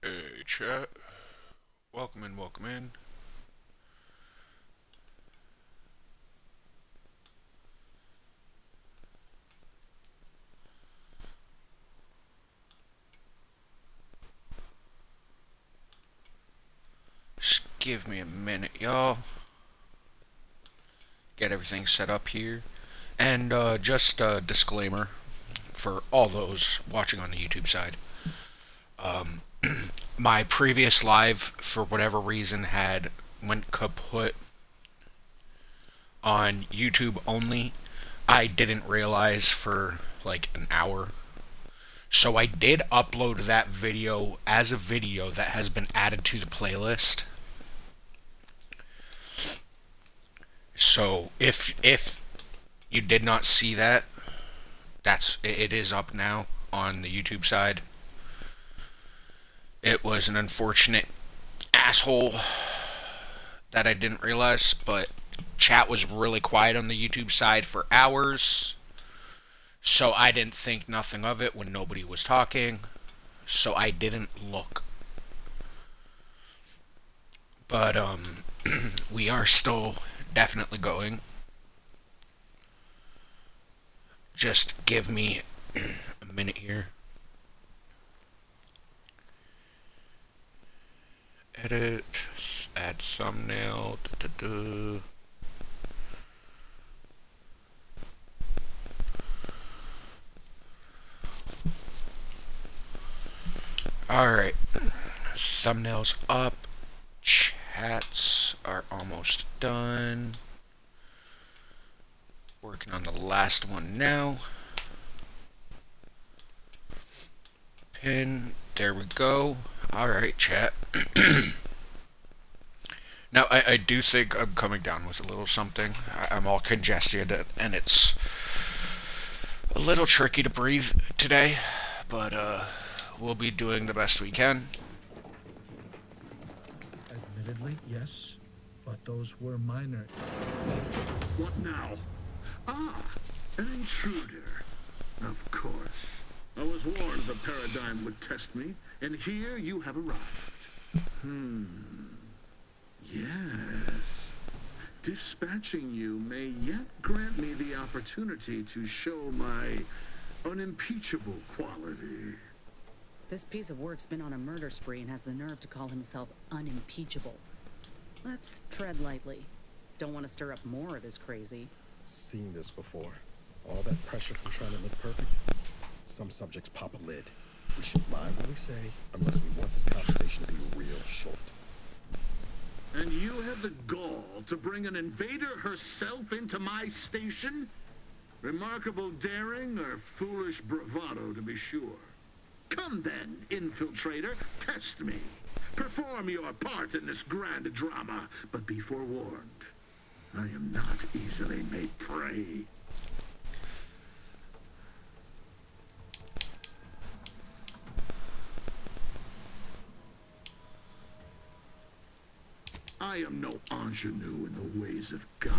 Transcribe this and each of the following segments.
Hey, chat. Welcome in, welcome in. Just give me a minute, y'all. Get everything set up here. And just a disclaimer for all those watching on the YouTube side. Um, my previous live, for whatever reason, went kaput on YouTube only. I didn't realize for like an hour. So I did upload that video as a video that has been added to the playlist. So if you did not see that, it is up now on the YouTube side. It was an unfortunate asshole that I didn't realize, but chat was really quiet on the YouTube side for hours. So I didn't think nothing of it when nobody was talking. So I didn't look. But we are still definitely going. Just give me a minute here. Edit, add thumbnail. Alright, thumbnails up. Chats are almost done. Working on the last one now. Pin, there we go. Alright, chat. Now, I do think I'm coming down with a little something. I'm all congested, and it's a little tricky to breathe today, but we'll be doing the best we can. Admittedly, yes, but those were minor. What now? Ah, an intruder. Of course. I was warned the paradigm would test me, and here you have arrived. Yes. Dispatching you may yet grant me the opportunity to show my unimpeachable quality. This piece of work's been on a murder spree and has the nerve to call himself unimpeachable. Let's tread lightly. Don't want to stir up more of his crazy. Seen this before. All that pressure from trying to live perfect. Some subjects pop a lid. We should mind what we say, unless we want this conversation to be real short. And you have the gall to bring an invader herself into my station? Remarkable daring or foolish bravado, to be sure. Come then, infiltrator, test me. Perform your part in this grand drama, but be forewarned. I am not easily made prey. I am no ingenue in the ways of guile.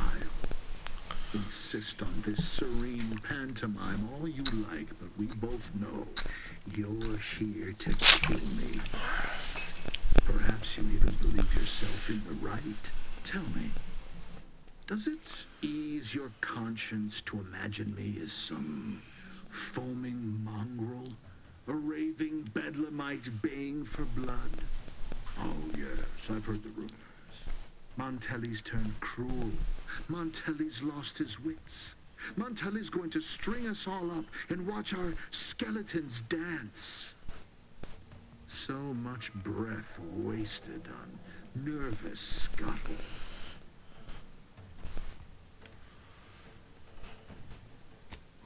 Insist on this serene pantomime all you like, but we both know you're here to kill me. Perhaps you even believe yourself in the right. Tell me, does it ease your conscience to imagine me as some foaming mongrel, a raving bedlamite baying for blood? Oh yes, I've heard the rumors. Montelli's turned cruel. Montelli's lost his wits. Montelli's going to string us all up and watch our skeletons dance. So much breath wasted on nervous scuttle.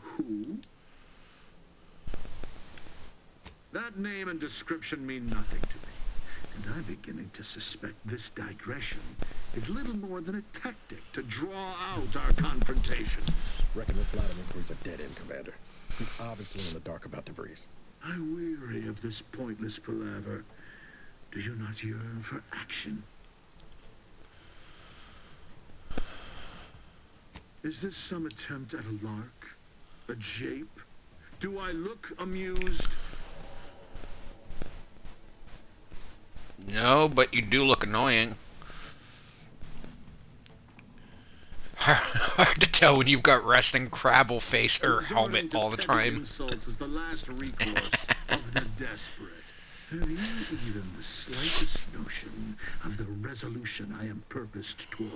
Who? That name and description mean nothing to me. And I'm beginning to suspect this digression is little more than a tactic to draw out our confrontation. Reckon this line of inquiry's a dead end, Commander. He's obviously in the dark about DeVries. I weary of this pointless palaver. Do you not yearn for action? Is this some attempt at a lark? A jape? Do I look amused? No, but you do look annoying. Hard to tell when you've got resting crabble face or helmet all the time. Insults is the last recourse of the desperate. Have you even the slightest notion of the resolution I am purposed toward?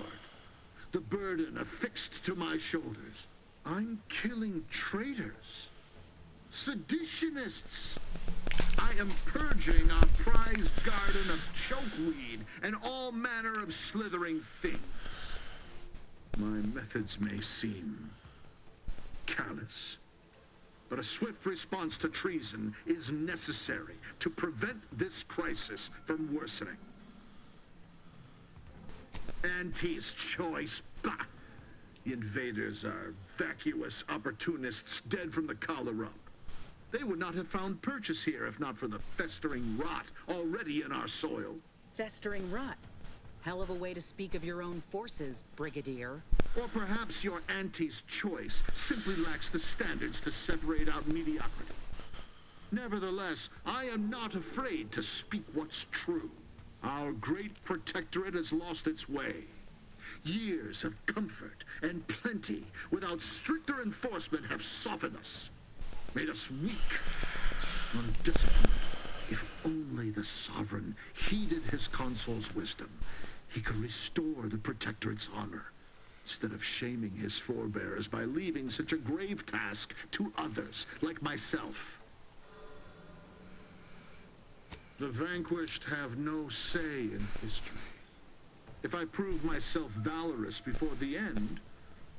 The burden affixed to my shoulders. I'm killing traitors, seditionists. I am purging our prized garden of chokeweed and all manner of slithering things. My methods may seem callous, but a swift response to treason is necessary to prevent this crisis from worsening. Auntie's choice, bah! The invaders are vacuous opportunists dead from the collar up. They would not have found purchase here if not for the festering rot already in our soil. Festering rot. Hell of a way to speak of your own forces, Brigadier. Or perhaps your auntie's choice simply lacks the standards to separate out mediocrity. Nevertheless, I am not afraid to speak what's true. Our great protectorate has lost its way. Years of comfort and plenty without stricter enforcement have softened us, made us weak, undisciplined. If only the sovereign heeded his consul's wisdom, he could restore the protectorate's honor, instead of shaming his forebears by leaving such a grave task to others like myself. The vanquished have no say in history. If I prove myself valorous before the end,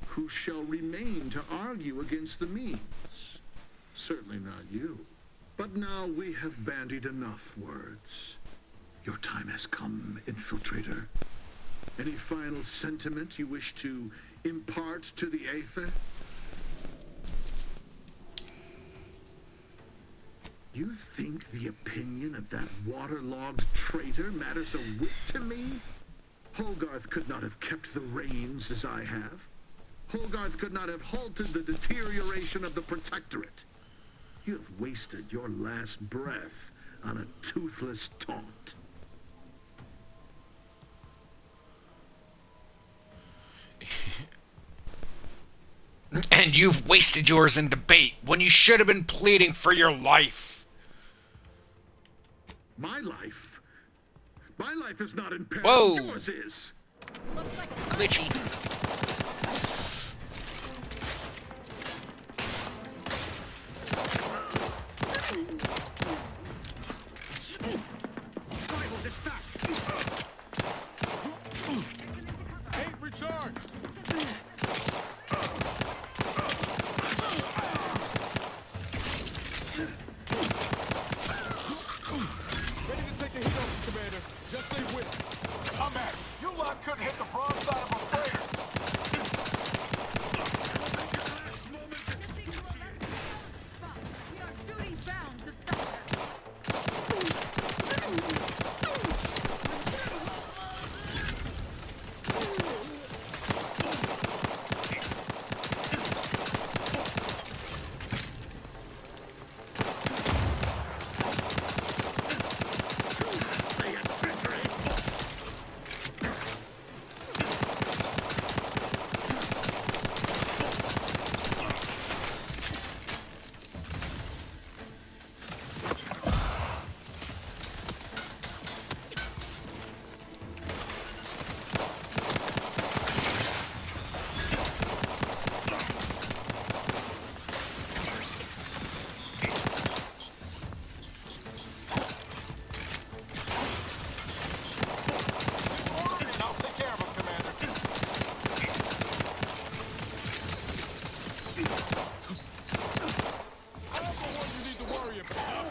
who shall remain to argue against the means? Certainly not you. But now we have bandied enough words. Your time has come, infiltrator. Any final sentiment you wish to impart to the Aether? You think the opinion of that waterlogged traitor matters a whit to me? Hogarth could not have kept the reins as I have. Hogarth could not have halted the deterioration of the Protectorate. You have wasted your last breath on a toothless taunt. And you've wasted yours in debate when you should have been pleading for your life. My life? My life is not in peril. Whoa. Yours is. Glitchy. Rival dispatch. Hey, recharge! Ready to take the heat off, Commander. Just say when. I'm back. You lot couldn't hit the broad side of a freighter. We are duty bound to stop them. I'll take care of him, Commander. I'm the one you need to worry about.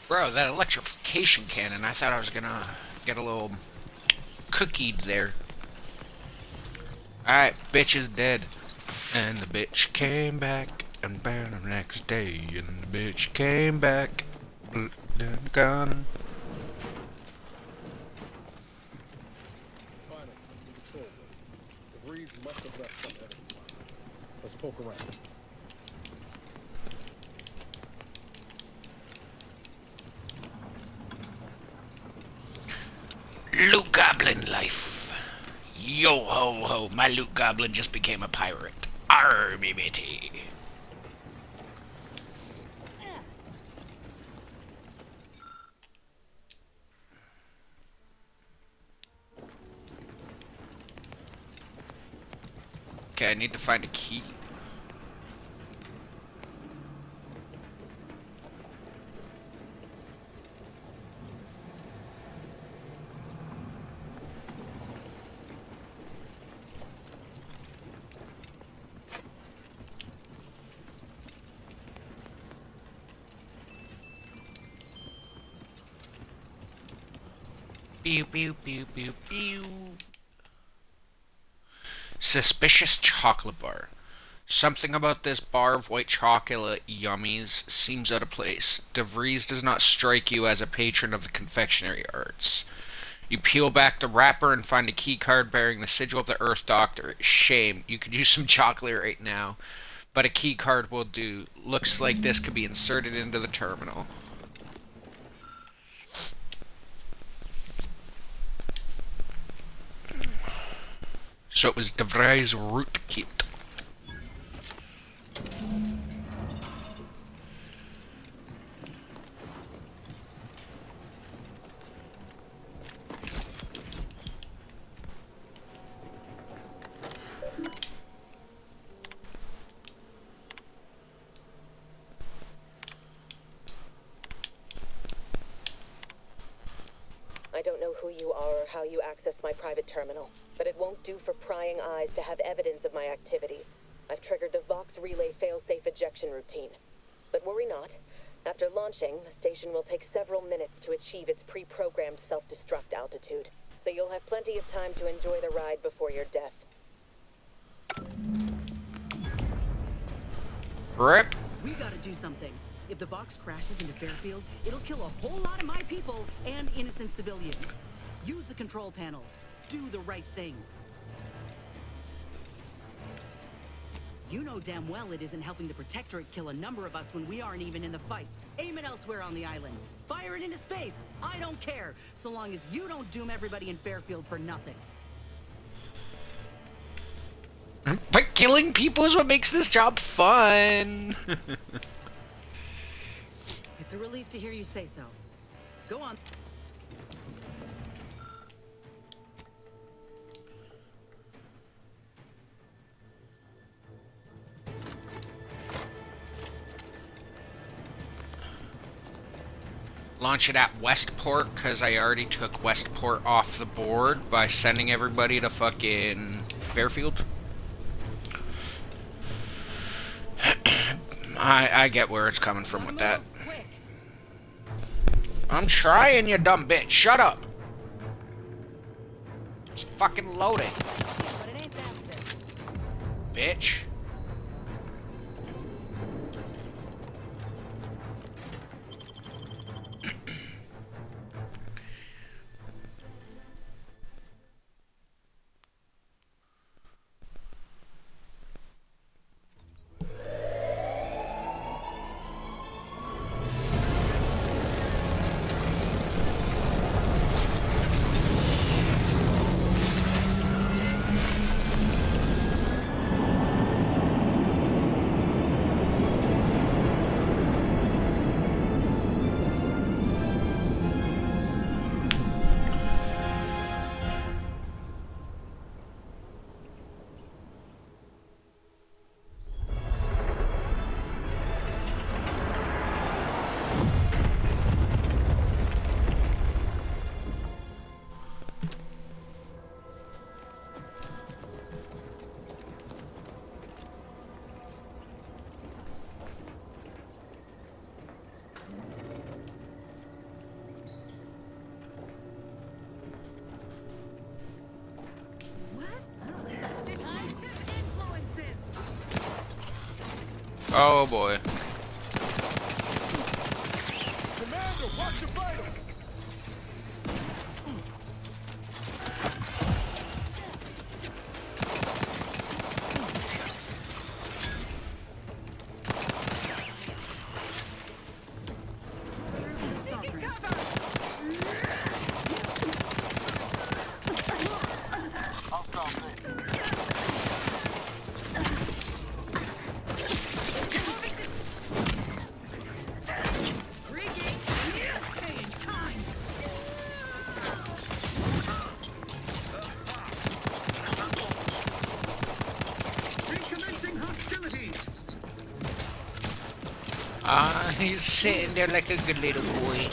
Bro, that electrification cannon, I thought I was gonna get a little cookied there. Alright, bitch is dead. And the bitch came back and burned the next day. And the bitch came back. Gone. Finally, the control room. The Vrees must have left some evidence behind. Let's poke around. Loot Goblin life. Yo ho ho, my Loot Goblin just became a pirate. Army matey. Okay, I need to find a key. Pew pew pew pew pew. Suspicious chocolate bar. Something about this bar of white chocolate yummies seems out of place. DeVries does not strike you as a patron of the confectionery arts. You peel back the wrapper and find a key card bearing the sigil of the Earth Doctor. Shame. You could use some chocolate right now, but a key card will do. Looks like this could be inserted into the terminal. So it was DeVries' root kit. I don't know who you are or how you accessed my private terminal, but it won't do for prying eyes to have evidence of my activities. I've triggered the Vox Relay failsafe ejection routine. But worry not. After launching, the station will take several minutes to achieve its pre-programmed self-destruct altitude, so you'll have plenty of time to enjoy the ride before your death. Rip. We gotta do something. If the box crashes into Fairfield, it'll kill a whole lot of my people and innocent civilians. Use the control panel. Do the right thing. You know damn well it isn't helping the Protectorate kill a number of us when we aren't even in the fight. Aim it elsewhere on the island. Fire it into space. I don't care, so long as you don't doom everybody in Fairfield for nothing. But killing people is what makes this job fun. It's a relief to hear you say so. Go on. Launch it at Westport, because I already took Westport off the board by sending everybody to fucking Fairfield. I get where it's coming from with that. I'm trying, you dumb bitch. Shut up. It's fucking loading. But it ain't that thick. Bitch. Oh boy. Commander, watch your vitals! Ah, he's sitting there like a good little boy.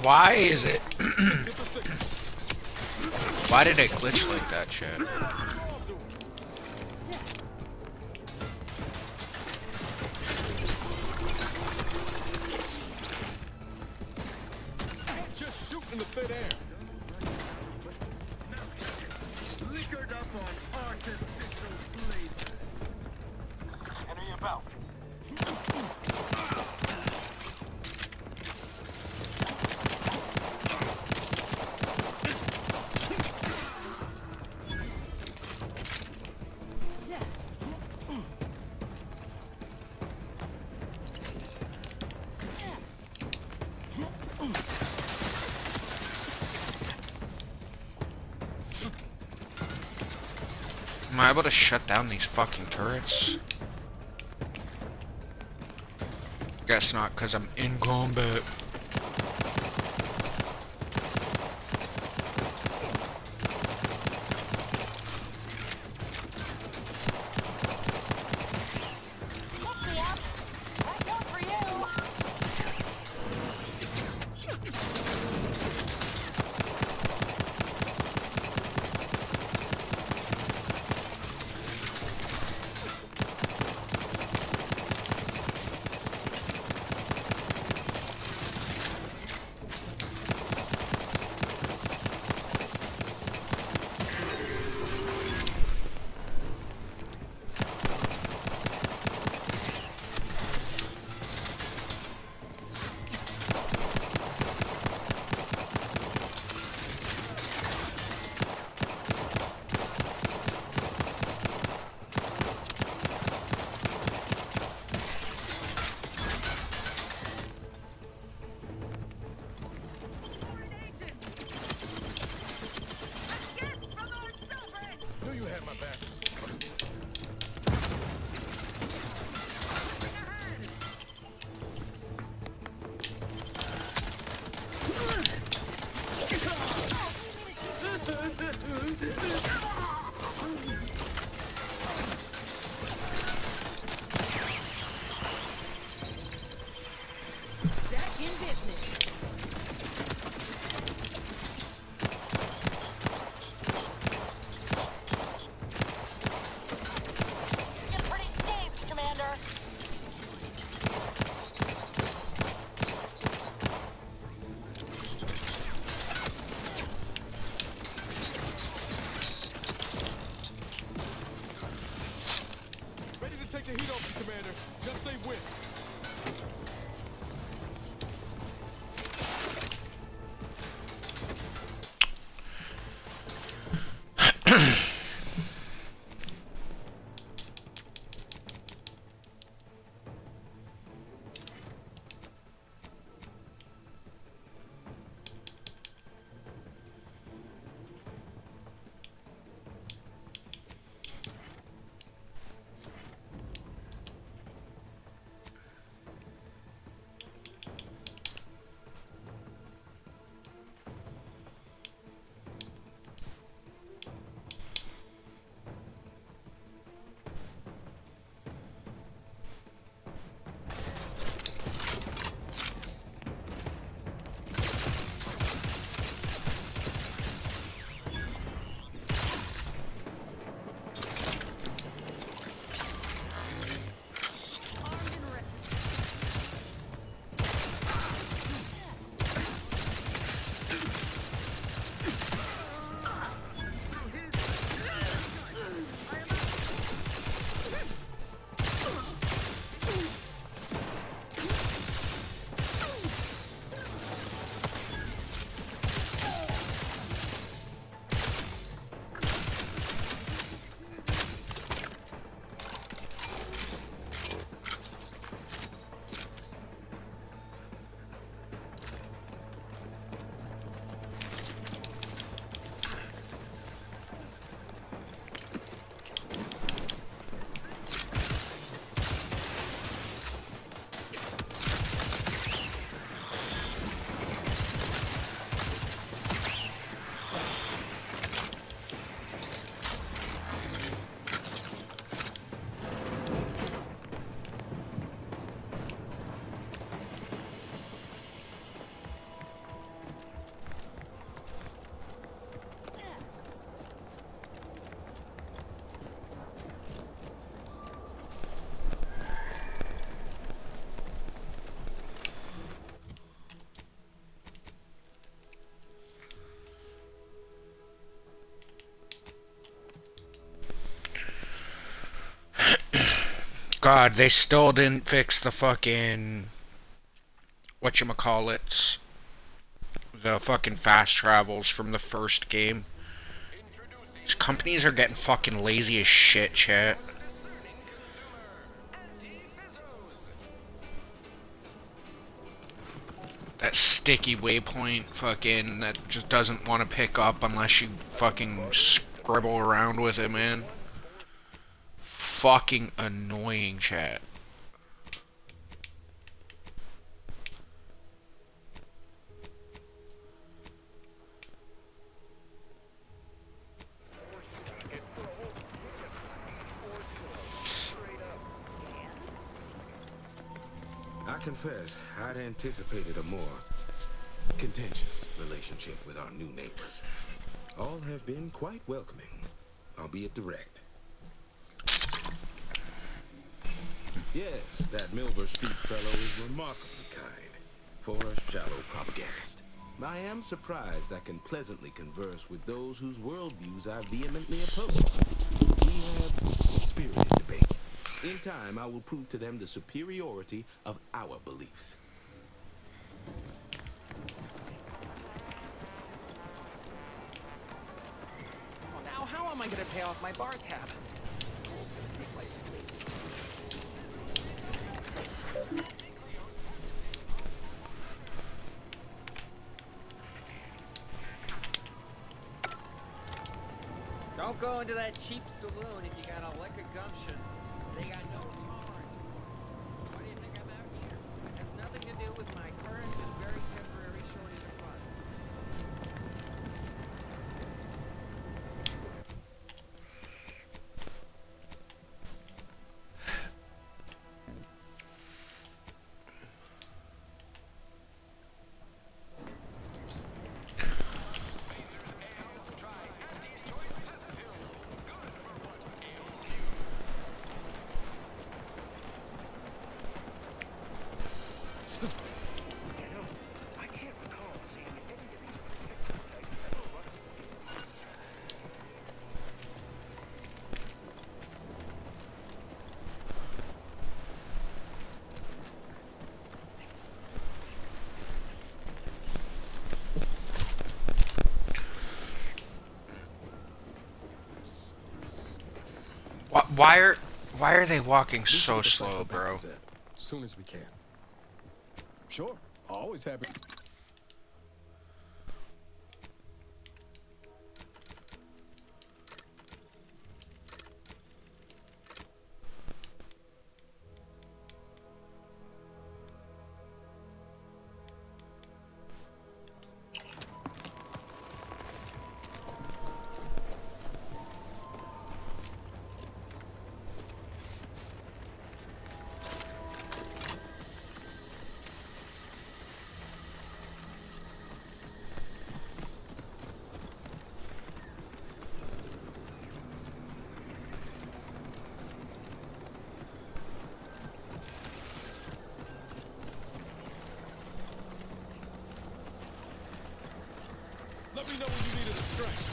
Why is it? Why did it glitch like that, chat? Just shoot in the midair. Liquored up on artificial flavor. Enemy about. Am I able to shut down these fucking turrets? Guess not, because I'm in combat. God, they still didn't fix the fucking whatchamacallits. The fucking fast travels from the first game. These companies are getting fucking lazy as shit, chat. That sticky waypoint fucking that just doesn't want to pick up unless you fucking scribble around with it, man. Fucking annoying, chat. I confess, I'd anticipated a more contentious relationship with our new neighbors. All have been quite welcoming, albeit direct. Yes, that Milver Street fellow is remarkably kind for a shallow propagandist. I am surprised I can pleasantly converse with those whose worldviews I vehemently oppose. We have spirited debates. In time, I will prove to them the superiority of our beliefs. Well, now how am I going to pay off my bar tab? Don't go into that cheap saloon if you got a lick of gumption. They got no tolerance. Why do you think I'm out here? It has nothing to do with my current and very temporary shortage of funds. Why are they walking We should so get the slow, cycle back bro? to Zed, as soon as we can. Sure, always happy. Let me know when you needed a strength.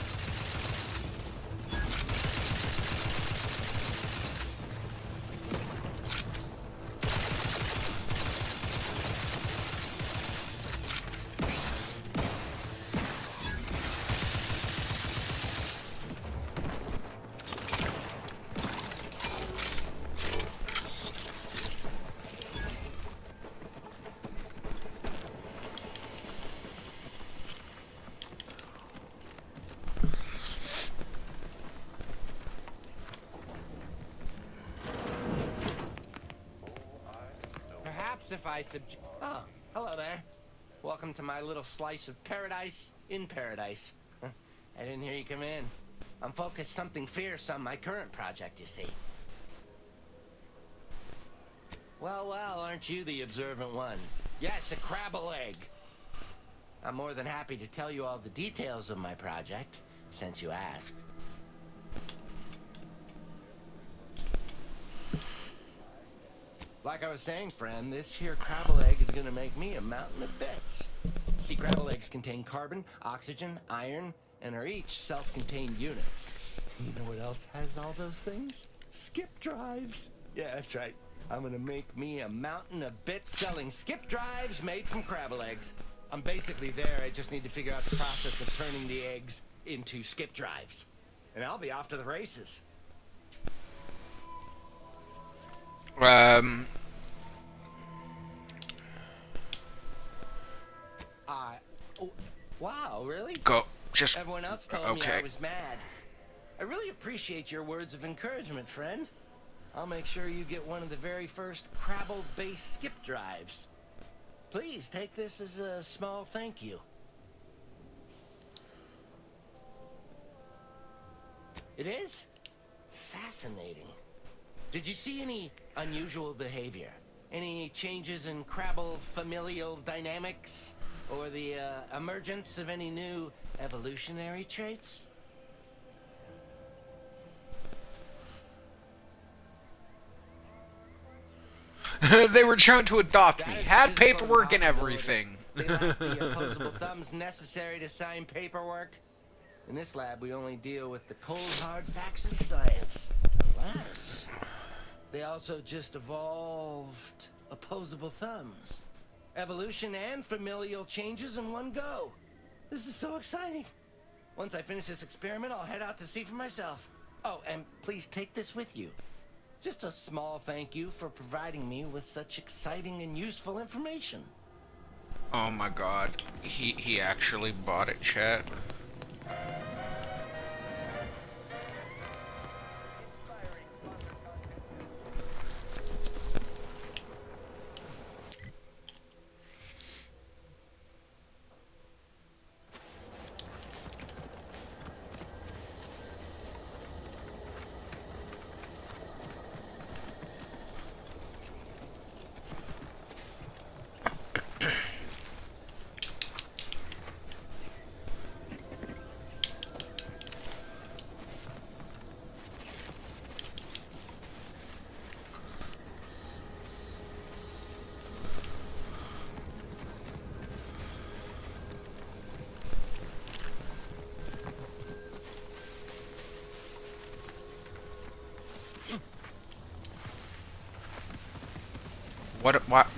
Perhaps if I Oh, hello there. Welcome to my little slice of paradise in paradise. I didn't hear you come in. I'm focused something fierce on my current project, you see. Well, aren't you the observant one? Yes, a crab-a-leg. I'm more than happy to tell you all the details of my project, since you asked. Like I was saying, friend, this here crab-a-leg is gonna make me a mountain of bits. See, crab-a-legs contain carbon, oxygen, iron, and are each self-contained units. You know what else has all those things? Skip drives. Yeah, that's right. I'm gonna make me a mountain of bits selling skip drives made from crabble eggs. I'm basically there. I just need to figure out the process of turning the eggs into skip drives. And I'll be off to the races. Oh, wow, really? Go. Just. Everyone else told me Okay. I was mad. I really appreciate your words of encouragement, friend. I'll make sure you get one of the very first Crabble-based skip drives. Please take this as a small thank you. It is? Fascinating. Did you see any unusual behavior? Any changes in Crabble familial dynamics? Or the emergence of any new evolutionary traits? They were trying to adopt me. That is a Had physical paperwork and impossibility. everything. They lack the opposable thumbs necessary to sign paperwork. In this lab, we only deal with the cold, hard facts of science. Alas, they also just evolved opposable thumbs. Evolution and familial changes in one go. This is so exciting. Once I finish this experiment, I'll head out to see for myself. Oh, and please take this with you. Just a small thank you for providing me with such exciting and useful information. Oh my god. He actually bought it, chat.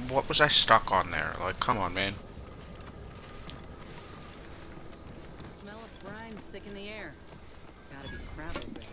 What was I stuck on there? Like, come on, man. Smell of brine's thick in the air. Gotta be Crabbles there.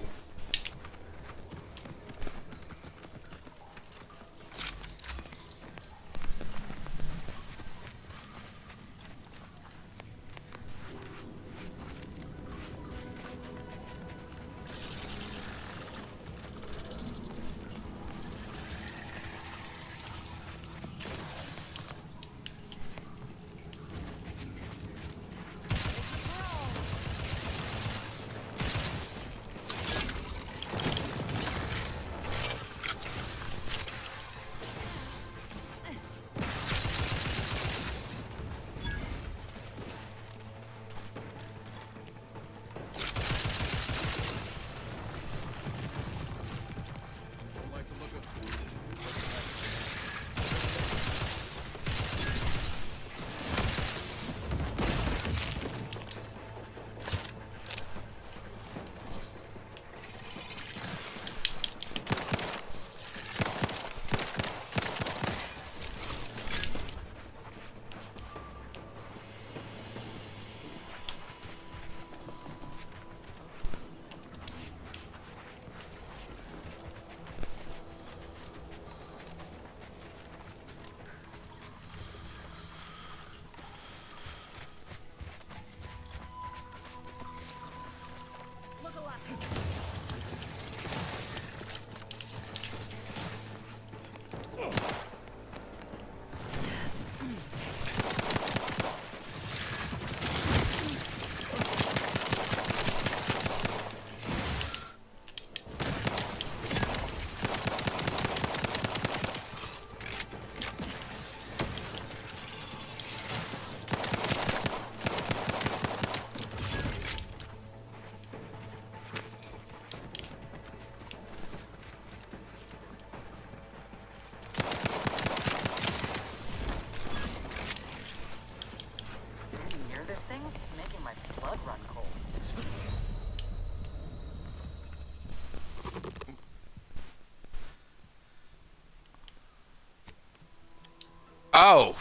Oh,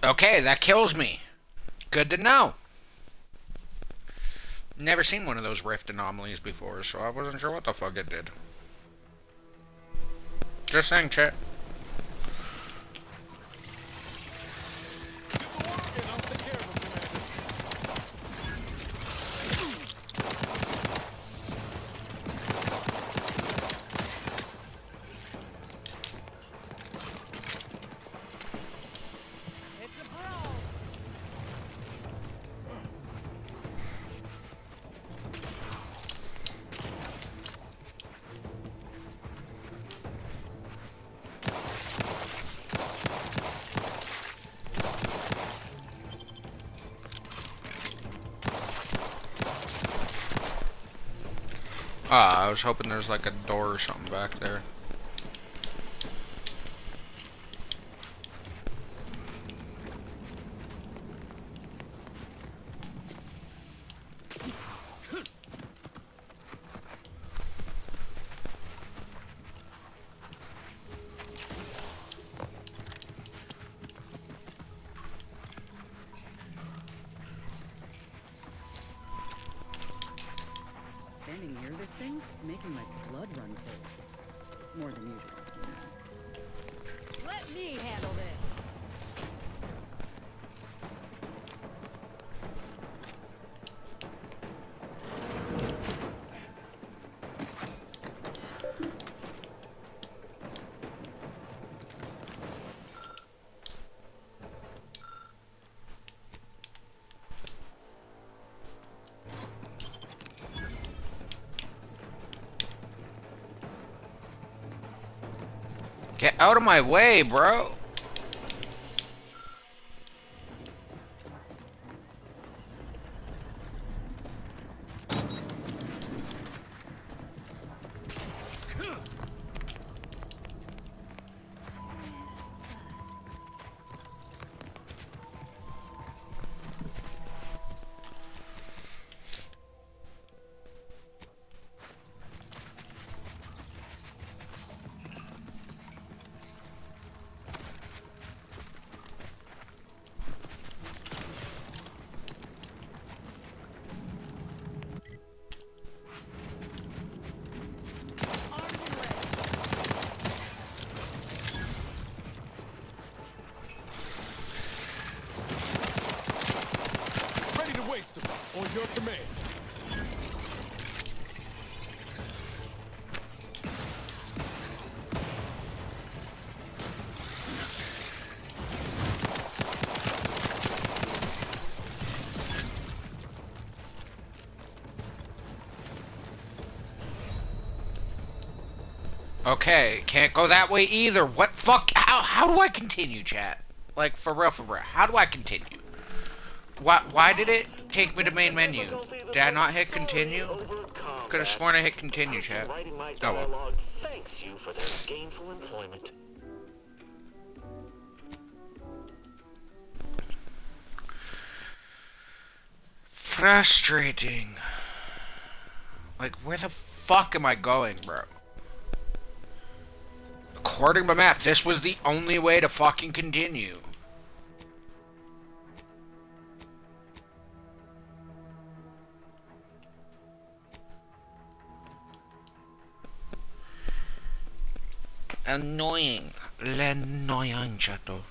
okay, that kills me. Good to know. Never seen one of those rift anomalies before, so I wasn't sure what the fuck it did. Just saying, chat. Ah, I was hoping there's like a door or something back there. Standing near this thing's making my blood run cold. More than usual, you know. Let me handle this! Get out of my way, bro. On your command. Okay, can't go that way either. What fuck? How do I continue, chat? Like, for real, how do I continue? Why did it take me to main menu? Did I not hit continue? Could have sworn I hit continue, chat. Oh well. Thanks you for their gainful employment. Frustrating. Like, where the fuck am I going, bro? According to my map, this was the only way to fucking continue. Annoying. L'annoyant, chato.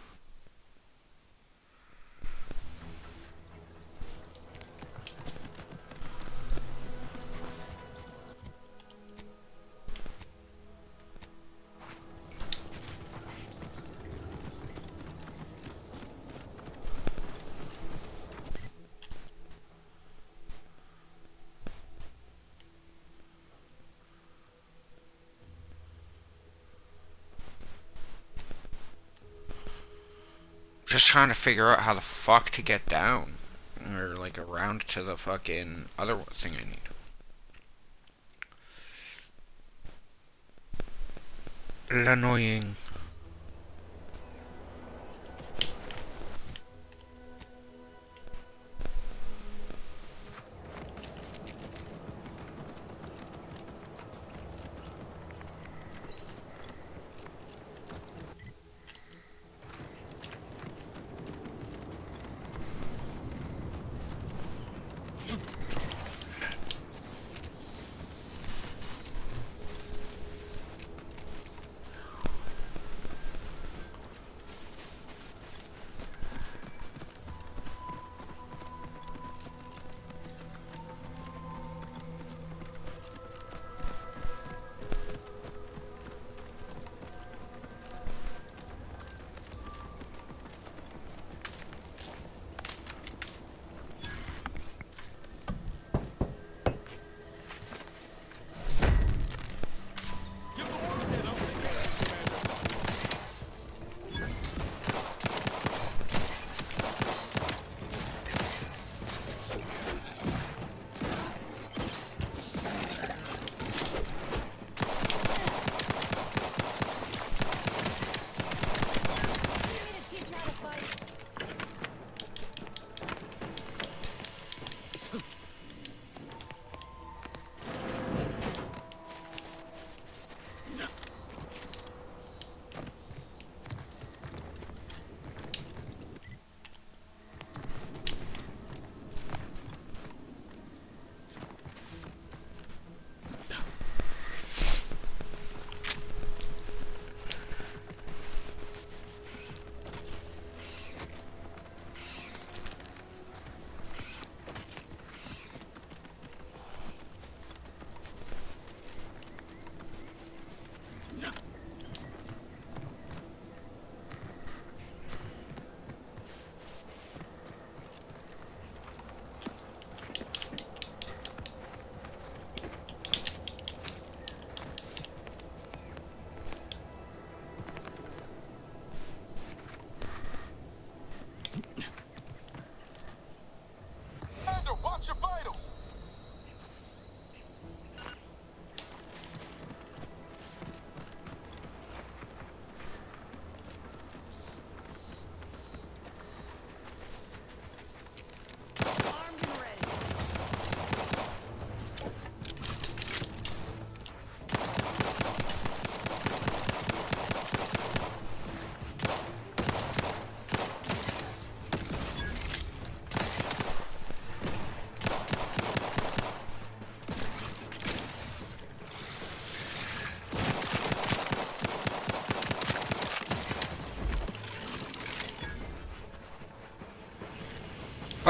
Just trying to figure out how the fuck to get down. Or, like, around to the fucking other thing I need. L'annoying.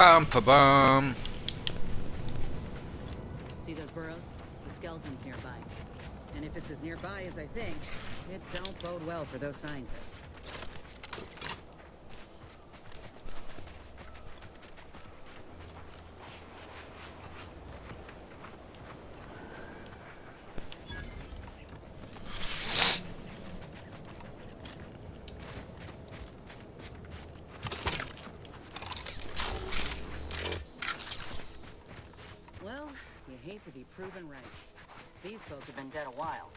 Bum pa bum. See those burrows? The skeleton's nearby. And if it's as nearby as I think, it don't bode well for those scientists. Well, you hate to be proven right. These folk have been dead a while.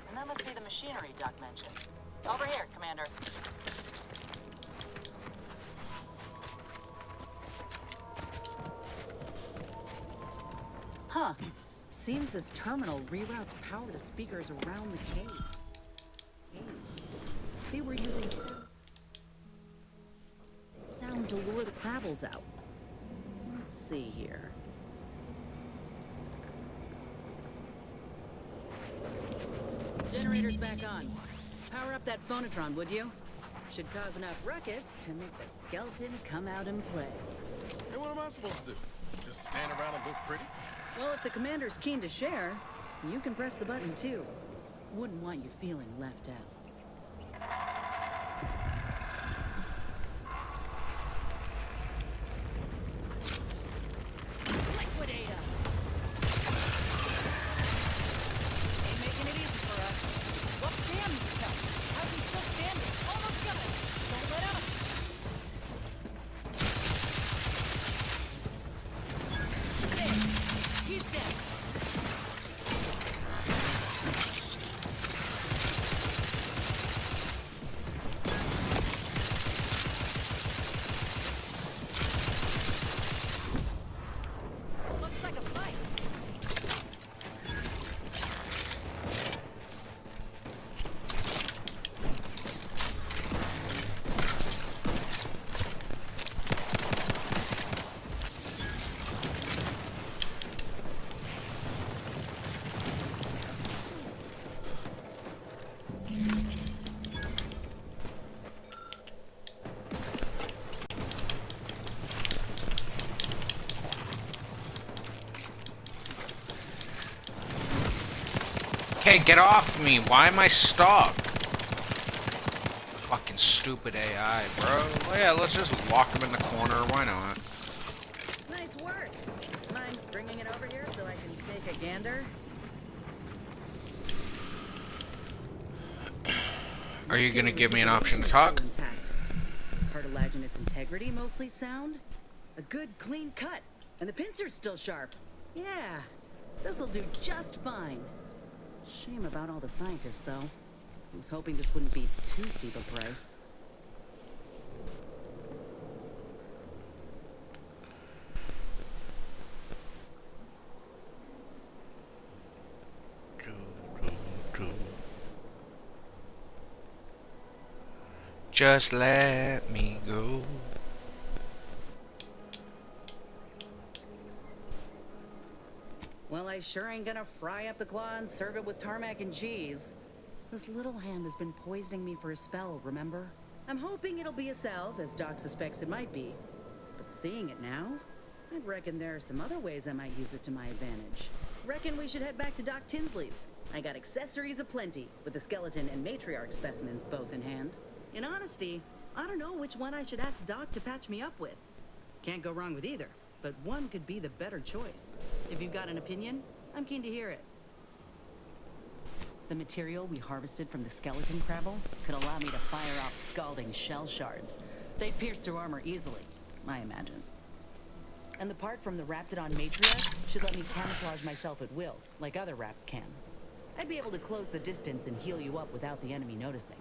And that must be the machinery Doc mentioned. Over here, Commander. Huh. Seems this terminal reroutes power to speakers around the cave. They were using sound to lure the Crabbles out. Let's see here. Generator's back on. Power up that phonotron, would you? Should cause enough ruckus to make the skeleton come out and play. Hey, what am I supposed to do? Just stand around and look pretty? Well, if the commander's keen to share, you can press the button too. Wouldn't want you feeling left out. Liquidate 'em! Ain't making it easy for us. What damn yourself? How's he still standing? Almost got it! Don't let up! There! He's dead! Looks like a fight. Hey, get off me! Why am I stuck? Fucking stupid AI, bro. Well, yeah, let's just lock him in the corner. Why not? Nice work. Mind bringing it over here so I can take a gander? Are you gonna give me an option to talk? Still intact. Cartilaginous integrity mostly sound. A good clean cut. And the pincer's still sharp. Yeah, this'll do just fine. Shame about all the scientists, though. I was hoping this wouldn't be too steep a price. Just let me go. Well, I sure ain't gonna fry up the claw and serve it with tarmac and cheese. This little hand has been poisoning me for a spell, remember? I'm hoping it'll be a salve, as Doc suspects it might be. But seeing it now, I'd reckon there are some other ways I might use it to my advantage. Reckon we should head back to Doc Tinsley's. I got accessories aplenty, with the skeleton and matriarch specimens both in hand. In honesty, I don't know which one I should ask Doc to patch me up with. Can't go wrong with either, but one could be the better choice. If you've got an opinion, I'm keen to hear it. The material we harvested from the skeleton crabble could allow me to fire off scalding shell shards. They pierce through armor easily, I imagine. And the part from the Raptidon matriarch should let me camouflage myself at will, like other Raps can. I'd be able to close the distance and heal you up without the enemy noticing.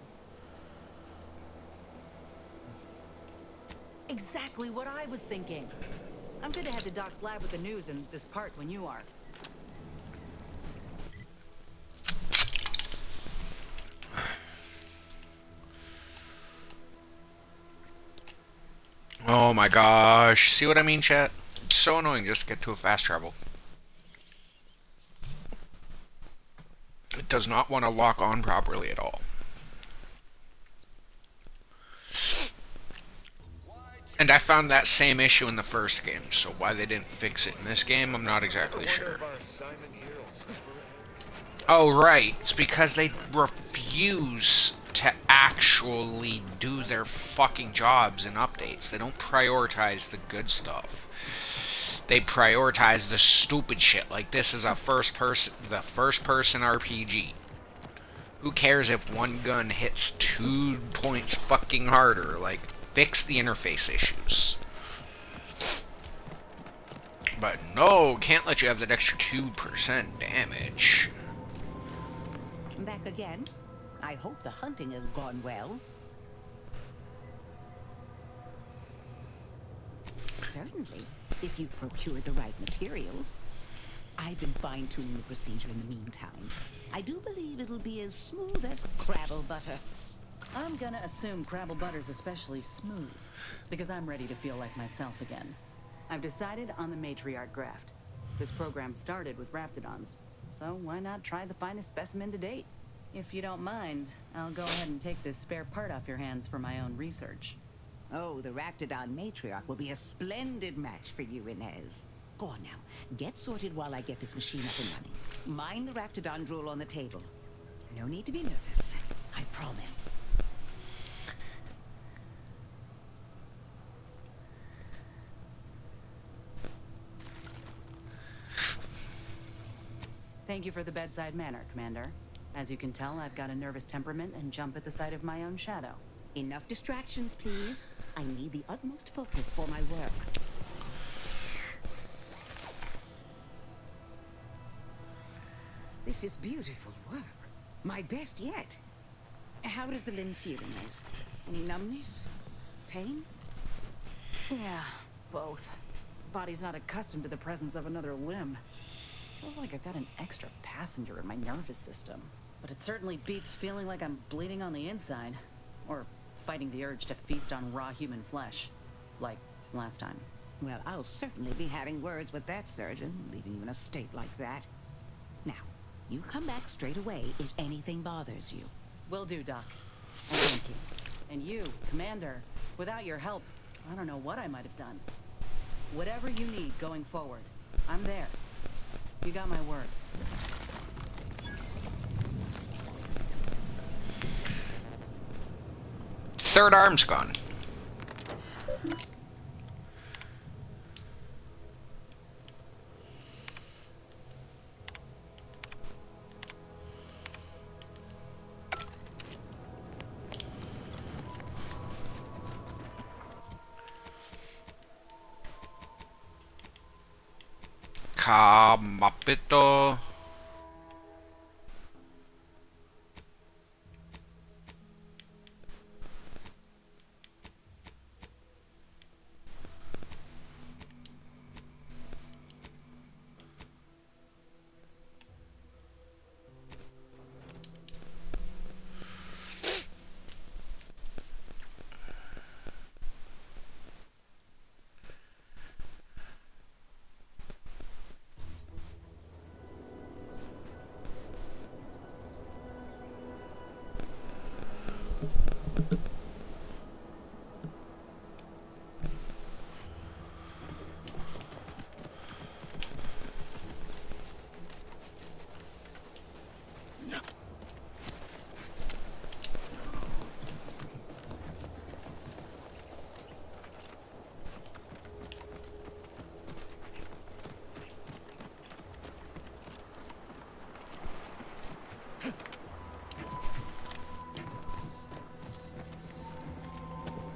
Exactly what I was thinking. I'm good to head to Doc's lab with the news and this part when you are. Oh my gosh. See what I mean, chat? It's so annoying just to get to a fast travel. It does not want to lock on properly at all. And I found that same issue in the first game, so why they didn't fix it in this game, I'm not exactly sure. Oh, right. It's because they refuse to actually do their fucking jobs and updates. They don't prioritize the good stuff. They prioritize the stupid shit. Like, this is the first person RPG. Who cares if one gun hits 2 points fucking harder? Like, fix the interface issues. But no, can't let you have that extra 2% damage. Back again? I hope the hunting has gone well. Certainly, if you've procured the right materials. I've been fine-tuning the procedure in the meantime. I do believe it'll be as smooth as Crabble butter. I'm gonna assume Crabble butter's especially smooth, because I'm ready to feel like myself again. I've decided on the matriarch graft. This program started with raptidons, so why not try the finest specimen to date? If you don't mind, I'll go ahead and take this spare part off your hands for my own research. Oh, the raptidon matriarch will be a splendid match for you, Inez. Go on now, get sorted while I get this machine up and running. Mind the raptidon drool on the table. No need to be nervous, I promise. Thank you for the bedside manner, Commander. As you can tell, I've got a nervous temperament and jump at the sight of my own shadow. Enough distractions, please. I need the utmost focus for my work. This is beautiful work. My best yet. How does the limb feel, Inez? Any numbness? Pain? Yeah, both. Body's not accustomed to the presence of another limb. Feels like I've got an extra passenger in my nervous system. But it certainly beats feeling like I'm bleeding on the inside. Or fighting the urge to feast on raw human flesh. Like last time. Well, I'll certainly be having words with that surgeon, leaving you in a state like that. Now, you come back straight away if anything bothers you. Will do, Doc. And thank you. And you, Commander, without your help, I don't know what I might have done. Whatever you need going forward, I'm there. You got my word. Third arm's gone. Kamapito.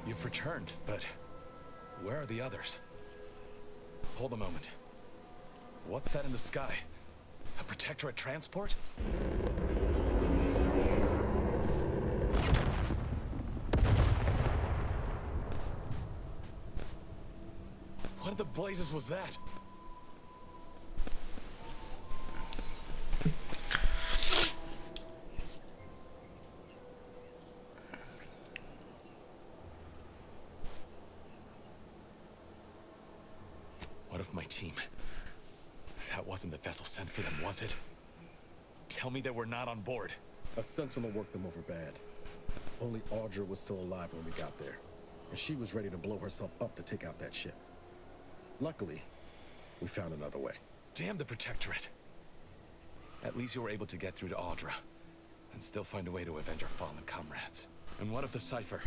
You've returned, but where are the others? Hold a moment. What's that in the sky? A Protectorate transport? What in the blazes was that? What of my team? That wasn't the vessel sent for them, was it? Tell me they were not on board. A sentinel worked them over bad. Only Audra was still alive when we got there. and she was ready to blow herself up to take out that ship. Luckily, we found another way. Damn the Protectorate. At least you were able to get through to Audra, and still find a way to avenge our fallen comrades. And what of the cipher?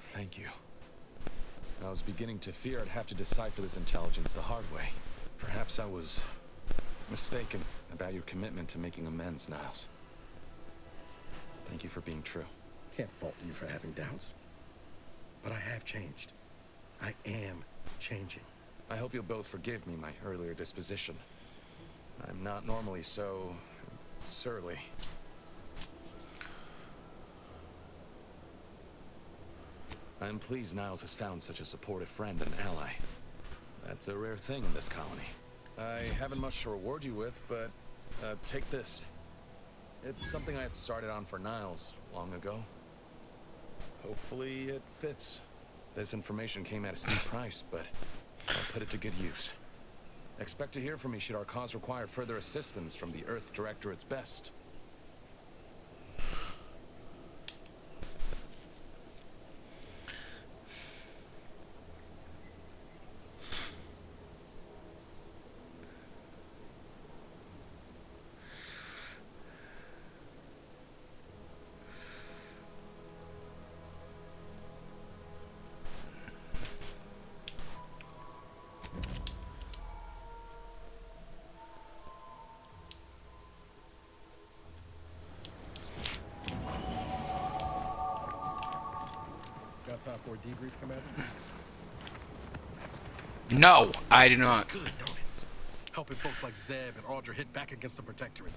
Thank you. I was beginning to fear I'd have to decipher this intelligence the hard way. Perhaps I was mistaken about your commitment to making amends, Niles. Thank you for being true. Can't fault you for having doubts. But I have changed. I am changing. I hope you'll both forgive me my earlier disposition. I'm not normally so surly. I'm pleased Niles has found such a supportive friend and ally. That's a rare thing in this colony. I haven't much to reward you with, but take this. It's something I had started on for Niles long ago. Hopefully it fits. This information came at a steep price, but I'll put it to good use. Expect to hear from me should our cause require further assistance from the Earth Directorate's best. Got time for a debrief, Commander? No, I do not. It's good, don't it? Helping folks like Zeb and Audra hit back against the Protectorate.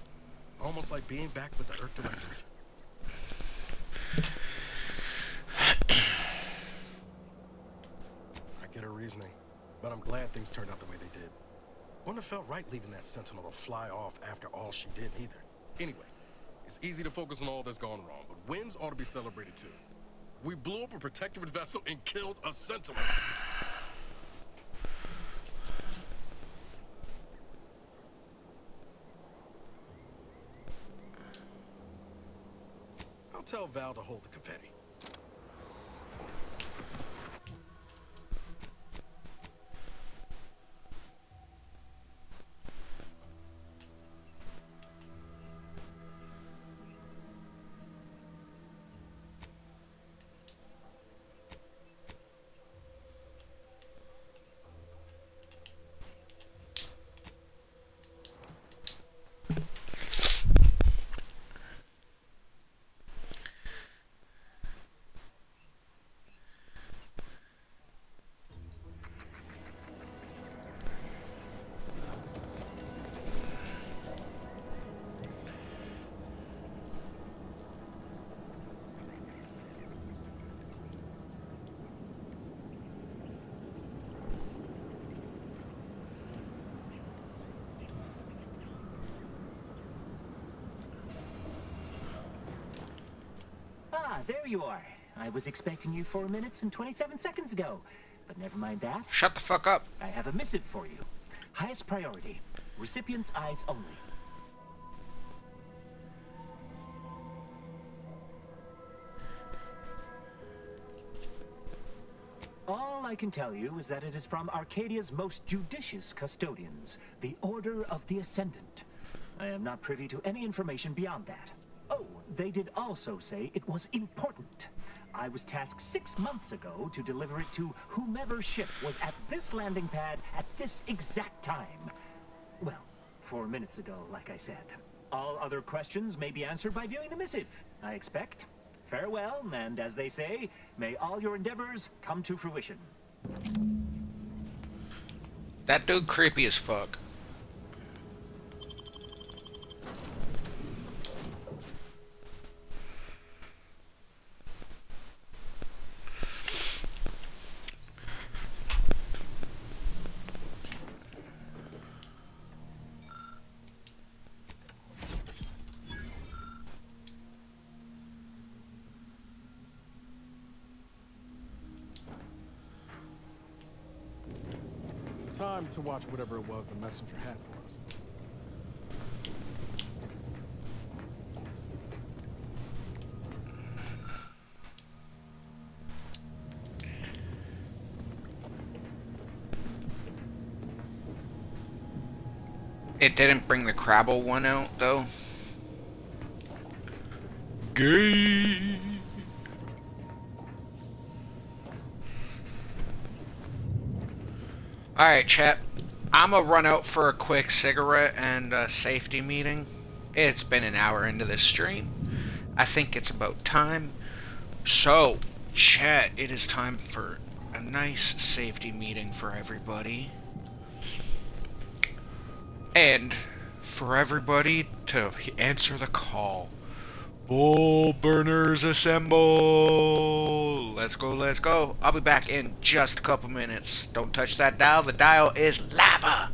Almost like being back with the Earth Directorate. I get her reasoning, but I'm glad things turned out the way they did. Wouldn't have felt right leaving that Sentinel to fly off after all she did either. Anyway, it's easy to focus on all that's gone wrong, but wins ought to be celebrated too. We blew up a Protectorate vessel and killed a Sentinel. I'll tell Val to hold the confetti. Ah, there you are. I was expecting you 4 minutes and 27 seconds ago. But never mind that. Shut the fuck up. I have a missive for you. Highest priority. Recipient's eyes only. All I can tell you is that it is from Arcadia's most judicious custodians, the Order of the Ascendant. I am not privy to any information beyond that. Oh, they did also say it was important. I was tasked 6 months ago to deliver it to whomever ship was at this landing pad at this exact time. Well, 4 minutes ago, like I said. All other questions may be answered by viewing the missive, I expect. Farewell, and as they say, may all your endeavors come to fruition. That dude creepy as fuck. Time to watch whatever it was the messenger had for us. It didn't bring the Crabble one out, though. Gay. Alright, chat. I'm gonna run out for a quick cigarette and a safety meeting. It's been an hour into this stream. I think it's about time. So, chat, it is time for a nice safety meeting for everybody. And for everybody to answer the call. Bull burners assemble! Let's go, let's go. I'll be back in just a couple minutes. Don't touch that dial. The dial is lava!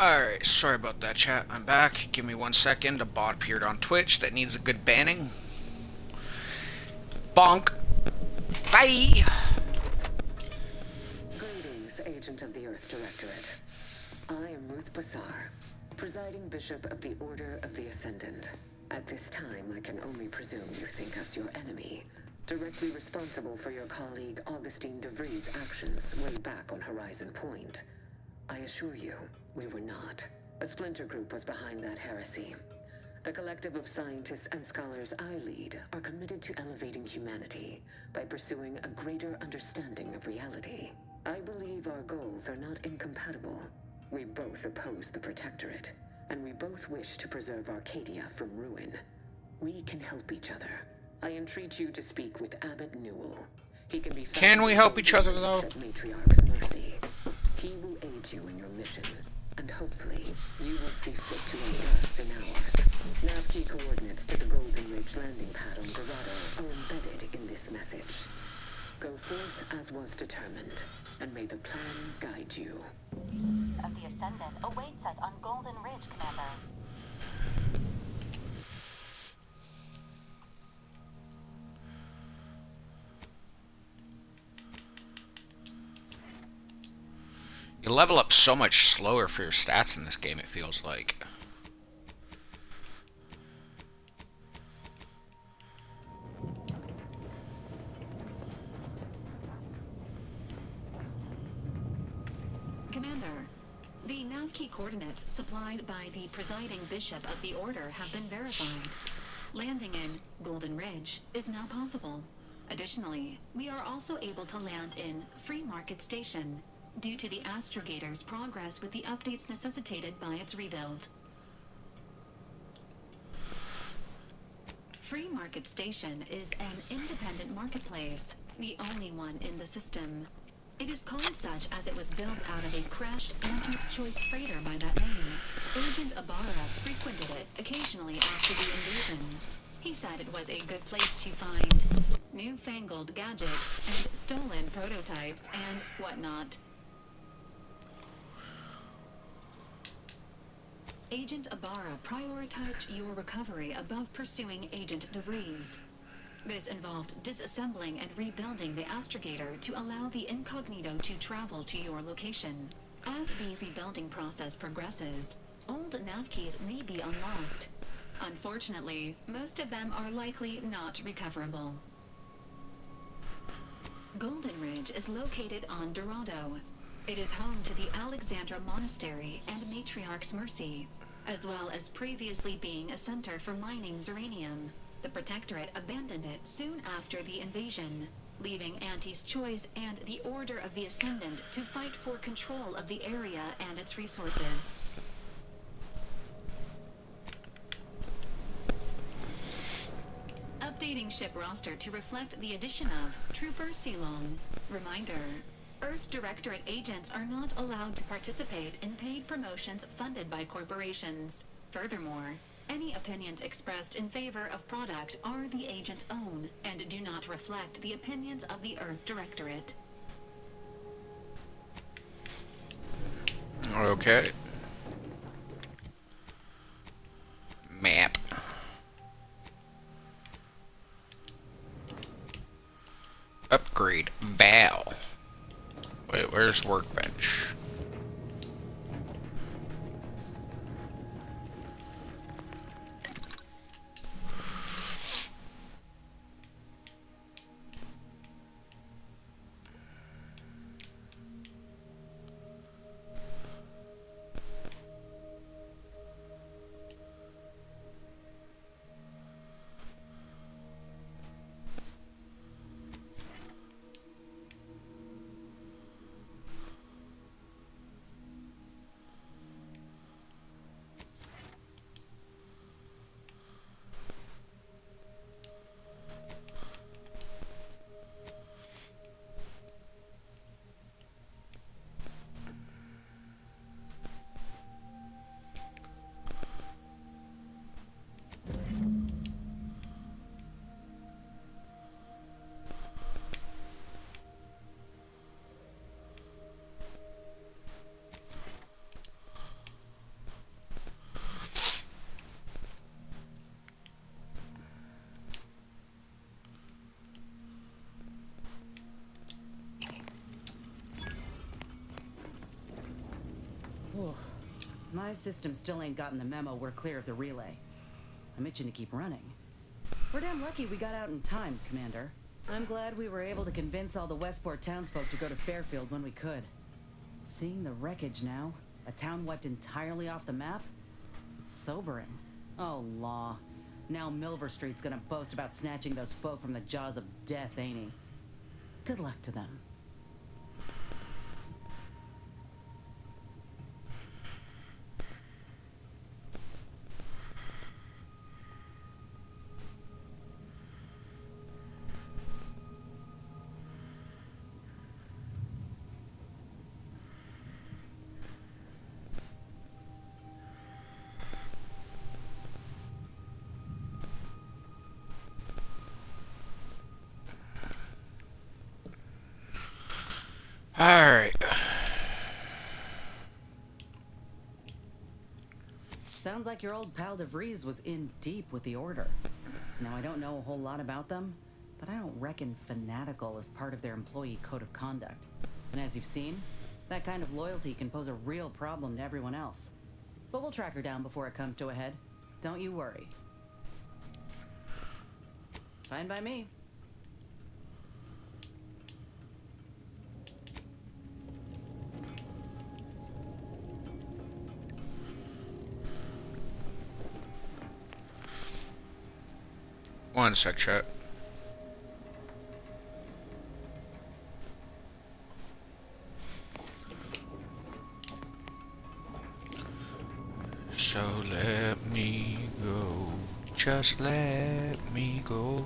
Alright, sorry about that, chat. I'm back. Give me 1 second. A bot appeared on Twitch that needs a good banning. Bonk. Bye! Greetings, Agent of the Earth Directorate. I am Ruth Bassar, presiding Bishop of the Order of the Ascendant. At this time, I can only presume you think us your enemy, directly responsible for your colleague Augustine DeVries' actions way back on Horizon Point. I assure you, we were not. A splinter group was behind that heresy. The collective of scientists and scholars I lead are committed to elevating humanity by pursuing a greater understanding of reality. I believe our goals are not incompatible. We both oppose the Protectorate, and we both wish to preserve Arcadia from ruin. We can help each other. I entreat you to speak with Abbot Newell. He can be found. Can we help each other, though? At Matriarch's mercy. He will aid you in your mission, and hopefully, you will see fit to aid us in ours. Nav key coordinates to the Golden Ridge landing pad on Dorado are embedded in this message. Go forth as was determined, and may the plan guide you. Of the Ascendant awaits us on Golden Ridge, Commander. You level up so much slower for your stats in this game, it feels like. Commander, the nav key coordinates supplied by the presiding bishop of the Order have been verified. Landing in Golden Ridge is now possible. Additionally, we are also able to land in Free Market Station, due to the Astrogator's progress with the updates necessitated by its rebuild. Free Market Station is an independent marketplace, the only one in the system. It is called such as it was built out of a crashed Auntie's Choice freighter by that name. Agent Ibarra frequented it occasionally after the invasion. He said it was a good place to find newfangled gadgets and stolen prototypes and whatnot. Agent Ibarra prioritized your recovery above pursuing Agent DeVries. This involved disassembling and rebuilding the Astrogator to allow the Incognito to travel to your location. As the rebuilding process progresses, old nav keys may be unlocked. Unfortunately, most of them are likely not recoverable. Golden Ridge is located on Dorado. It is home to the Alexandra Monastery and Matriarch's Mercy, as well as previously being a center for mining Zeranium. The Protectorate abandoned it soon after the invasion, leaving Auntie's Choice and the Order of the Ascendant to fight for control of the area and its resources. Updating ship roster to reflect the addition of Trooper Silong. Reminder: Earth Directorate agents are not allowed to participate in paid promotions funded by corporations. Furthermore, any opinions expressed in favor of product are the agent's own and do not reflect the opinions of the Earth Directorate. Okay. Map. Upgrade Val. Wait, where's workbench? My system still ain't gotten the memo we're clear of the relay. I'm itching to keep running. We're damn lucky we got out in time, Commander. I'm glad we were able to convince all the Westport townsfolk to go to Fairfield when we could. Seeing the wreckage now, a town wiped entirely off the map, it's sobering. Oh, law. Now Milver Street's gonna boast about snatching those folk from the jaws of death, ain't he? Good luck to them. Alright. Sounds like your old pal DeVries was in deep with the Order. Now, I don't know a whole lot about them, but I don't reckon fanatical is part of their employee code of conduct. And as you've seen, that kind of loyalty can pose a real problem to everyone else. But we'll track her down before it comes to a head. Don't you worry. Fine by me. One sec, chat. So let me go, just let me go.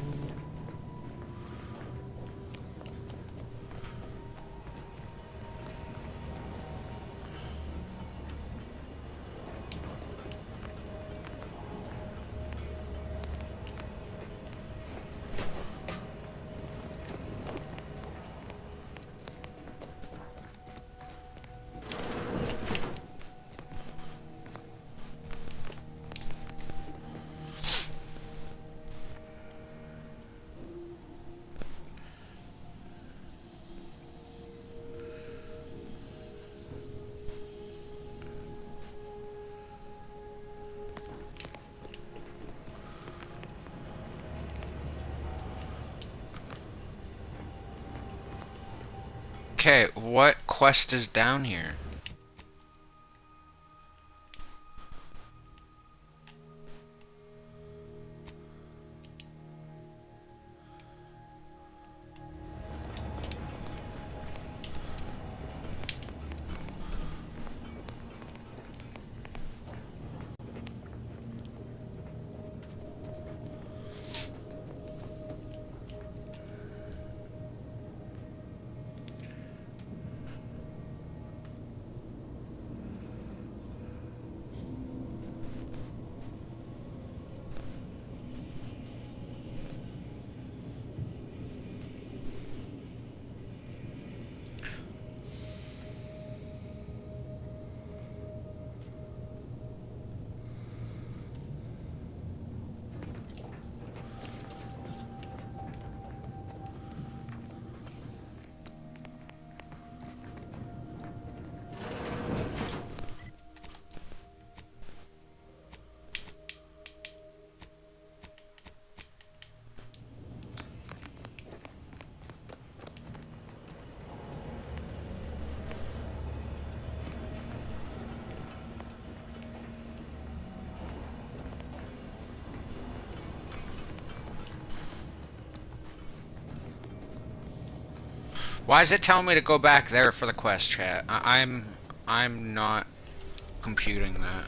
Okay, what quest is down here? Why is it telling me to go back there for the quest, chat? I'm not computing that.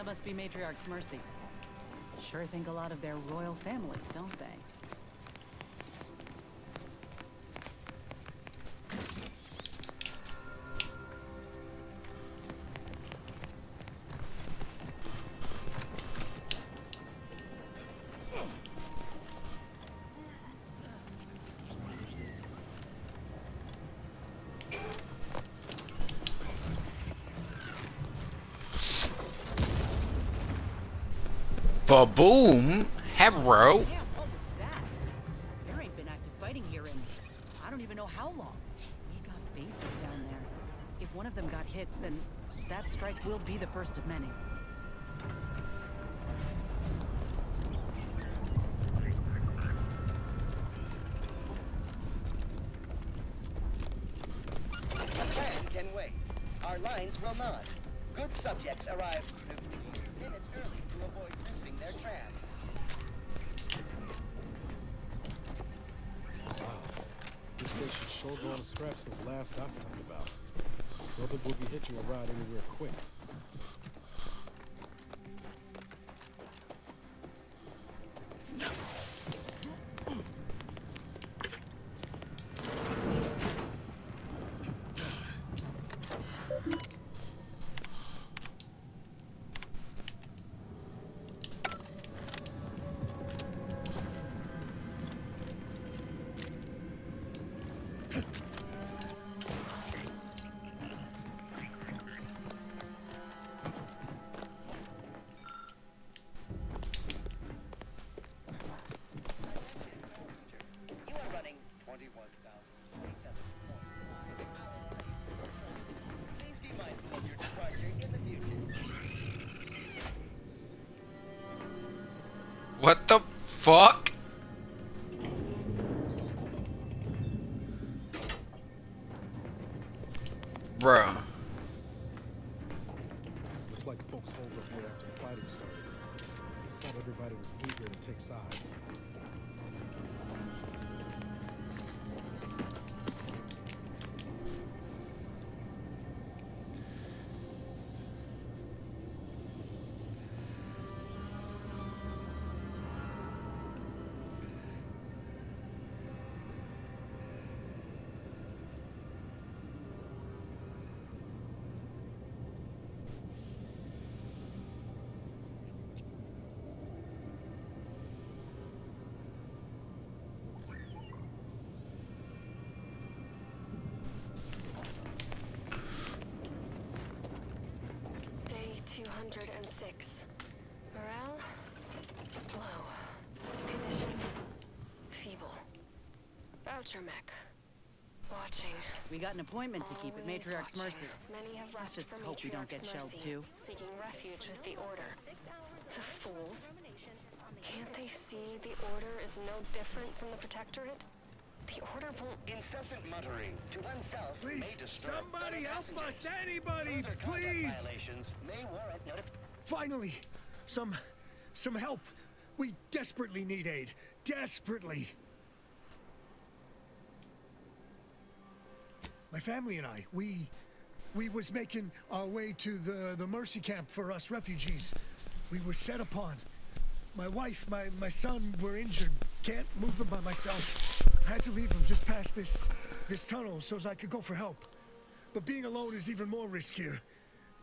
That must be Matriarch's mercy. Sure think a lot of their royal families, don't they? Ba-boom! Hello! Damn, what was that? There ain't been active fighting here in I don't even know how long. We got bases down there. If one of them got hit, then that strike will be the first of many. Plan can wait. Our lines will not. Good subjects arrive 15 minutes early to avoid missing their tram. Wow. This station's sure going to scrap since last I stumbled about. Don't think we'll be hitching a ride anywhere quick. You are running 21,037.5 hours late. Please be mindful of your departure in the future. What the fuck? Bruh. Looks like folks holed up here after the fighting started. Guess not everybody was eager to take sides. Day 206. Morale? Low. Condition? Feeble. Voucher mech. Watching. We got an appointment to keep at Always Matriarch's watching. mercy. Many have Let's left just for hope we don't Matriarch's get shelled mercy, too. seeking refuge with the Order. The fools. Can't they see the Order is no different from the Protectorate? The Order won't... Incessant muttering to oneself Please, may disturb somebody other help us, passengers. anybody, Further conduct please! violations may warrant Finally, some help. We desperately need aid. Desperately. My family and I, we was making our way to the mercy camp for us refugees. We were set upon. My wife, my son were injured. Can't move them by myself. I had to leave them just past this tunnel so as I could go for help. But being alone is even more riskier.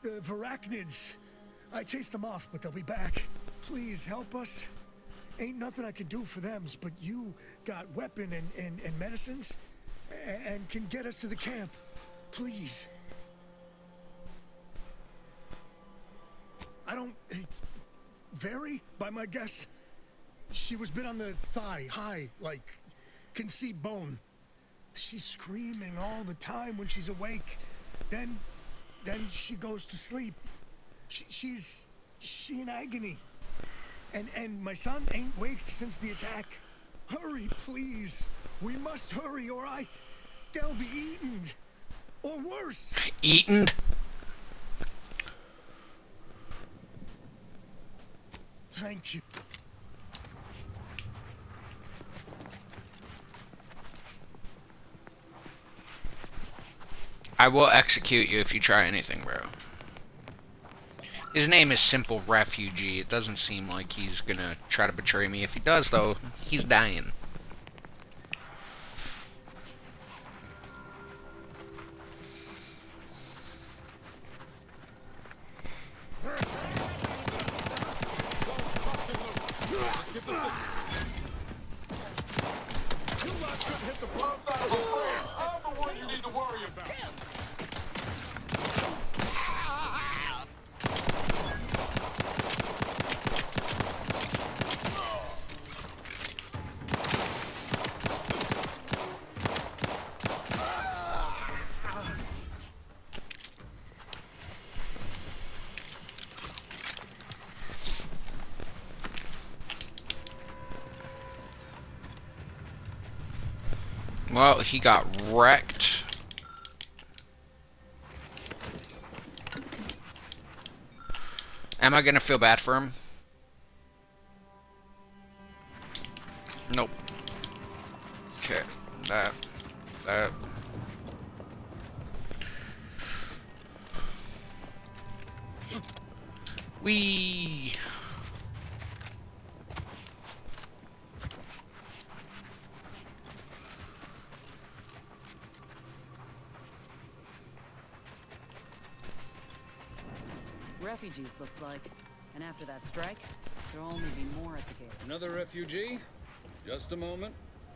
The Varachnids, I chased them off, but they'll be back. Please help us. Ain't nothing I can do for them, but you got weapon and medicines and can get us to the camp. Please. I don't... Vary, by my guess, she was bit on the thigh, high, like, can see bone. She's screaming all the time when she's awake. Then she goes to sleep. She's in agony. And my son ain't waked since the attack. Hurry, please. We must hurry, or they'll be eaten. Or worse. Eaten? Thank you. I will execute you if you try anything, bro. His name is Simple Refugee. It doesn't seem like he's gonna try to betray me. If he does, though, he's dying. Well, he got wrecked. Am I gonna feel bad for him? Nope. Okay, that. Whee! Refugees, looks like. And after that strike, there'll only be more at the gates. Another refugee? Just a moment.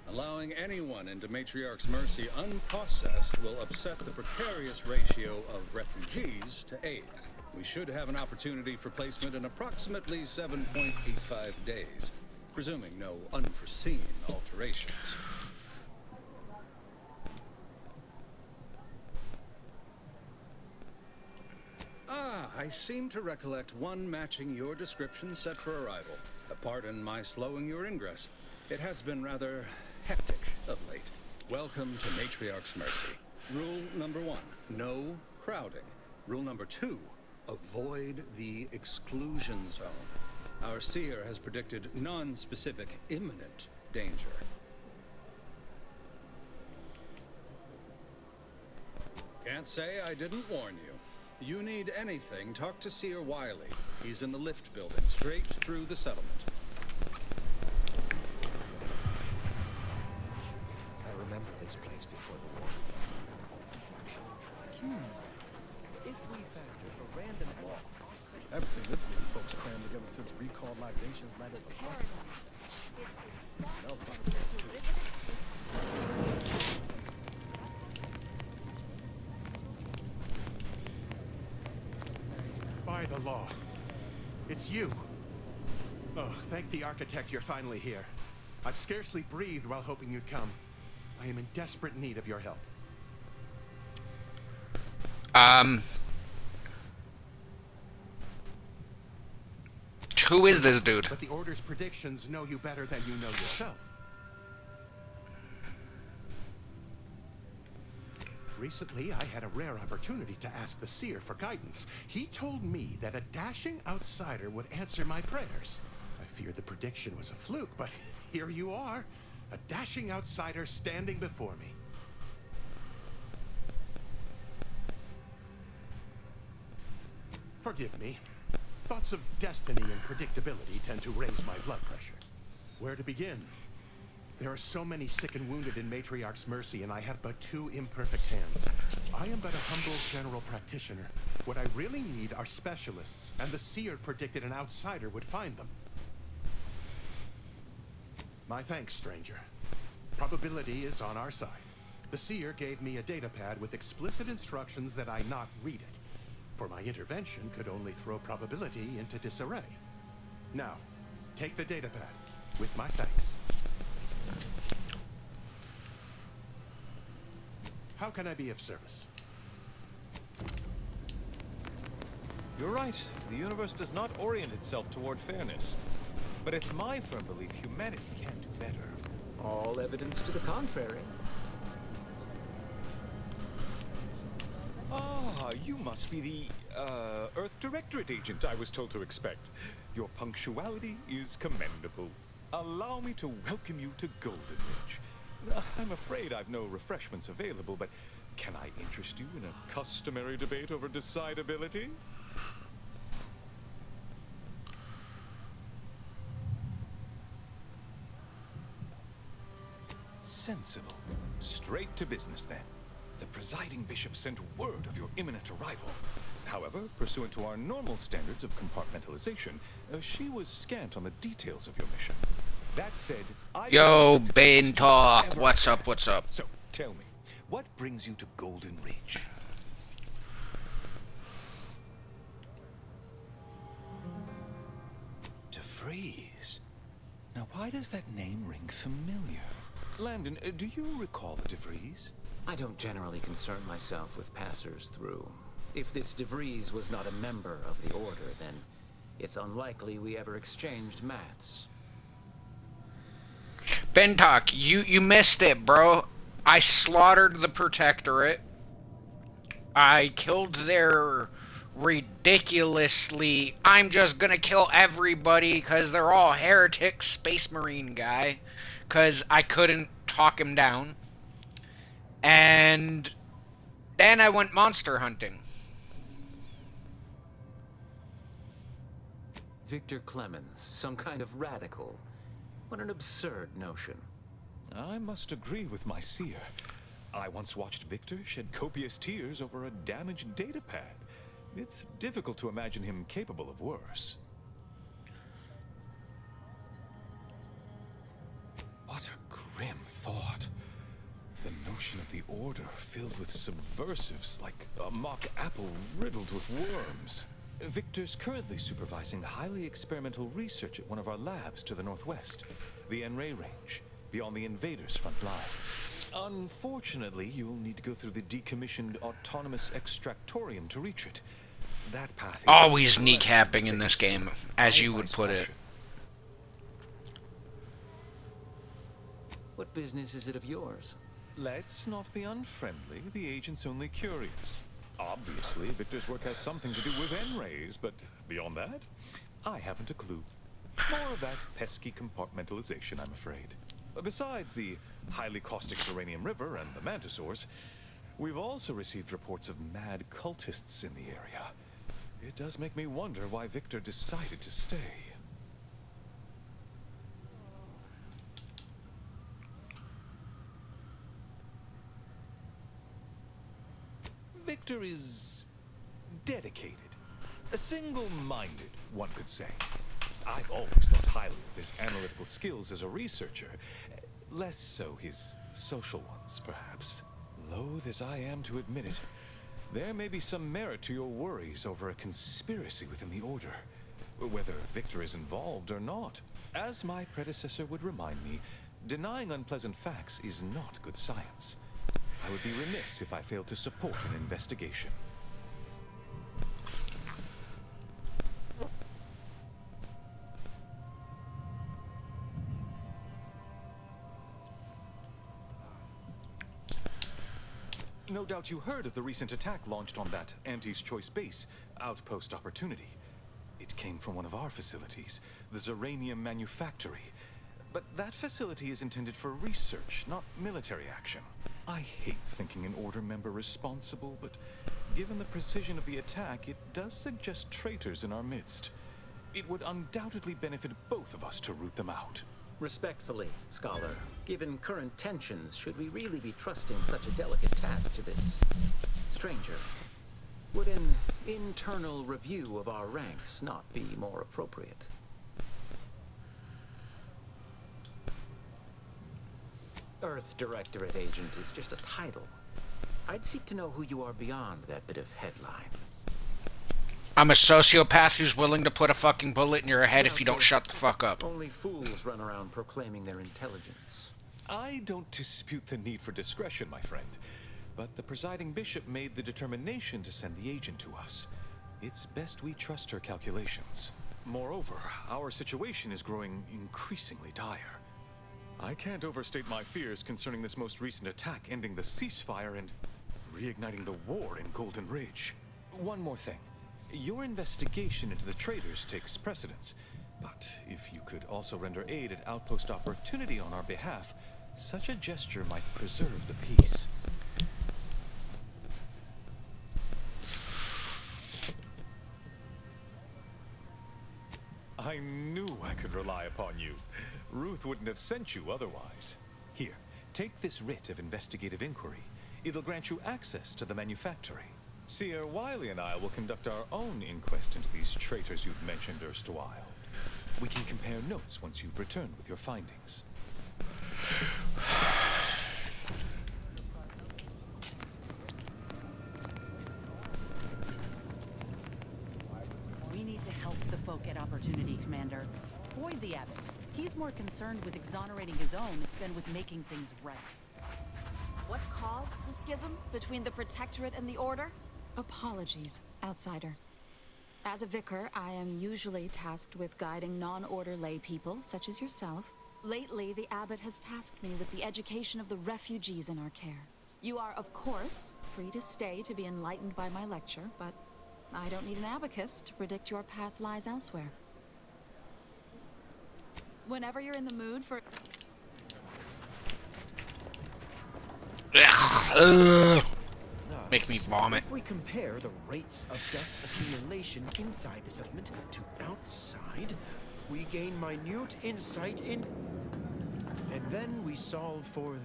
Allowing anyone into Matriarch's Mercy unprocessed will upset the precarious ratio of refugees to aid. We should have an opportunity for placement in approximately 7.85 days, presuming no unforeseen alterations. Ah, I seem to recollect one matching your description set for arrival. Pardon my slowing your ingress. It has been rather hectic of late. Welcome to Matriarch's Mercy. Rule number 1, no crowding. Rule number 2, avoid the exclusion zone. Our seer has predicted non-specific imminent danger. Can't say I didn't warn you. You need anything, talk to Seer Wiley. He's in the lift building, straight through the settlement. I remember this place before the war. If we factor for random acts, I've seen this many folks crammed together since recall libations night at the festival. Smells like something too. By the law. It's you. Oh, thank the architect you're finally here. I've scarcely breathed while hoping you'd come. I am in desperate need of your help. Who is this dude? But the Order's predictions know you better than you know yourself. Recently, I had a rare opportunity to ask the Seer for guidance. He told me that a dashing outsider would answer my prayers. I feared the prediction was a fluke, but here you are. A dashing outsider standing before me. Forgive me. Thoughts of destiny and predictability tend to raise my blood pressure. Where to begin? There are so many sick and wounded in Matriarch's Mercy, and I have but 2 imperfect hands. I am but a humble general practitioner. What I really need are specialists, and the Seer predicted an outsider would find them. My thanks, stranger. Probability is on our side. The Seer gave me a datapad with explicit instructions that I not read it, for my intervention could only throw probability into disarray. Now, take the datapad, with my thanks. How can I be of service? You're right. The universe does not orient itself toward fairness. But it's my firm belief humanity can do better. All evidence to the contrary. Ah, you must be the, Earth Directorate agent I was told to expect. Your punctuality is commendable. Allow me to welcome you to Golden Ridge. I'm afraid I've no refreshments available, but can I interest you in a customary debate over decidability? Sensible. Straight to business then. The presiding bishop sent word of your imminent arrival. However, pursuant to our normal standards of compartmentalization, she was scant on the details of your mission. That said, Yo, Bane Talk. What's up? What's up? So, tell me, what brings you to Golden Ridge? DeVries. Now, why does that name ring familiar? Landon, do you recall a DeVries? I don't generally concern myself with passers through. If this DeVries was not a member of the Order, then it's unlikely we ever exchanged mats. Bentok, you missed it, bro. I slaughtered the Protectorate. I killed their ridiculously, I'm just gonna kill everybody because they're all heretics, Space Marine guy. Because I couldn't talk him down. And then I went monster hunting. Victor Clemens, some kind of radical. What an absurd notion. I must agree with my seer. I once watched Victor shed copious tears over a damaged datapad. It's difficult to imagine him capable of worse. What a grim thought. The notion of the Order filled with subversives like a mock apple riddled with worms. Victor's currently supervising highly experimental research at one of our labs to the northwest, the N-Ray range, beyond the invaders' front lines. Unfortunately, you'll need to go through the decommissioned autonomous extractorium to reach it. That path is always kneecapping in this game, as you would put it. What business is it of yours? Let's not be unfriendly. The agent's only curious. Obviously, Victor's work has something to do with N-rays, but beyond that, I haven't a clue. More of that pesky compartmentalization, I'm afraid. Besides the highly caustic Serenium River and the Mantisaurs, we've also received reports of mad cultists in the area. It does make me wonder why Victor decided to stay. Victor is dedicated. Single-minded, one could say. I've always thought highly of his analytical skills as a researcher. Less so his social ones, perhaps. Loath as I am to admit it, there may be some merit to your worries over a conspiracy within the Order. Whether Victor is involved or not. As my predecessor would remind me, denying unpleasant facts is not good science. I would be remiss if I failed to support an investigation. No doubt you heard of the recent attack launched on that Anti's Choice base, Outpost Opportunity. It came from one of our facilities, the Zeranium Manufactory. But that facility is intended for research, not military action. I hate thinking an Order member responsible, but given the precision of the attack, it does suggest traitors in our midst. It would undoubtedly benefit both of us to root them out. Respectfully, Scholar, given current tensions, should we really be trusting such a delicate task to this stranger? Would an internal review of our ranks not be more appropriate? Earth Directorate Agent is just a title. I'd seek to know who you are beyond that bit of headline. I'm a sociopath who's willing to put a fucking bullet in your head if you don't shut the fuck up. Only fools run around proclaiming their intelligence. I don't dispute the need for discretion, my friend. But the presiding bishop made the determination to send the agent to us. It's best we trust her calculations. Moreover, our situation is growing increasingly dire. I can't overstate my fears concerning this most recent attack ending the ceasefire and reigniting the war in Golden Ridge. One more thing. Your investigation into the traitors takes precedence, but if you could also render aid at Outpost Opportunity on our behalf, such a gesture might preserve the peace. I knew I could rely upon you. Ruth wouldn't have sent you otherwise. Here, Take this writ of investigative inquiry. It'll grant you access to the manufactory. Seer Wiley and I will conduct our own inquest into these traitors you've mentioned erstwhile. We can compare notes once you've returned with your findings. We need to help the folk at Opportunity, Commander. Avoid the Abbot. He's more concerned with exonerating his own than with making things right. What caused the schism between the Protectorate and the Order? Apologies, outsider. As a vicar, I am usually tasked with guiding non-order lay people, such as yourself. Lately, the abbot has tasked me with the education of the refugees in our care. You are, of course, free to stay to be enlightened by my lecture, but I don't need an abacus to predict your path lies elsewhere. Whenever you're in the mood for... Make me vomit. If we compare the rates of dust accumulation inside the settlement to outside, we gain minute insight in... And then we solve for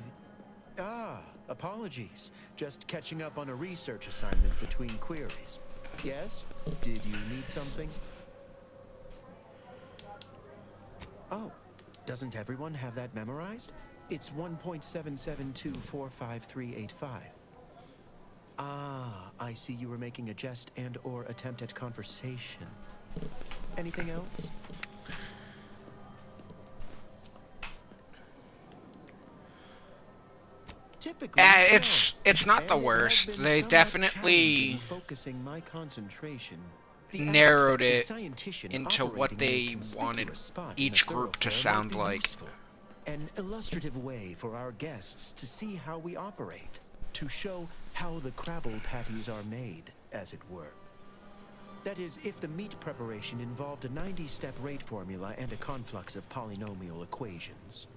the... apologies. Just catching up on a research assignment between queries. Yes? Did you need something? Oh, doesn't everyone have that memorized? It's 1.77245385. Ah, I see you were making a jest and/or attempt at conversation. Anything else? Typically, it's not the worst. They definitely focusing my concentration. Narrowed it into what they wanted each group to sound like. An illustrative way for our guests to see how we operate, to show how the crabble patties are made, as it were. That is, if the meat preparation involved a 90-step rate formula and a conflux of polynomial equations.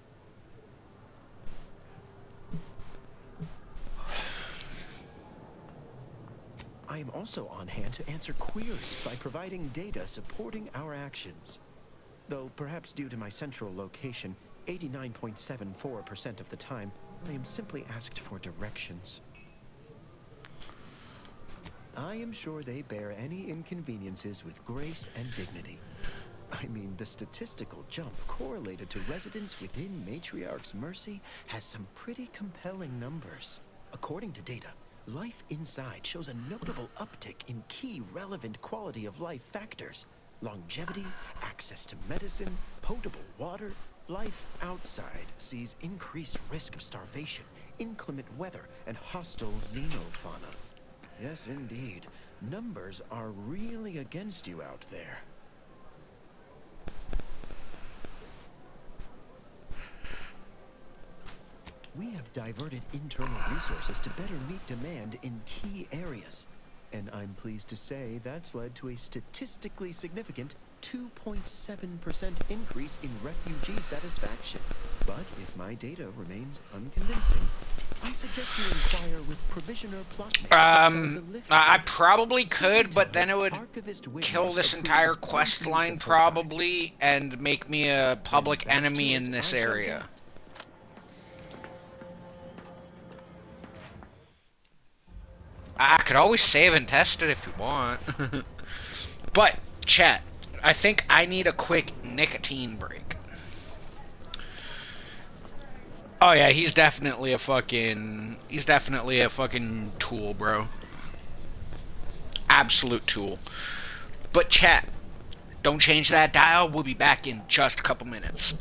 I am also on hand to answer queries by providing data supporting our actions. Though perhaps due to my central location, 89.74% of the time, I am simply asked for directions. I am sure they bear any inconveniences with grace and dignity. I mean, the statistical jump correlated to residents within Matriarch's Mercy has some pretty compelling numbers. According to data, life inside shows a notable uptick in key relevant quality of life factors. Longevity, access to medicine, potable water. Life outside sees increased risk of starvation, inclement weather, and hostile xenofauna. Yes, indeed. Numbers are really against you out there. We have diverted internal resources to better meet demand in key areas. And I'm pleased to say that's led to a statistically significant 2.7% increase in refugee satisfaction. But if my data remains unconvincing, I suggest you inquire with Provisioner Plotnik. I probably could, but then it would kill this entire quest line probably and make me a public enemy in this area. I could always save and test it if you want. But, chat, I think I need a quick nicotine break. Oh yeah, he's definitely a fucking tool, bro. Absolute tool. But chat, don't change that dial. We'll be back in just a couple minutes.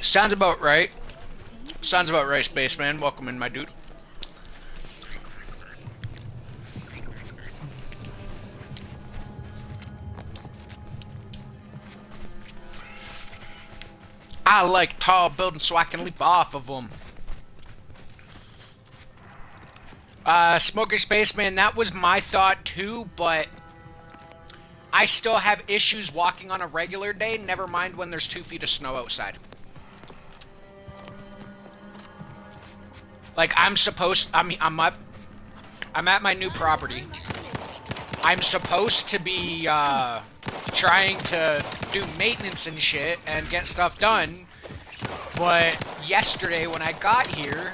Sounds about right. Sounds about right, Spaceman. Welcome in, my dude. I like tall buildings so I can leap off of them. Smoker Spaceman, that was my thought too, but I still have issues walking on a regular day, never mind when there's 2 feet of snow outside. Like, I'm at my new property. I'm supposed to be, trying to do maintenance and shit and get stuff done, but yesterday when I got here,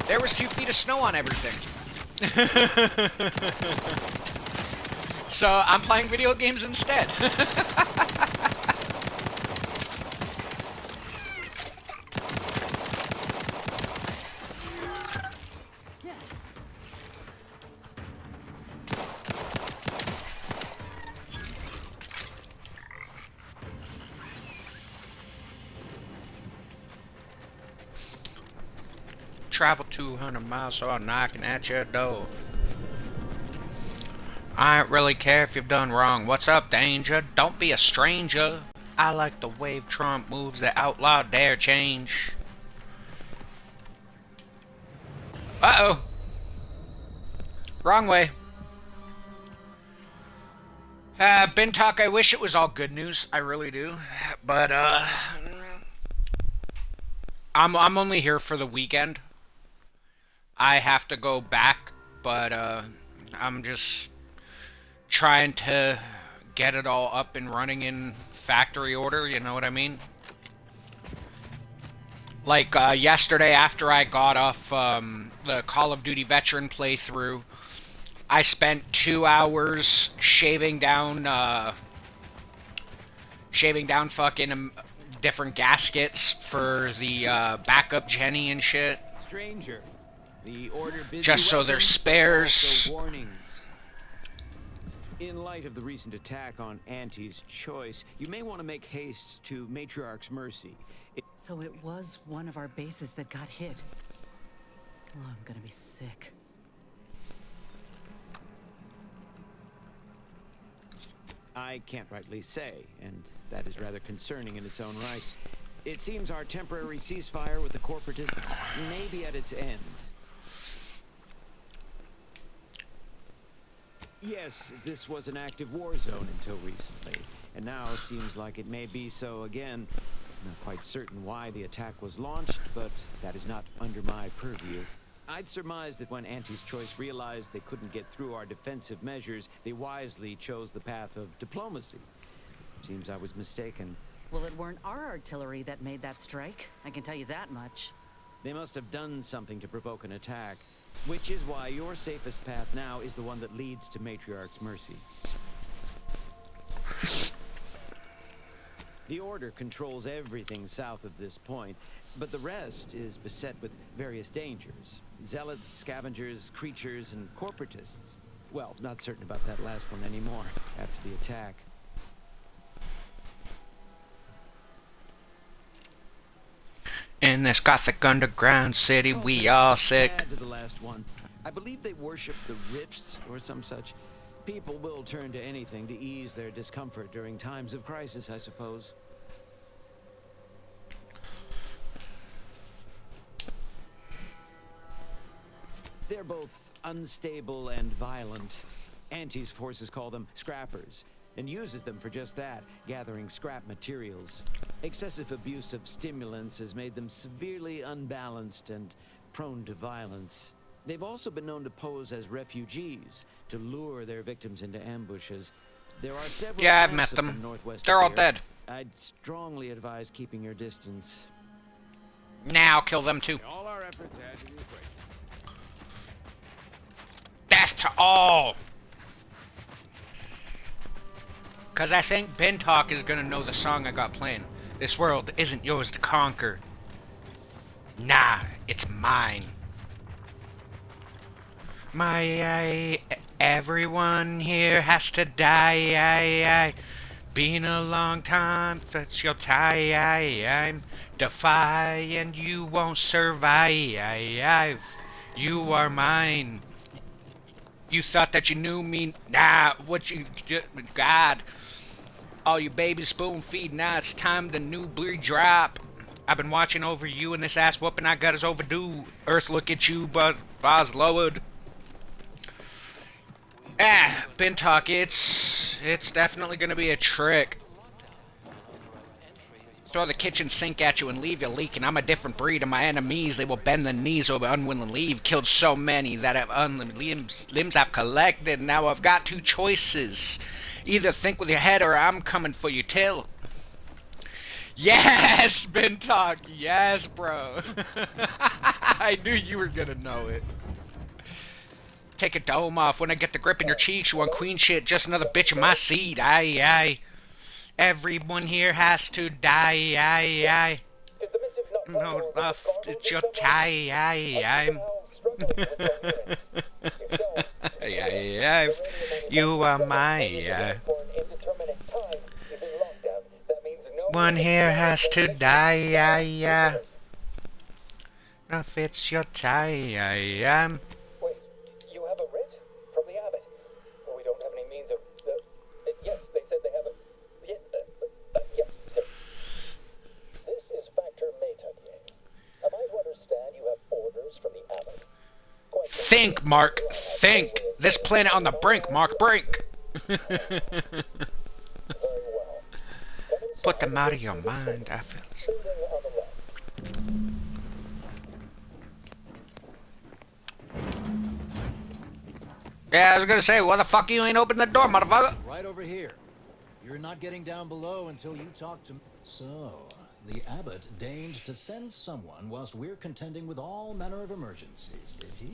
there was 2 feet of snow on everything. So I'm playing video games instead. Travel 200 miles so I'm knocking at your door. I don't really care if you've done wrong. What's up, danger? Don't be a stranger. I like the wave Trump moves that outlaw dare change. Uh-oh. Wrong way. Ben Talk, I wish it was all good news. I really do. But, I'm only here for the weekend. I have to go back, but I'm just trying to get it all up and running in factory order, you know what I mean? Like yesterday after I got off the Call of Duty veteran playthrough, I spent 2 hours shaving down fucking different gaskets for the backup Jenny and shit. Stranger. The order bids just so there's spares. Warnings. In light of the recent attack on Auntie's Choice, you may want to make haste to Matriarch's Mercy. So it was one of our bases that got hit. Oh, I'm gonna be sick. I can't rightly say, and that is rather concerning in its own right. It seems our temporary ceasefire with the corporatists may be at its end. Yes, this was an active war zone until recently, and now seems like it may be so again. Not quite certain why the attack was launched, but that is not under my purview. I'd surmise that when Auntie's Choice realized they couldn't get through our defensive measures, they wisely chose the path of diplomacy. Seems I was mistaken. Well, it weren't our artillery that made that strike. I can tell you that much. They must have done something to provoke an attack. Which is why your safest path now is the one that leads to Matriarch's Mercy. The Order controls everything south of this point, but the rest is beset with various dangers. Zealots, scavengers, creatures, and corporatists. Well, not certain about that last one anymore, after the attack. In this gothic underground city, we all sick. Add to the last one. I believe they worship the rifts or some such. People will turn to anything to ease their discomfort during times of crisis, I suppose. They're both unstable and violent. Auntie's forces call them scrappers, and uses them for just that, gathering scrap materials. Excessive abuse of stimulants has made them severely unbalanced and prone to violence. They've also been known to pose as refugees, to lure their victims into ambushes. There are several yeah, I've met them. They're all dead. I'd strongly advise keeping your distance. Now kill them too. All our efforts add to the equation. Death to all! Cause I think Ben Talk is gonna know the song I got playing. This world isn't yours to conquer. Nah, it's mine. Everyone here has to die. Been a long time, that's your time. Defy and you won't survive. You are mine. You thought that you knew me. Nah, what you... God. All you baby spoon feed, now it's time the new breed drop. I've been watching over you and this ass whooping I got is overdue. Earth look at you, but Boz lowered. Ben talk, it's definitely gonna be a trick. Throw the kitchen sink at you and leave you leaking. I'm a different breed, and my enemies, they will bend the knees over unwilling leave. Killed so many that have unlimited limbs I've collected. Now I've got two choices. Either think with your head or I'm coming for your tail. Yes, Ben talk. Yes, bro. I knew you were gonna know it. Take a dome off when I get the grip in your cheeks. You want queen shit, just another bitch in my seat. Aye. Everyone here has to die. No, it's your time. You are my. One here has to die. If it's your time. Wait, you have a writ from the abbot? Well, we don't have any means of. Yes, they said they have a. Yes, sir. This is Factor Maytunier. Am I to understand you have orders from the abbot? Think, Mark. Think. This planet on the brink, Mark. Brink. Put them out of your mind, I feel. Yeah, I was gonna say, why the fuck you ain't open the door, motherfucker? Right over here. You're not getting down below until you talk to me. So, the abbot deigned to send someone whilst we're contending with all manner of emergencies, did he?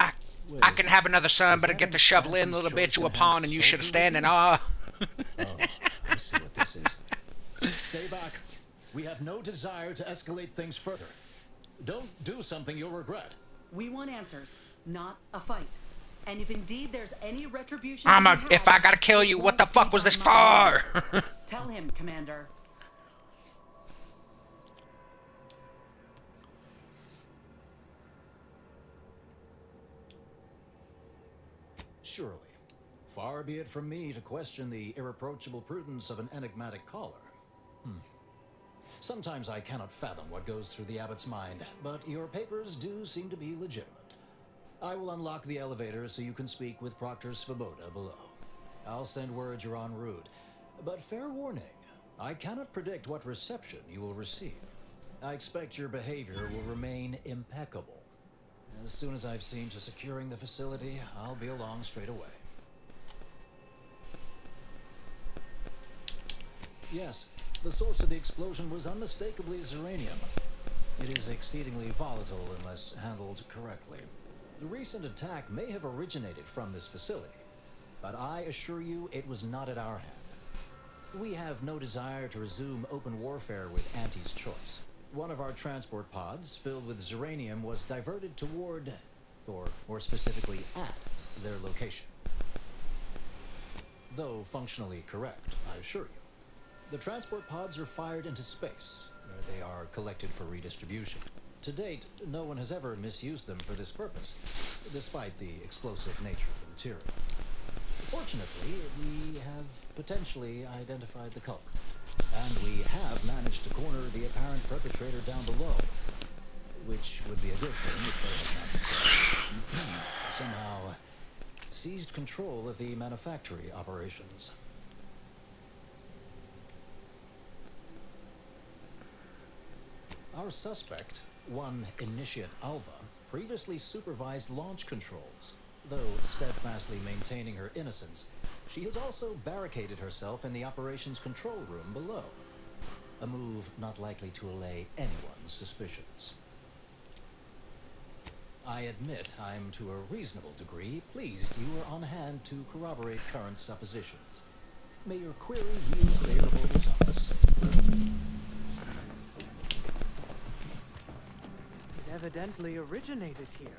I can have another son, but I get to shovel in a little bit you a pawn, and you should have stand in awe. I see what this is. Stay back. We have no desire to escalate things further. Don't do something you'll regret. We want answers, not a fight. And if indeed there's any retribution, if I gotta kill you, what the fuck was this for? Tell him, Commander. Surely. Far be it from me to question the irreproachable prudence of an enigmatic caller. Sometimes I cannot fathom what goes through the abbot's mind, but your papers do seem to be legitimate. I will unlock the elevator so you can speak with Proctor Svoboda below. I'll send word you're en route, but fair warning, I cannot predict what reception you will receive. I expect your behavior will remain impeccable. As soon as I've seen to securing the facility, I'll be along straight away. Yes, the source of the explosion was unmistakably Zeranium. It is exceedingly volatile unless handled correctly. The recent attack may have originated from this facility, but I assure you it was not at our hand. We have no desire to resume open warfare with Auntie's choice. One of our transport pods filled with Zeranium was diverted toward, or more specifically at, their location. Though functionally correct, I assure you. The transport pods are fired into space, where they are collected for redistribution. To date, no one has ever misused them for this purpose, despite the explosive nature of the material. Fortunately, we have potentially identified the culprit, and we have managed to corner the apparent perpetrator down below, which would be a good thing if they had not somehow seized control of the manufactory operations. Our suspect, one Initiate Alva, previously supervised launch controls. Though steadfastly maintaining her innocence, she has also barricaded herself in the operations control room below. A move not likely to allay anyone's suspicions. I admit I'm to a reasonable degree pleased you are on hand to corroborate current suppositions. May your query yield favorable results. It evidently originated here.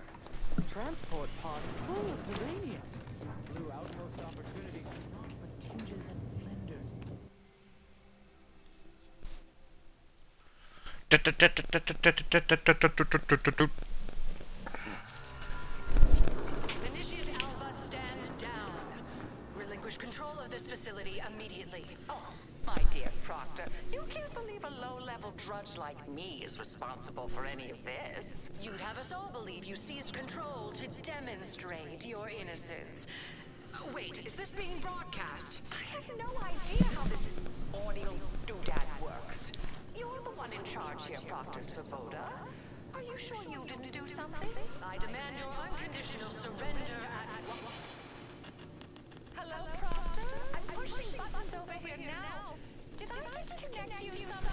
A transport pod full of uranium. Blue outpost opportunity was not but tinges and flinders. Initiate Alpha, stand down. Relinquish control of this facility immediately. Oh, my dear Proctor, you can't believe a low-level drudge like me is responsible for any of this. You'd have us all believe you seized control to demonstrate your innocence. Wait, is this being broadcast? I have no idea how this audio doodad works. You're the one in charge here, Proctor Svoboda. Are you sure you didn't do something? I demand your unconditional surrender at... Hello, Proctor? I'm pushing buttons over here now. Did I disconnect you somehow?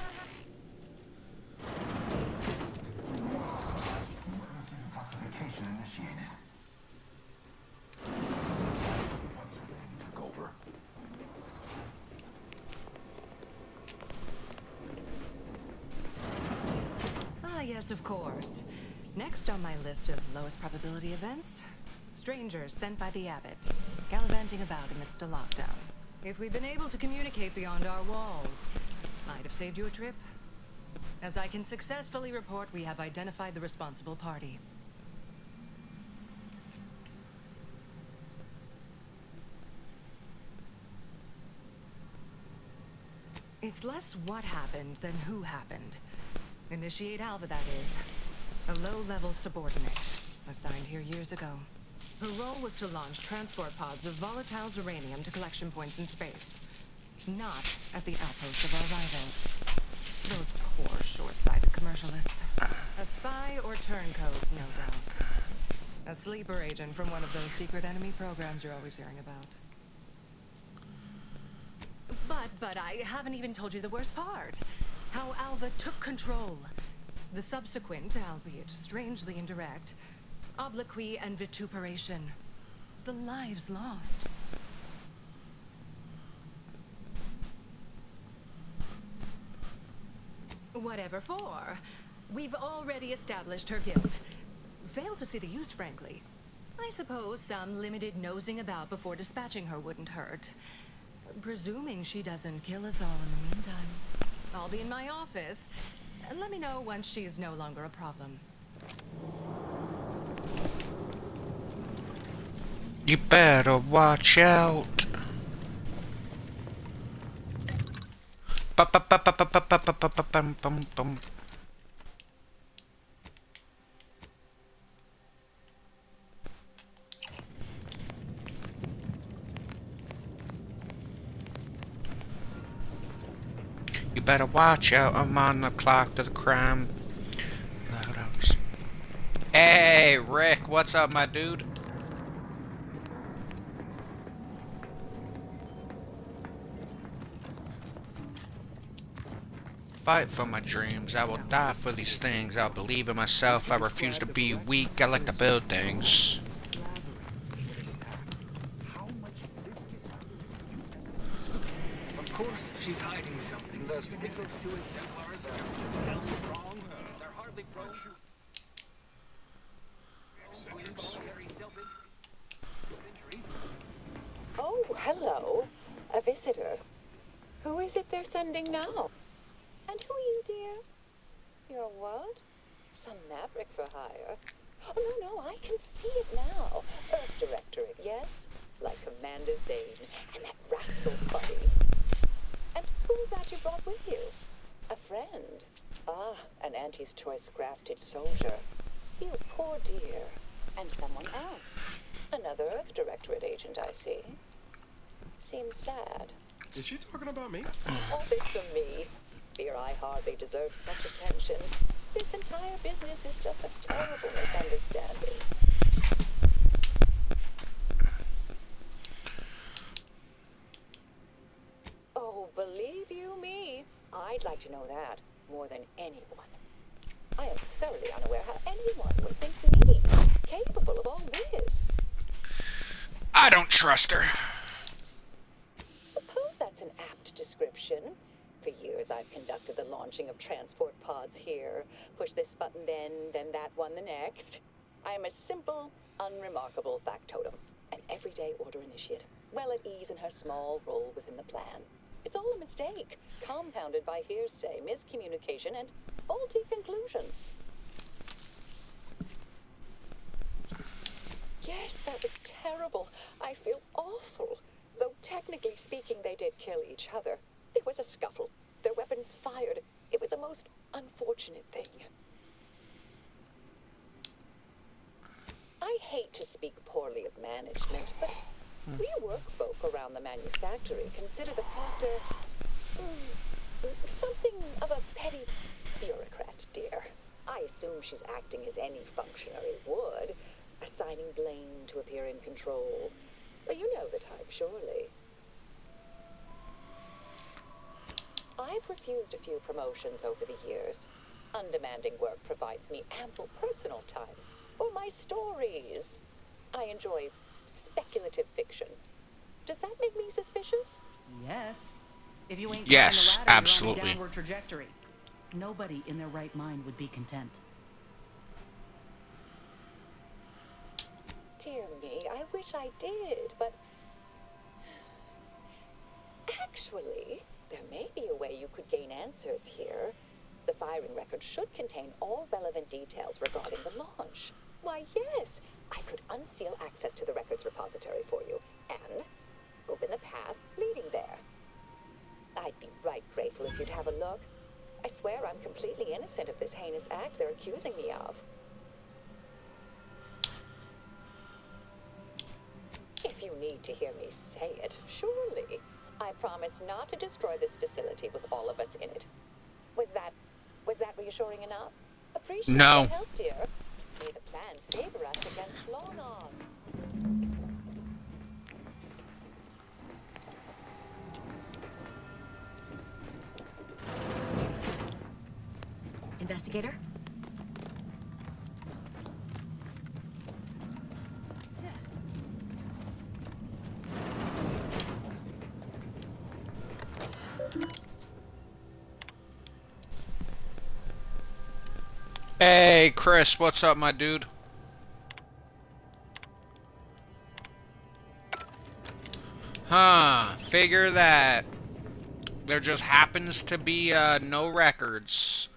Emergency detoxification initiated. What's her name took over? Ah, yes, of course. Next on my list of lowest probability events, strangers sent by the Abbot, gallivanting about amidst a lockdown. If we'd been able to communicate beyond our walls, might have saved you a trip. As I can successfully report, we have identified the responsible party. It's less what happened than who happened. Initiate Alva, that is. A low-level subordinate, assigned here years ago. Her role was to launch transport pods of volatile uranium to collection points in space. Not at the outposts of our rivals. Those poor, short-sighted commercialists. A spy or turncoat, no doubt. A sleeper agent from one of those secret enemy programs you're always hearing about. But I haven't even told you the worst part. How Alva took control. The subsequent, albeit strangely indirect, obloquy and vituperation. The lives lost. Whatever for. We've already established her guilt. Failed to see the use, frankly. I suppose some limited nosing about before dispatching her wouldn't hurt. Presuming she doesn't kill us all in the meantime. I'll be in my office. Let me know once she's no longer a problem. You better watch out. You better watch out, I'm on the clock to the crime. Hey, Rick, what's up, my dude? Fight for my dreams. I will die for these things. I believe in myself. I refuse to be weak. I like to build things. Of course, she's hiding something. Investigate those two exemplars. Wrong. They're hardly prone. Oh, hello. A visitor. Who is it they're sending now? And who are you, dear? You're what? Some maverick for hire. Oh, no, I can see it now. Earth Directorate, yes? Like Commander Zane and that rascal Buddy. And who's that you brought with you? A friend. Ah, an Auntie's Choice grafted soldier. You poor dear. And someone else. Another Earth Directorate agent, I see. Seems sad. Is she talking about me? All this from me. Fear I hardly deserve such attention. This entire business is just a terrible misunderstanding. Oh, believe you me, I'd like to know that more than anyone. I am thoroughly unaware how anyone would think me capable of all this. I don't trust her. Suppose that's an apt description. For years I've conducted the launching of transport pods here. Push this button then that one the next. I am a simple, unremarkable factotum. An everyday order initiate. Well at ease in her small role within the plan. It's all a mistake, compounded by hearsay, miscommunication, and faulty conclusions. Yes, that was terrible. I feel awful. Though technically speaking, they did kill each other. There was a scuffle. Their weapons fired. It was a most unfortunate thing. I hate to speak poorly of management, but we workfolk around the manufactory consider the proctor something of a petty bureaucrat, dear. I assume she's acting as any functionary would, assigning blame to appear in control. But you know the type, surely. I've refused a few promotions over the years. Undemanding work provides me ample personal time for my stories. I enjoy speculative fiction. Does that make me suspicious? Yes. If you ain't Yes, climbing the ladder, absolutely. you're on a downward trajectory. Nobody in their right mind would be content. Dear me, I wish I did, but actually, there may be a way you could gain answers here. The firing record should contain all relevant details regarding the launch. Why, yes, I could unseal access to the records repository for you and open the path leading there. I'd be right grateful if you'd have a look. I swear I'm completely innocent of this heinous act they're accusing me of. If you need to hear me say it, surely. I promise not to destroy this facility with all of us in it. Was that reassuring enough? Appreciate No. your help, dear. May the plan favor us against long odds. Investigator? Hey, Chris, what's up, my dude? Huh, figure that. There just happens to be, no records.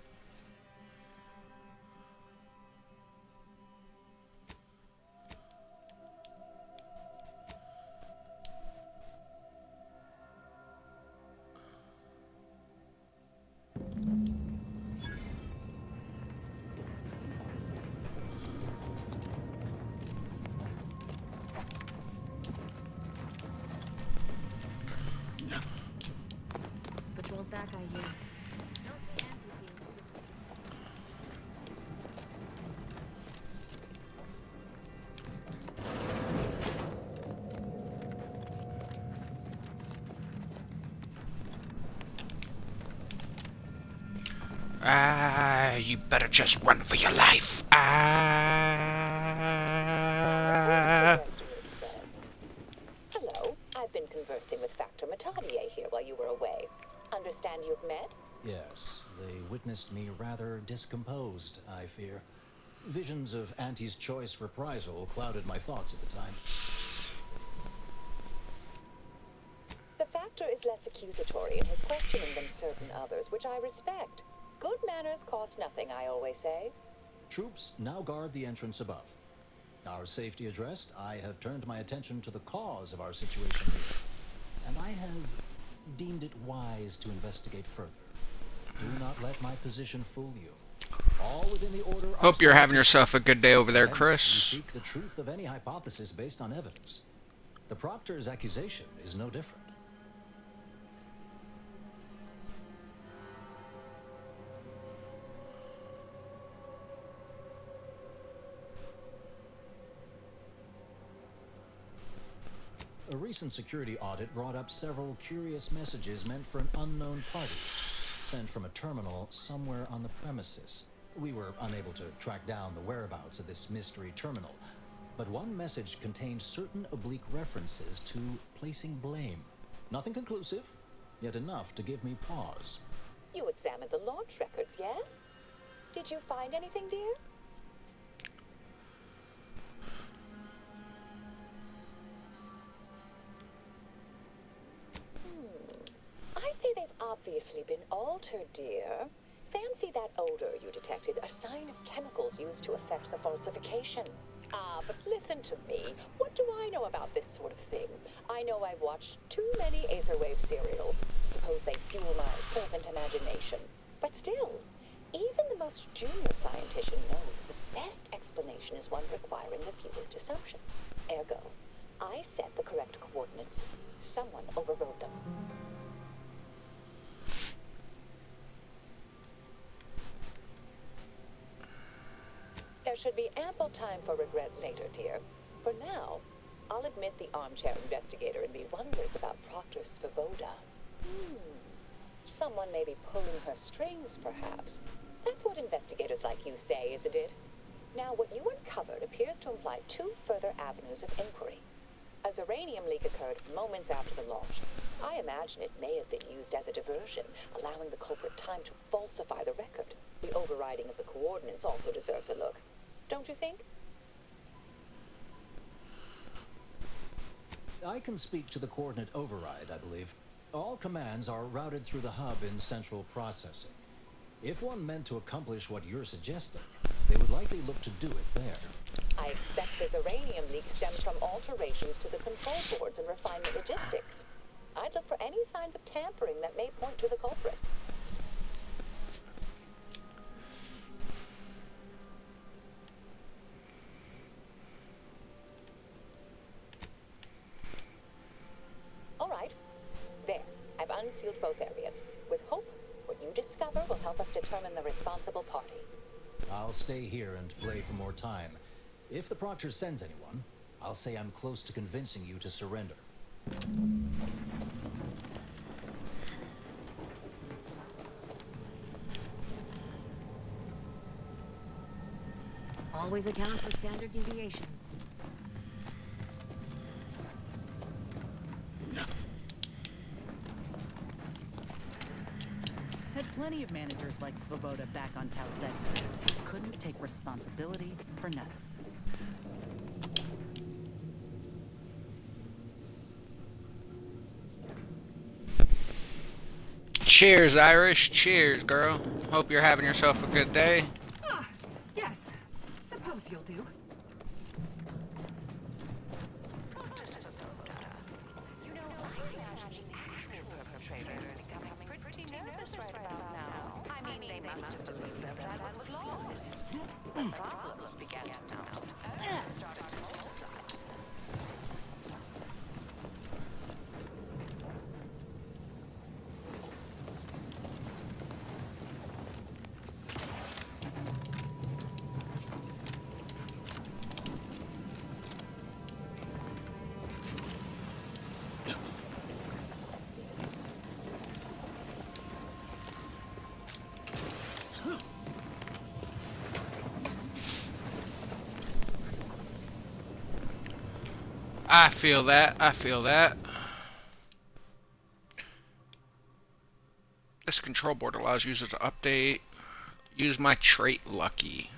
Patrol's back, I hear. Ah, you better just run for your life. Hello, I've been conversing with Factor Matadier here while you were away. Understand you've met? Yes, they witnessed me rather discomposed, I fear. Visions of Auntie's choice reprisal clouded my thoughts at the time. The Factor is less accusatory in his questioning than certain others, which I respect. Good manners cost nothing, I always say. Troops now guard the entrance above. Our safety addressed, I have turned my attention to the cause of our situation here, and I have deemed it wise to investigate further. Do not let my position fool you. All within the order. Hope you're having yourself a good day over there, Hence, Chris. you seek the truth of any hypothesis based on evidence. The Proctor's accusation is no different. A recent security audit brought up several curious messages meant for an unknown party, sent from a terminal somewhere on the premises. We were unable to track down the whereabouts of this mystery terminal, but one message contained certain oblique references to placing blame. Nothing conclusive, yet enough to give me pause. You examined the launch records, yes? Did you find anything, dear? I'd say they've obviously been altered, dear. Fancy that odor you detected, a sign of chemicals used to affect the falsification. Ah, but listen to me. What do I know about this sort of thing? I know I've watched too many Aetherwave serials. Suppose they fuel my fervent imagination. But still, even the most junior scientist knows the best explanation is one requiring the fewest assumptions. Ergo, I set the correct coordinates. Someone overrode them. There should be ample time for regret later, dear. For now, I'll admit the armchair investigator in me wonders about Proctor Svoboda. Someone may be pulling her strings, perhaps. That's what investigators like you say, isn't it? Now, what you uncovered appears to imply two further avenues of inquiry. A Zeranium leak occurred moments after the launch. I imagine it may have been used as a diversion, allowing the culprit time to falsify the record. The overriding of the coordinates also deserves a look. Don't you think? I can speak to the coordinate override, I believe. All commands are routed through the hub in central processing. If one meant to accomplish what you're suggesting, they would likely look to do it there. I expect the Zeranium leak stems from alterations to the control boards and refinement logistics. I'd look for any signs of tampering that may point to the culprit. All right. There. I've unsealed both areas. With hope, what you discover will help us determine the responsible party. I'll stay here and play for more time. If the Proctor sends anyone, I'll say I'm close to convincing you to surrender. Always account for standard deviation. Had plenty of managers like Svoboda back on Tau Ceti. Couldn't take responsibility for nothing. Cheers, Irish. Cheers, girl. Hope you're having yourself a good day. Yes. Suppose you'll do. Pretty nervous right about now. I mean, they must have believed their plan was flawless. Problems began to mount. Started to multiply. I feel that. I feel that. This control board allows users to update. Use my trait Lucky.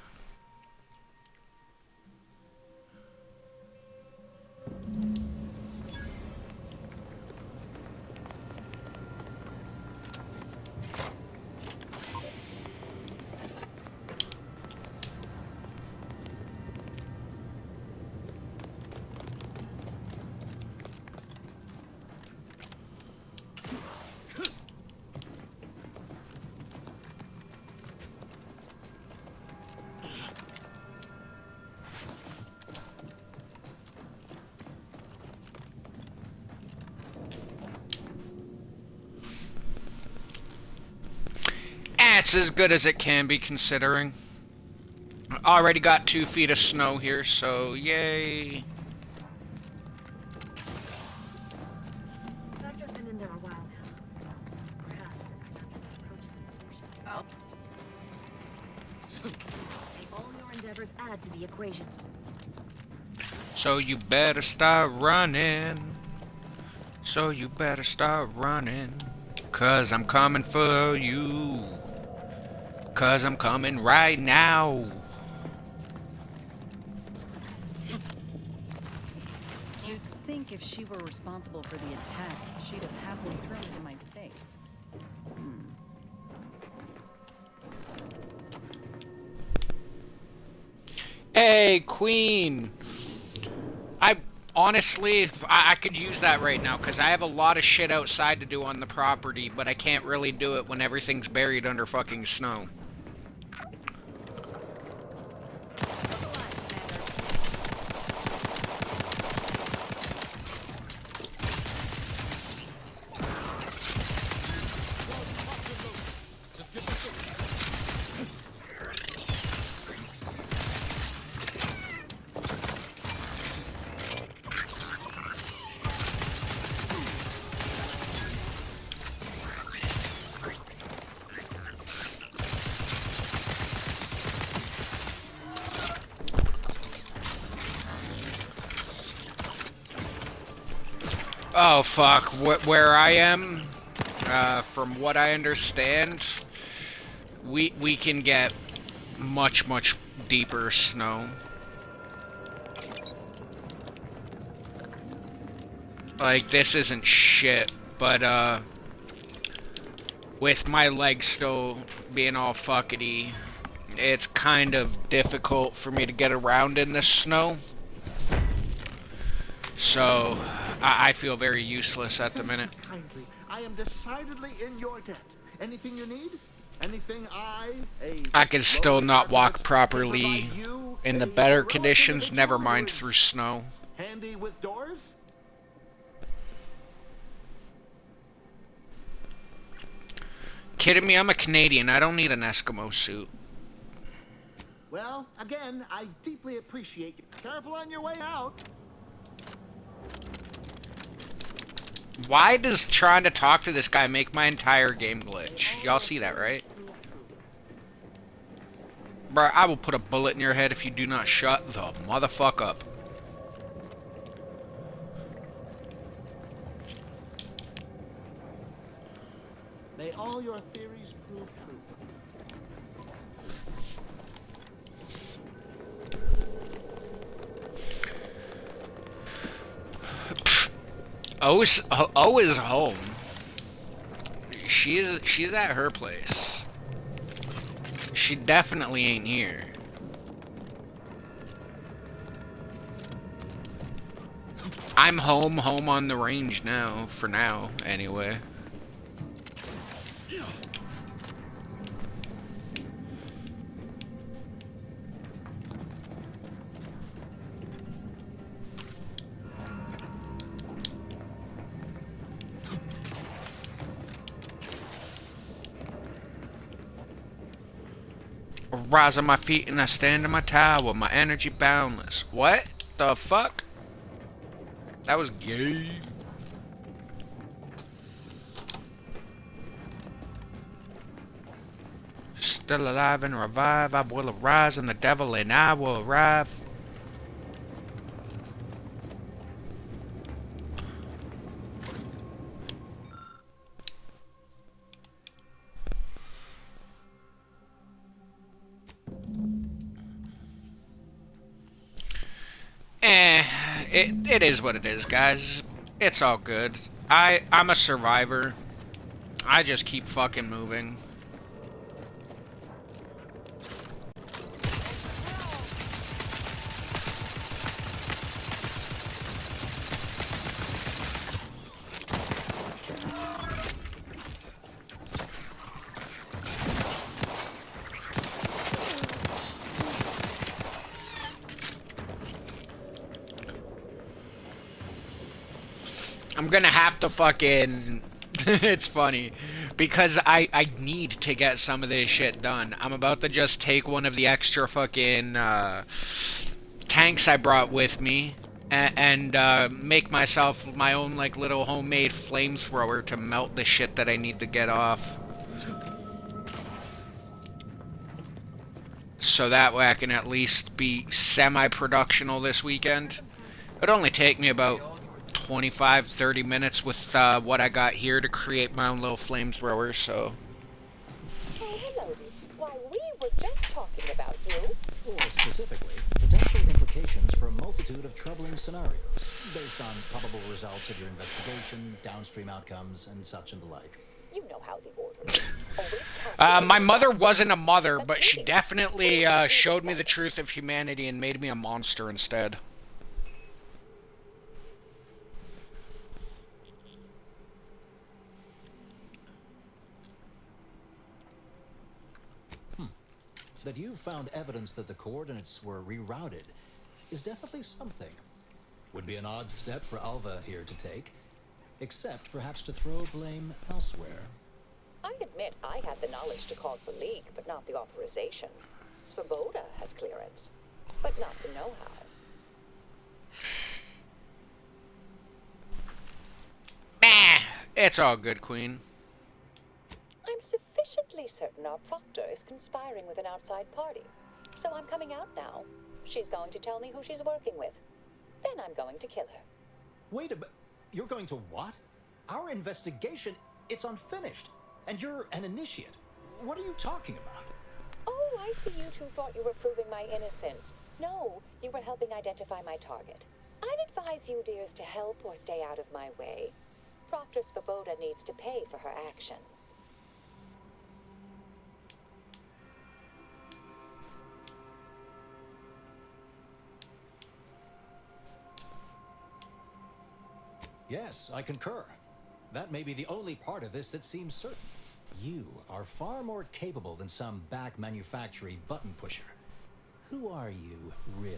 That's as good as it can be considering. I already got 2 feet of snow here, so yay. Vector's been in there a while now. Perhaps this could approach the solution. All your endeavors add to the equation. So you better start running. So you better start running. 'Cause I'm coming for you. 'Cause I'm coming right now. You'd think if she were responsible for the attack, she'd have happily thrown it in my face. Yay, Queen! Honestly, I could use that right now, because I have a lot of shit outside to do on the property, but I can't really do it when everything's buried under fucking snow. Oh fuck, where I am, from what I understand, we can get much deeper snow. Like, this isn't shit, but with my legs still being all fuckety, it's kind of difficult for me to get around in this snow. So, I feel very useless at the minute. Kindly, I am decidedly in your debt. Anything you need? Anything I can still not walk properly in the better conditions, never mind through snow. Handy with doors? Kidding me? I'm a Canadian. I don't need an Eskimo suit. Well, again, I deeply appreciate you. Careful on your way out. Why does trying to talk to this guy make my entire game glitch? Y'all see that, right? Bruh, I will put a bullet in your head if you do not shut the motherfuck up. May all your theories prove true. O is home. She's at her place. She definitely ain't here. I'm home on the range now, for now, anyway. Rise on my feet and I stand in my tower, my energy boundless. What the fuck? That was gay. Still alive and revive, I will arise, and the devil and I will arrive. It is what it is, guys. It's all good. I'm a survivor. I just keep fucking moving. I'm gonna have to fucking... It's funny, because I need to get some of this shit done. I'm about to just take one of the extra fucking tanks I brought with me and make myself my own like little homemade flamethrower to melt the shit that I need to get off. So that way I can at least be semi-productional this weekend. It'd only take me about 25-30 minutes with what I got here to create my own little flamethrower, so... Oh, hello. Why, we were just talking about you. Or specifically, potential implications for a multitude of troubling scenarios, based on probable results of your investigation, downstream outcomes, and such and the like. You know how the order is. My mother wasn't a mother, but she definitely showed me the truth of humanity and made me a monster instead. That you found evidence that the coordinates were rerouted is definitely something. Would be an odd step for Alva here to take, except perhaps to throw blame elsewhere. I admit I had the knowledge to cause the leak, but not the authorization. Svoboda has clearance, but not the know-how. Meh, it's all good, Queen. I'm sufficiently certain our proctor is conspiring with an outside party, so I'm coming out now. She's going to tell me who she's working with. Then I'm going to kill her. Wait a minute. You're going to what? Our investigation, it's unfinished. And you're an initiate. What are you talking about? Oh, I see you two thought you were proving my innocence. No, you were helping identify my target. I'd advise you dears to help or stay out of my way. Proctor Svoboda needs to pay for her actions. Yes, I concur. That may be the only part of this that seems certain. You are far more capable than some back manufacturing button pusher. Who are you, really?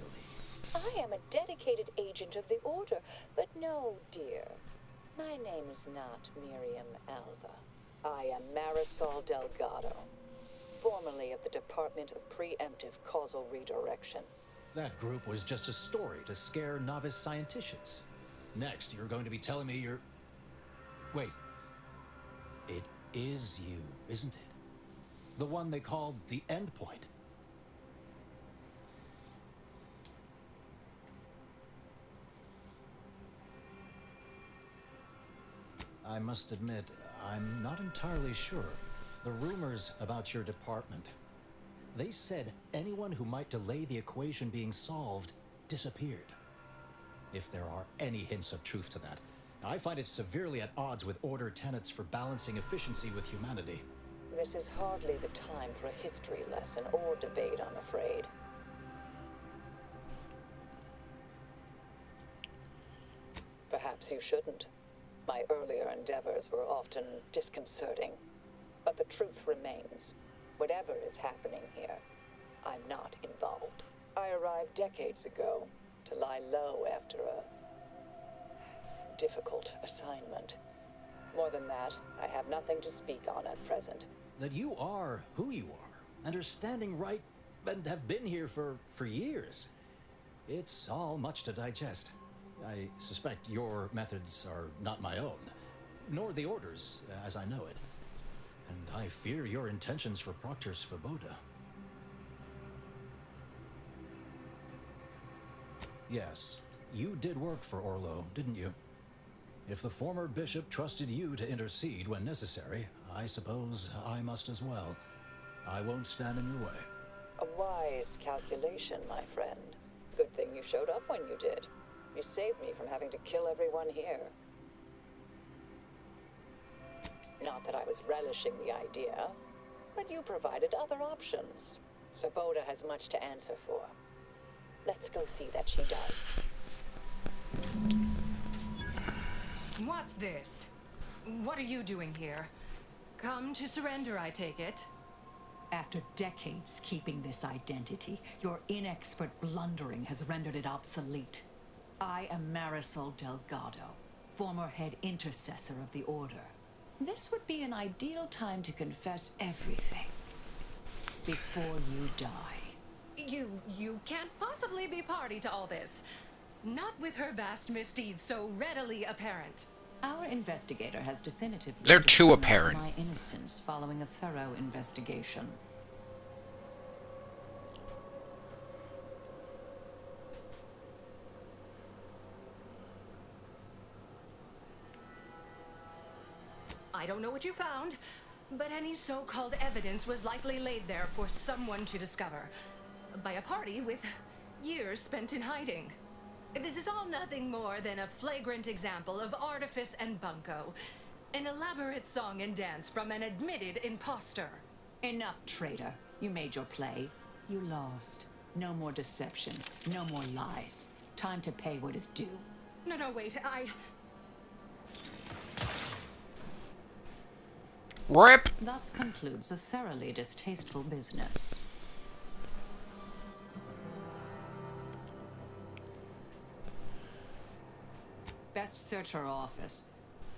I am a dedicated agent of the Order, but no, dear. My name is not Miriam Alva. I am Marisol Delgado, formerly of the Department of Preemptive Causal Redirection. That group was just a story to scare novice scienticians. Next, you're going to be telling me you're... Wait. It is you, isn't it? The one they called the Endpoint. I must admit, I'm not entirely sure. The rumors about your department. They said anyone who might delay the equation being solved disappeared. If there are any hints of truth to that, I find it severely at odds with Order tenets for balancing efficiency with humanity. This is hardly the time for a history lesson or debate, I'm afraid. Perhaps you shouldn't. My earlier endeavors were often disconcerting. But the truth remains. Whatever is happening here, I'm not involved. I arrived decades ago to lie low after a difficult assignment. More than that, I have nothing to speak on at present. That you are who you are, and are standing right, and have been here for years. It's all much to digest. I suspect your methods are not my own, nor the Order's, as I know it. And I fear your intentions for Proctor Svoboda. Yes, you did work for Orlo, didn't you? If the former bishop trusted you to intercede when necessary, I suppose I must as well. I won't stand in your way. A wise calculation, my friend. Good thing you showed up when you did. You saved me from having to kill everyone here. Not that I was relishing the idea, but you provided other options. Svoboda has much to answer for. Let's go see that she does. What's this? What are you doing here? Come to surrender, I take it? After decades keeping this identity, your inexpert blundering has rendered it obsolete. I am Marisol Delgado, former head intercessor of the Order. This would be an ideal time to confess everything before you die. You can't possibly be party to all this. Not with her vast misdeeds so readily apparent. Our investigator has definitively They're too determined apparent. my innocence following a thorough investigation. I don't know what you found, but any so-called evidence was likely laid there for someone to discover. By a party with years spent in hiding. This is all nothing more than a flagrant example of artifice and bunco. An elaborate song and dance from an admitted imposter. Enough, traitor. You made your play. You lost. No more deception. No more lies. Time to pay what is due. No, wait, RIP! Thus concludes a thoroughly distasteful business. Best search her office.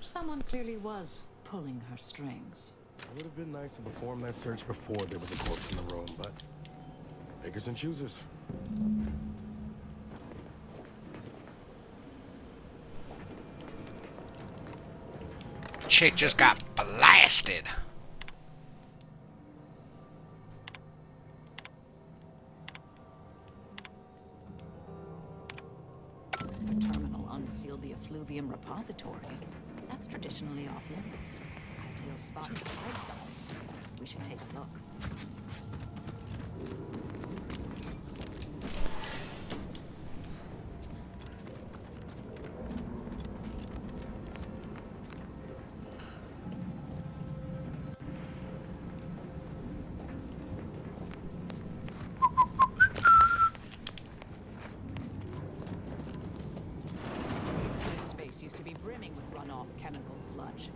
Someone clearly was pulling her strings. It would have been nice to perform that search before there was a corpse in the room, but beggars and choosers. Chick just got blasted. The terminal unsealed the effluvium repository. That's traditionally off limits. Ideal spot to hide something. We should take a look. This space used to be brimming with runoff chemical sludge.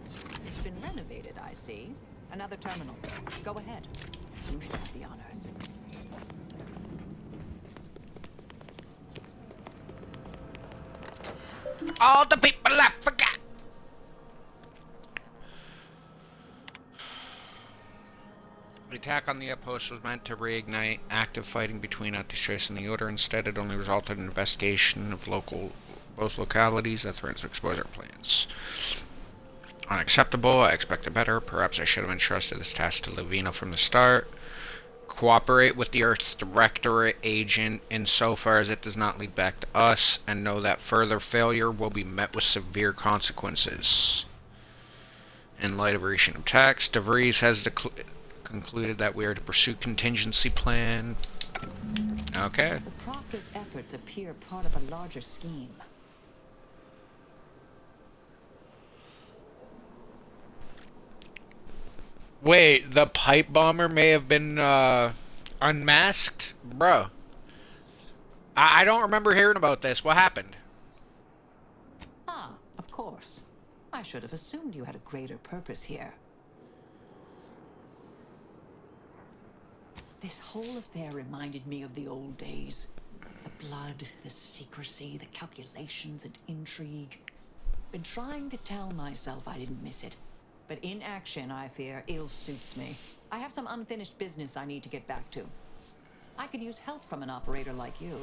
It's been renovated, I see. Another terminal. Go ahead. You should have the honors. All the people I forgot. The attack on the outpost was meant to reignite active fighting between Antistress and the Order. Instead, it only resulted in an investigation of both localities that threatens to expose our plans. Unacceptable. I expected better. Perhaps I should have entrusted this task to Lavina from the start. Cooperate with the Earth's Directorate agent insofar as it does not lead back to us, and know that further failure will be met with severe consequences. In light of recent attacks, DeVries has concluded that we are to pursue contingency plan. Okay. The Proctor's efforts appear part of a larger scheme. Wait, the pipe bomber may have been unmasked? Bro. I don't remember hearing about this. What happened? Ah, of course. I should have assumed you had a greater purpose here. This whole affair reminded me of the old days. The blood, the secrecy, the calculations and intrigue. Been trying to tell myself I didn't miss it. But in action, I fear, ill suits me. I have some unfinished business I need to get back to. I could use help from an operator like you.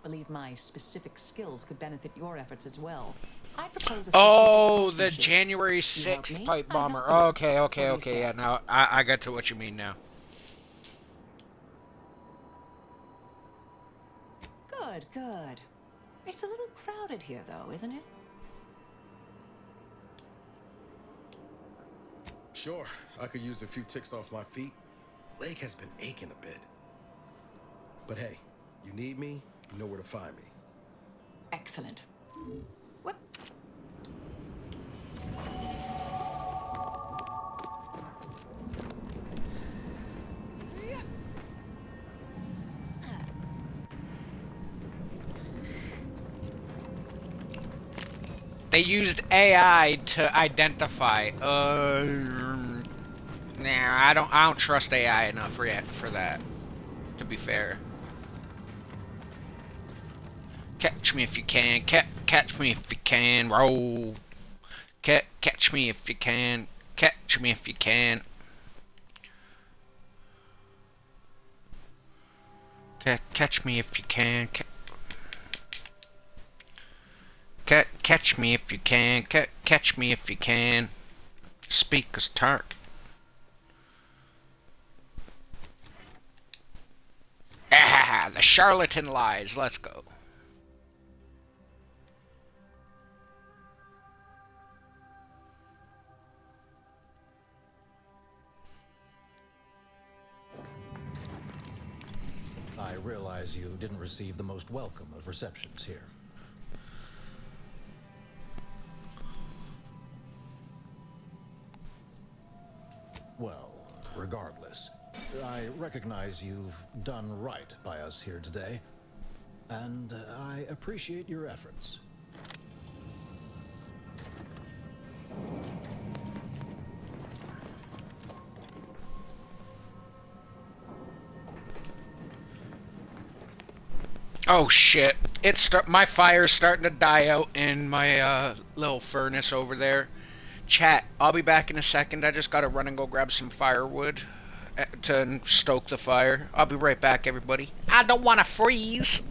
Believe my specific skills could benefit your efforts as well. I propose a Oh, the January 6th pipe bomber. Okay, yeah, now I got to what you mean now. Good. It's a little crowded here, though, isn't it? Sure, I could use a few ticks off my feet. Leg has been aching a bit. But hey, you need me, you know where to find me. Excellent. What? They used AI to identify. Nah, I don't trust AI enough for that. To be fair. Catch me if you can. Catch me if you can. Roll. Catch me if you can. Catch me if you can. Catch me if you can. Catch me if you can. Catch me if you can. Speak as Tark. Ah, the charlatan lies. Let's go. I realize you didn't receive the most welcome of receptions here. Well, regardless, I recognize you've done right by us here today, and I appreciate your efforts. Oh shit! My fire's starting to die out in my little furnace over there. Chat, I'll be back in a second. I just gotta run and go grab some firewood to stoke the fire. I'll be right back, everybody. I don't want to freeze.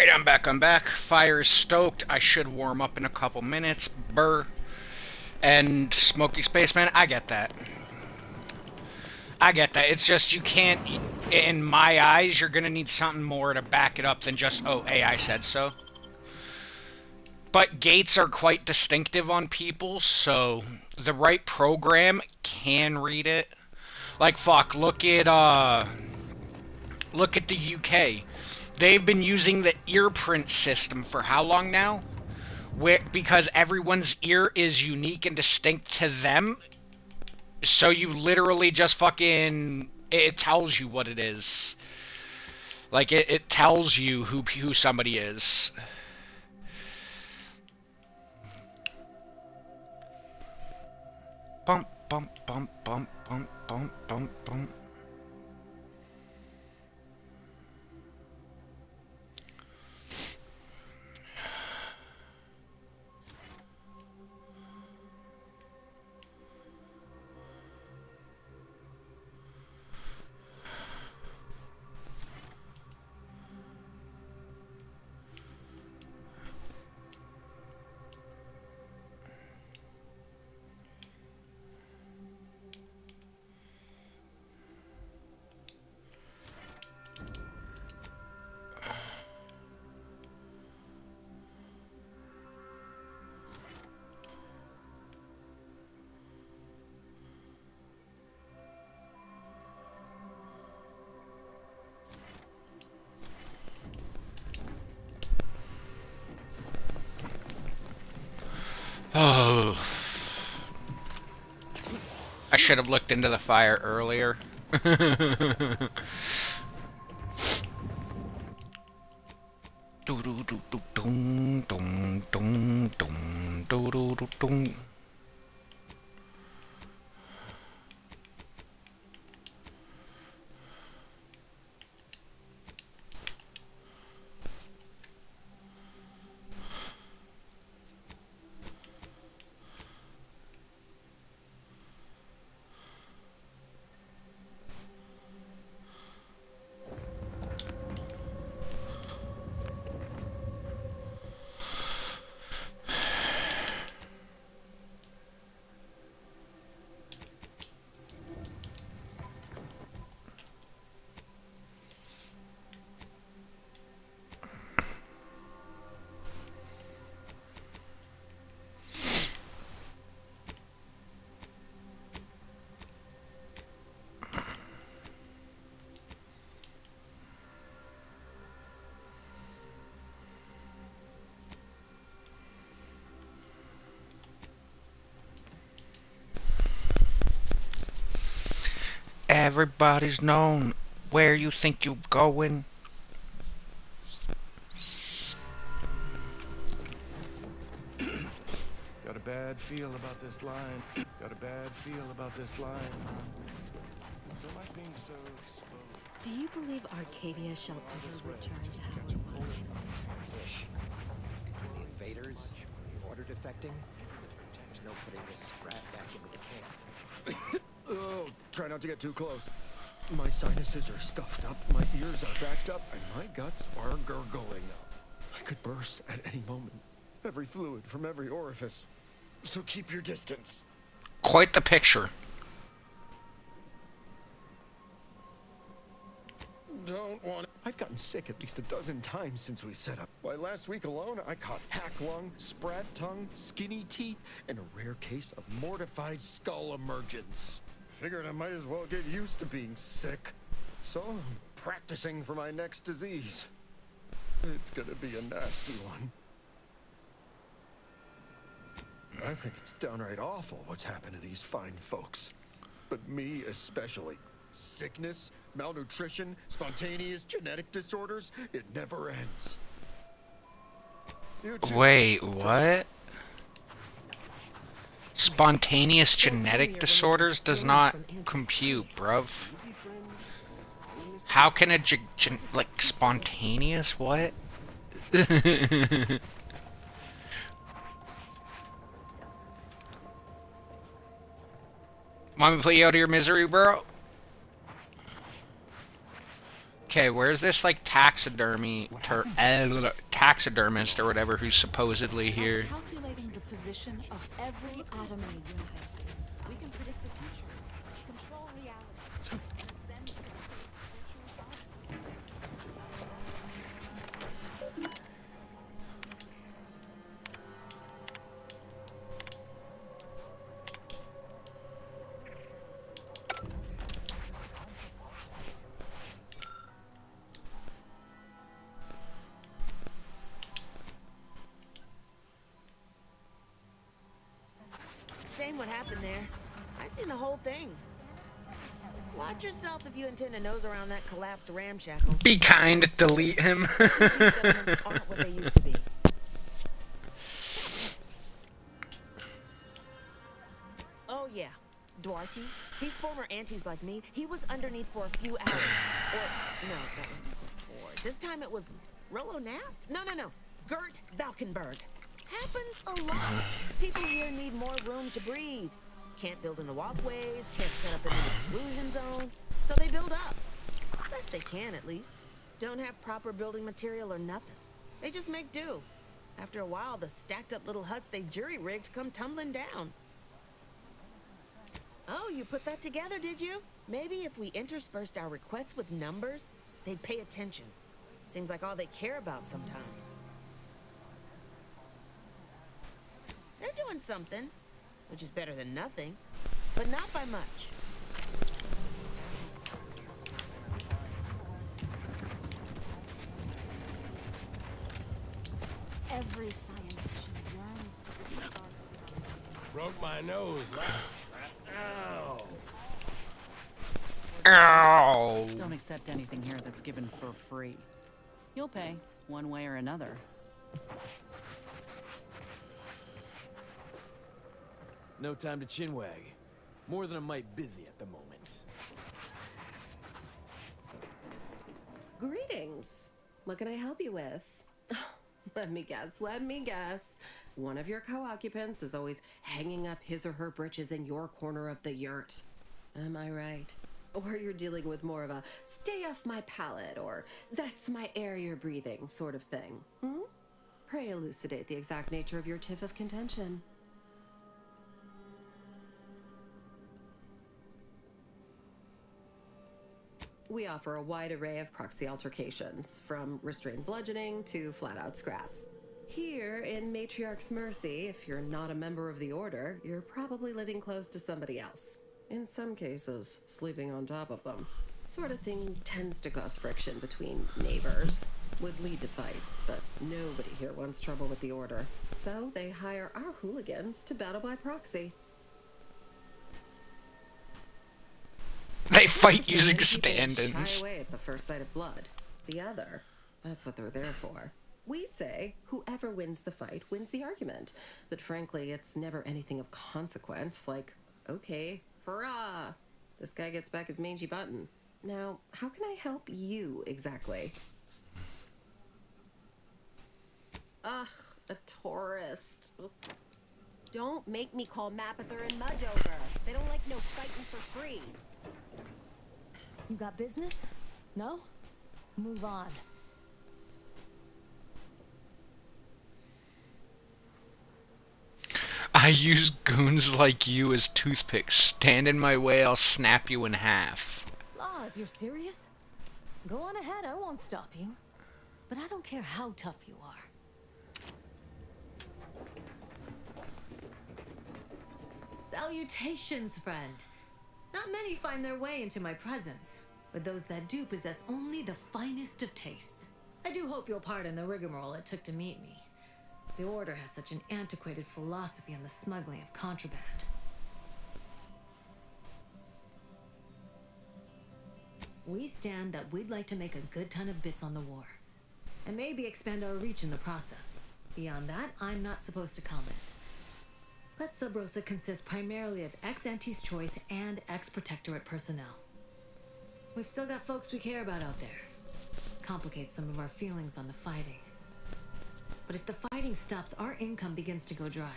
Alright, I'm back, Fire is stoked. I should warm up in a couple minutes. Burr. And Smoky Spaceman, I get that. It's just you can't, in my eyes, you're gonna need something more to back it up than just, oh, AI said so. But gates are quite distinctive on people, so the right program can read it. Like, fuck, look at the UK. They've been using the ear print system for how long now? Because everyone's ear is unique and distinct to them. So you literally just fucking... It tells you what it is. Like, it tells you who somebody is. Bump, bump, bump, bump, bump, bump, bump, bump. Oh. I should have looked into the fire earlier. Everybody's known where you think you're going. Got a bad feel about this line. Got a bad feel about this line. Don't like being so exposed. Do you believe Arcadia shall ever return to how it was? The invaders, the order defecting. There's no putting this sprat back into the camp. Oh, try not to get too close. My sinuses are stuffed up, my ears are backed up, and my guts are gurgling. I could burst at any moment. Every fluid from every orifice. So keep your distance. Quite the picture. Don't want it. I've gotten sick at least a dozen times since we set up. Why, last week alone, I caught hack lung, sprat tongue, skinny teeth, and a rare case of mortified skull emergence. Figured I might as well get used to being sick. So I'm practicing for my next disease. It's gonna be a nasty one. I think it's downright awful what's happened to these fine folks. But me especially. Sickness, malnutrition, spontaneous genetic disorders, it never ends. Wait, what? Spontaneous genetic disorders does not compute, bruv. How can a like spontaneous what? Want me to put you out of your misery, bro? Okay, where's this like taxidermist or whatever who's supposedly here? Calculating the position of every atom in the universe, we can predict the future, control reality, and ascend to the state of virtual sovereignty. Shame what happened there. I seen the whole thing. Watch yourself if you intend to nose around that collapsed ramshackle. Be kind, delete him. Refugee settlements aren't what they used to be. Oh yeah, Duarte. He's former aunties like me. He was underneath for a few hours. Or no, that was before. This time it was Rollo Nast? No. Gert Valkenburg. Happens a lot. People here need more room to breathe. Can't build in the walkways, can't set up in the exclusion zone, so they build up. Best they can, at least. Don't have proper building material or nothing. They just make do. After a while, the stacked up little huts they jury-rigged come tumbling down. Oh, you put that together, did you? Maybe if we interspersed our requests with numbers, they'd pay attention. Seems like all they care about sometimes. They're doing something, which is better than nothing, but not by much. Every scientist yearns to visit dark. Broke my nose last. Ow. Ow. Don't accept anything here that's given for free. You'll pay, one way or another. No time to chinwag. More than a mite busy at the moment. Greetings. What can I help you with? Let me guess. One of your co-occupants is always hanging up his or her britches in your corner of the yurt. Am I right? Or you're dealing with more of a stay off my palate or that's my air you're breathing sort of thing. Pray elucidate the exact nature of your tiff of contention. We offer a wide array of proxy altercations, from restrained bludgeoning to flat-out scraps. Here, in Matriarch's Mercy, if you're not a member of the Order, you're probably living close to somebody else. In some cases, sleeping on top of them. Sort of thing tends to cause friction between neighbors. Would lead to fights, but nobody here wants trouble with the Order. So they hire our hooligans to battle by proxy. They fight using stand-ins. Shy away at the first sight of blood. The other, that's what they're there for. We say whoever wins the fight wins the argument. But frankly, it's never anything of consequence, like, okay, hurrah! This guy gets back his mangy button. Now, how can I help you exactly? Ugh, a tourist. Don't make me call Mapother and Mudge over. They don't like no fighting for free. You got business? No? Move on. I use goons like you as toothpicks. Stand in my way, I'll snap you in half. Laws, you're serious? Go on ahead, I won't stop you. But I don't care how tough you are. Salutations, friend. Not many find their way into my presence, but those that do possess only the finest of tastes. I do hope you'll pardon the rigmarole it took to meet me. The Order has such an antiquated philosophy on the smuggling of contraband. We stand that we'd like to make a good ton of bits on the war, and maybe expand our reach in the process. Beyond that, I'm not supposed to comment. But Sub Rosa consists primarily of ex-Anti's Choice and ex-Protectorate personnel. We've still got folks we care about out there. Complicates some of our feelings on the fighting. But if the fighting stops, our income begins to go dry.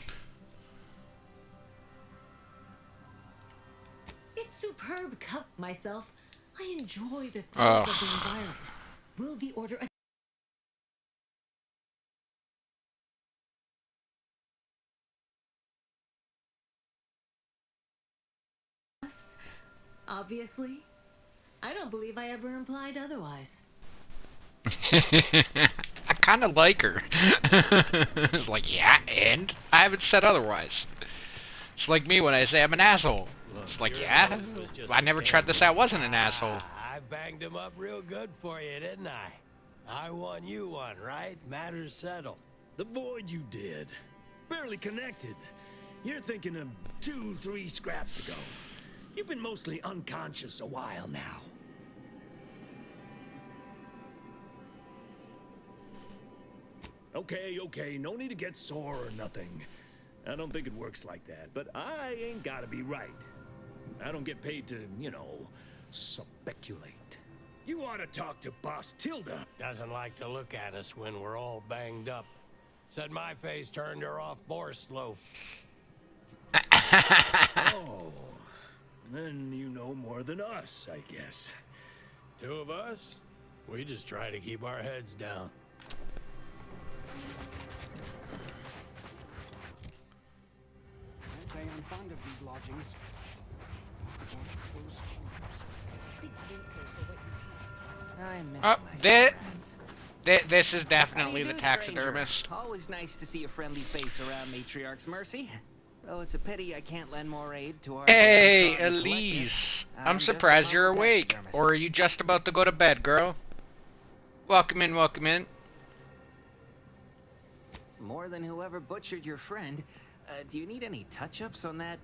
It's superb myself. I enjoy the thrills Ugh. of the environment. Will the Order us? Obviously. I don't believe I ever implied otherwise. I kind of like her. It's like, yeah, and I haven't said otherwise. It's like me when I say I'm an asshole. It's like, yeah, I never tried to say I wasn't an asshole. I banged him up real good for you, didn't I? I won, you won, right? Matters settled. The void you did. Barely connected. You're thinking of 2-3 scraps ago. You've been mostly unconscious a while now. Okay, no need to get sore or nothing. I don't think it works like that, but I ain't gotta be right. I don't get paid to, you know, speculate. You ought to talk to Boss Tilda. Doesn't like to look at us when we're all banged up. Said my face turned her off Borscht loaf. Oh, then you know more than us, I guess. Two of us? We just try to keep our heads down. I'd say I'm fond of these lodgings. I miss Oh, my this is definitely the How you doing, taxidermist. stranger? Always nice to see a friendly face around Matriarch's Mercy. Though it's a pity I can't lend more aid to our... Hey, downtrodden Elise. collective. I'm just surprised a you're local awake. taxidermist. Or are you just about to go to bed, girl? Welcome in, welcome in. More than whoever butchered your friend. Do you need any touch-ups on that...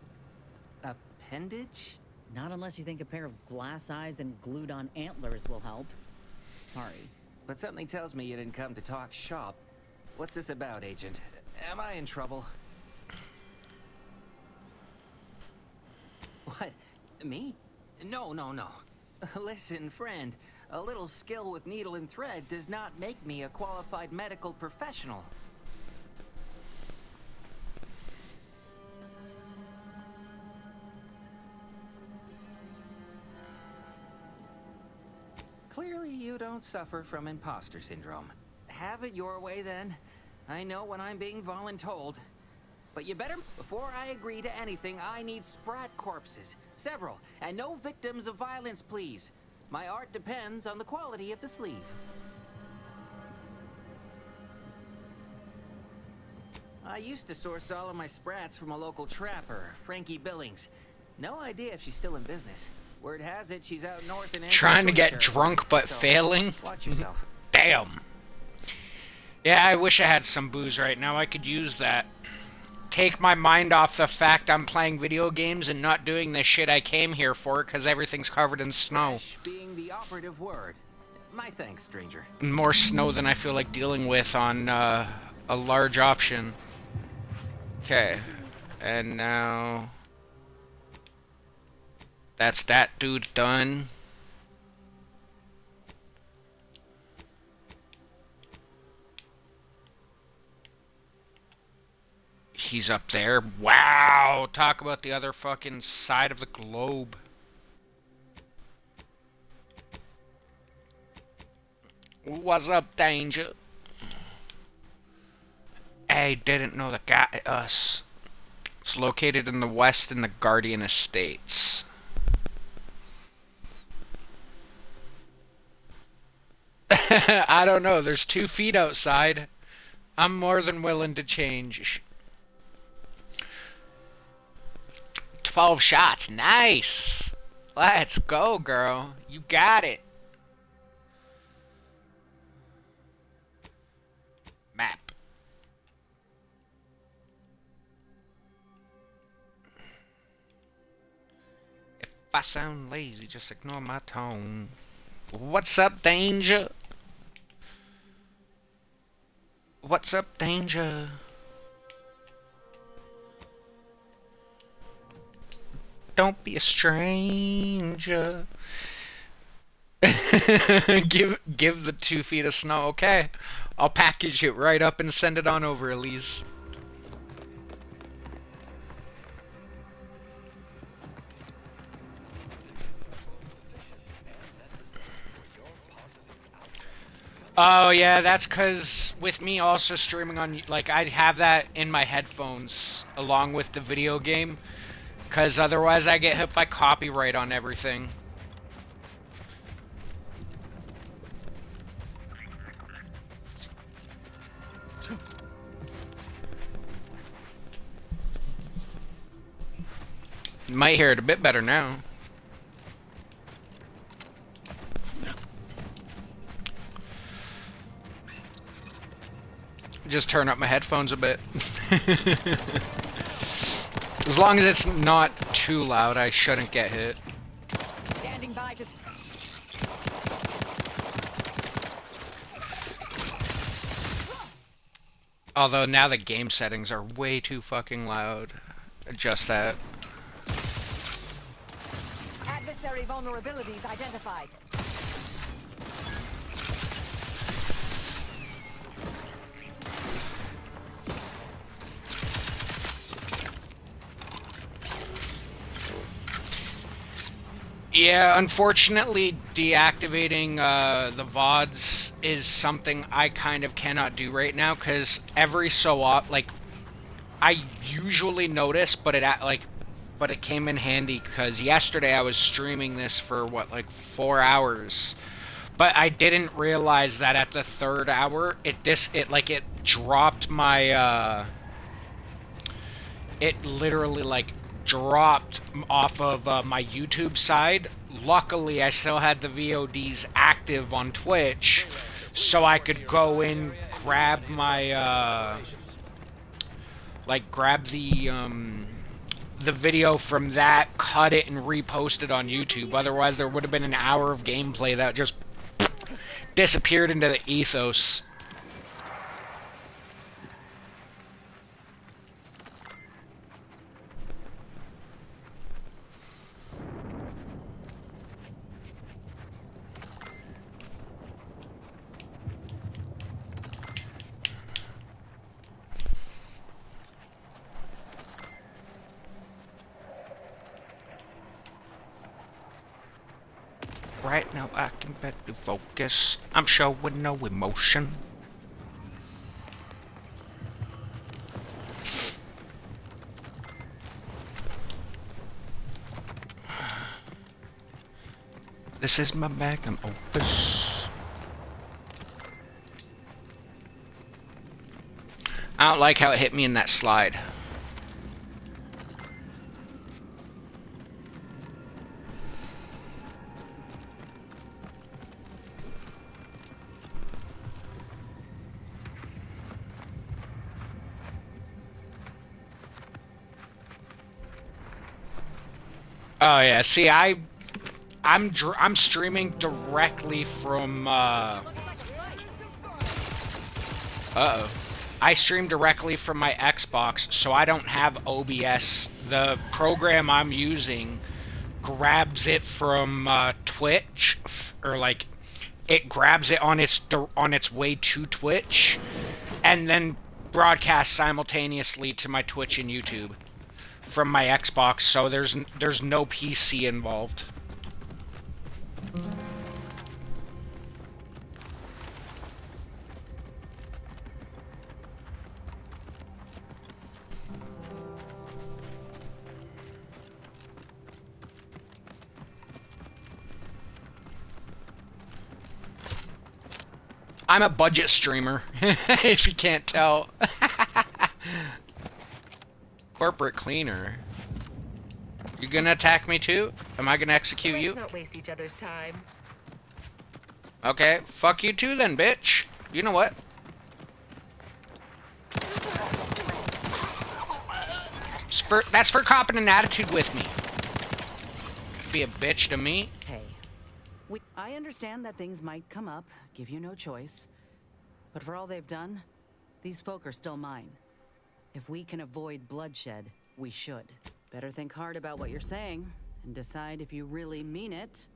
appendage? Not unless you think a pair of glass eyes and glued-on antlers will help. Sorry. But something tells me you didn't come to talk shop. What's this about, Agent? Am I in trouble? What? Me? No. Listen, friend. A little skill with needle and thread does not make me a qualified medical professional. Clearly you don't suffer from imposter syndrome. Have it your way then. I know when I'm being voluntold. But you better, before I agree to anything, I need sprat corpses. Several. And no victims of violence, please. My art depends on the quality of the sleeve. I used to source all of my sprats from a local trapper, Frankie Billings. No idea if she's still in business. Word has it she's out north in Trying to get territory. drunk but So, failing? Watch yourself. Damn. Yeah, I wish I had some booze right now. I could use that. Take my mind off the fact I'm playing video games and not doing the shit I came here for because everything's covered in snow. Fresh being the operative word. My thanks, stranger. More snow than I feel like dealing with on a large option. Okay. And now... that's that dude done. He's up there. Wow! Talk about the other fucking side of the globe. What's up, Danger? I didn't know that got us. It's located in the west in the Guardian Estates. I don't know. There's 2 feet outside. I'm more than willing to change. 12 shots. Nice. Let's go, girl. You got it. Map. If I sound lazy, just ignore my tone. What's up, Danger? What's up, Danger? Don't be a stranger. give the 2 feet of snow, okay? I'll package it right up and send it on over, Elise. Oh yeah, that's because with me also streaming on, like, I have that in my headphones along with the video game, because otherwise I get hit by copyright on everything. You might hear it a bit better now. Just turn up my headphones a bit. As long as it's not too loud, I shouldn't get hit. Standing by to... Although now the game settings are way too fucking loud. Adjust that. Adversary vulnerabilities identified. Yeah, unfortunately, deactivating the VODs is something I kind of cannot do right now, because every so often, like, I usually notice, but it came in handy, because yesterday I was streaming this for, what, like 4 hours, but I didn't realize that at the 3rd hour, it dropped my, it literally, like, dropped off of my YouTube side. Luckily, I still had the VODs active on Twitch, so I could go in, grab my, grab the video from that, cut it, and repost it on YouTube. Otherwise, there would have been an hour of gameplay that just disappeared into the ethos. Right now I can better focus. I'm showing no emotion. This is my magnum opus. I don't like how it hit me in that slide. Oh yeah, see, I'm streaming directly from uh-oh. I stream directly from my Xbox, so I don't have OBS. The program I'm using grabs it from Twitch, or like it grabs it on its way to Twitch, and then broadcasts simultaneously to my Twitch and YouTube from my Xbox, so there's no PC involved. I'm a budget streamer, if you can't tell. Corporate cleaner. You gonna attack me too? Am I gonna execute you? Let's not waste each other's time. Okay, fuck you too then, bitch. You know what? That's for copping an attitude with me. Be a bitch to me. Hey, I understand that things might come up, give you no choice. But for all they've done, these folk are still mine. If we can avoid bloodshed, we should. Better think hard about what you're saying, and decide if you really mean it.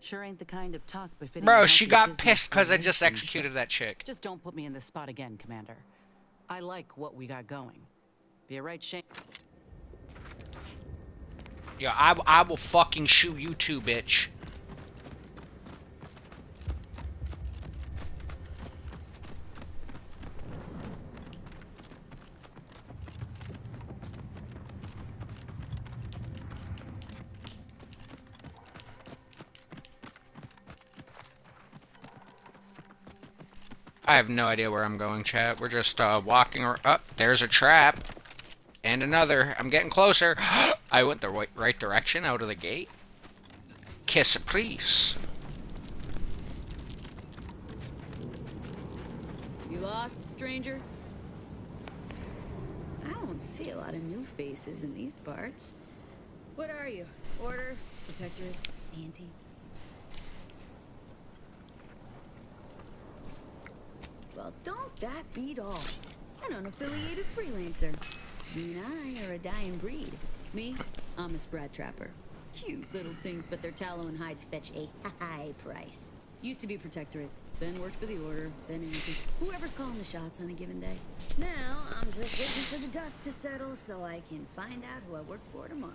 Sure ain't the kind of talk befitting. Bro, she got pissed because I just executed that chick. Just don't put me in this spot again, Commander. I like what we got going. Be a right shame. Yeah, I will fucking shoot you too, bitch. I have no idea where I'm going, chat. We're just walking up. There's a trap. And another. I'm getting closer. I went the right direction out of the gate. Que surprise. You lost, stranger? I don't see a lot of new faces in these parts. What are you? Order? Protectorate? Anti? Well, don't that beat all? An unaffiliated freelancer. You and I are a dying breed. Me, I'm a sprat trapper. Cute little things, but their tallow and hides fetch a high price. Used to be Protectorate, then worked for the Order, then Anti. Whoever's calling the shots on a given day. Now, I'm just waiting for the dust to settle so I can find out who I work for tomorrow.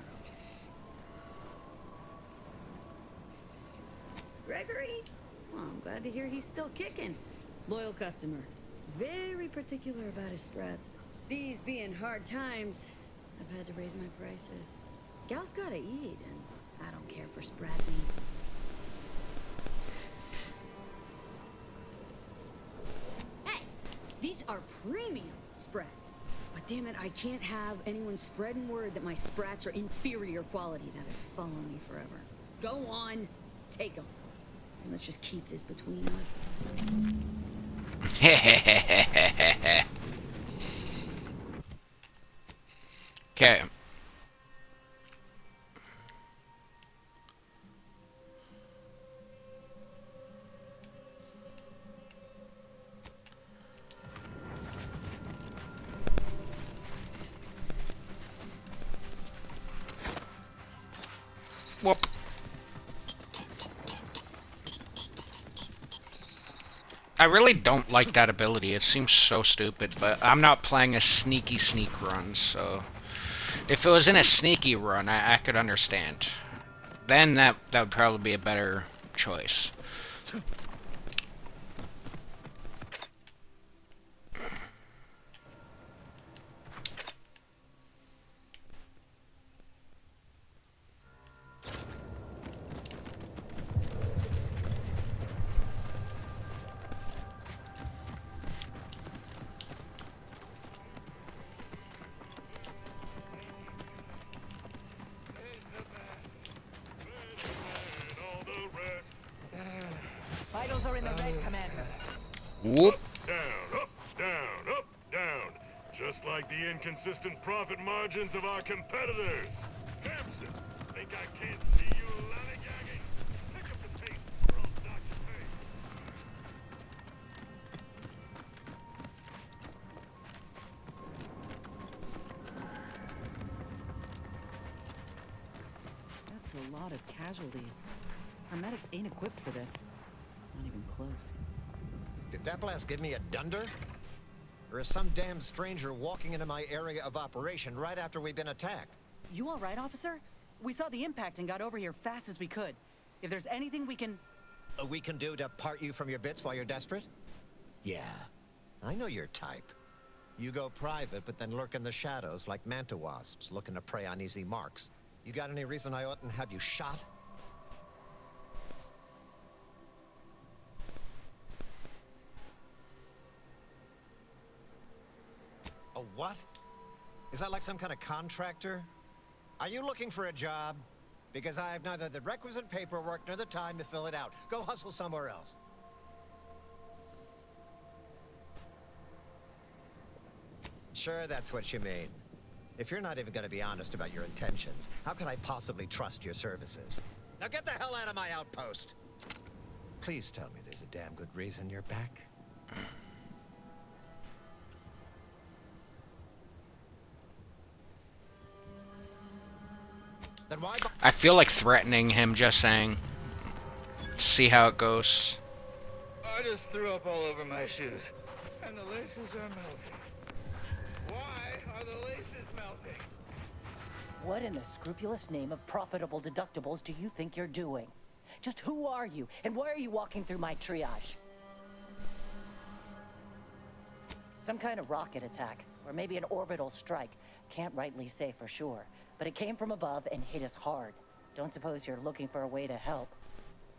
Gregory? Well, I'm glad to hear he's still kicking. Loyal customer. Very particular about his sprats. These being hard times, I've had to raise my prices. Gal's gotta eat, and I don't care for sprat meat. Hey! These are premium sprats. But damn it, I can't have anyone spreading word that my sprats are inferior quality. That'd follow me forever. Go on, take them. And let's just keep this between us. Okay. Whoop. I really don't like that ability. It seems so stupid, but I'm not playing a sneaky sneak run, so if it was in a sneaky run, I could understand. Then that would probably be a better choice. Vitals are in the red, Commander. Whoop. Down, down. Just like the inconsistent profit margins of our competitors. Hampson, think I can't see you lollygagging? Pick up the pace, or I'll dock your pay. That's a lot of casualties. Our medics ain't equipped for this. Not even close. Did that blast give me a dunder? Or is some damn stranger walking into my area of operation right after we've been attacked? You all right, officer? We saw the impact and got over here fast as we could. If there's anything we can... We can do to part you from your bits while you're desperate? Yeah, I know your type. You go private, but then lurk in the shadows like manta wasps looking to prey on easy marks. You got any reason I oughtn't have you shot? A what? Is that like some kind of contractor? Are you looking for a job? Because I have neither the requisite paperwork nor the time to fill it out. Go hustle somewhere else. Sure, that's what you mean. If you're not even going to be honest about your intentions, how can I possibly trust your services? Now get the hell out of my outpost! Please tell me there's a damn good reason you're back. Then why... I feel like threatening him, just saying. See how it goes. I just threw up all over my shoes, and the laces are melting. Why are the laces melting? What in the scrupulous name of profitable deductibles do you think you're doing? Just who are you, and why are you walking through my triage? Some kind of rocket attack, or maybe an orbital strike. Can't rightly say for sure, but it came from above and hit us hard. Don't suppose you're looking for a way to help?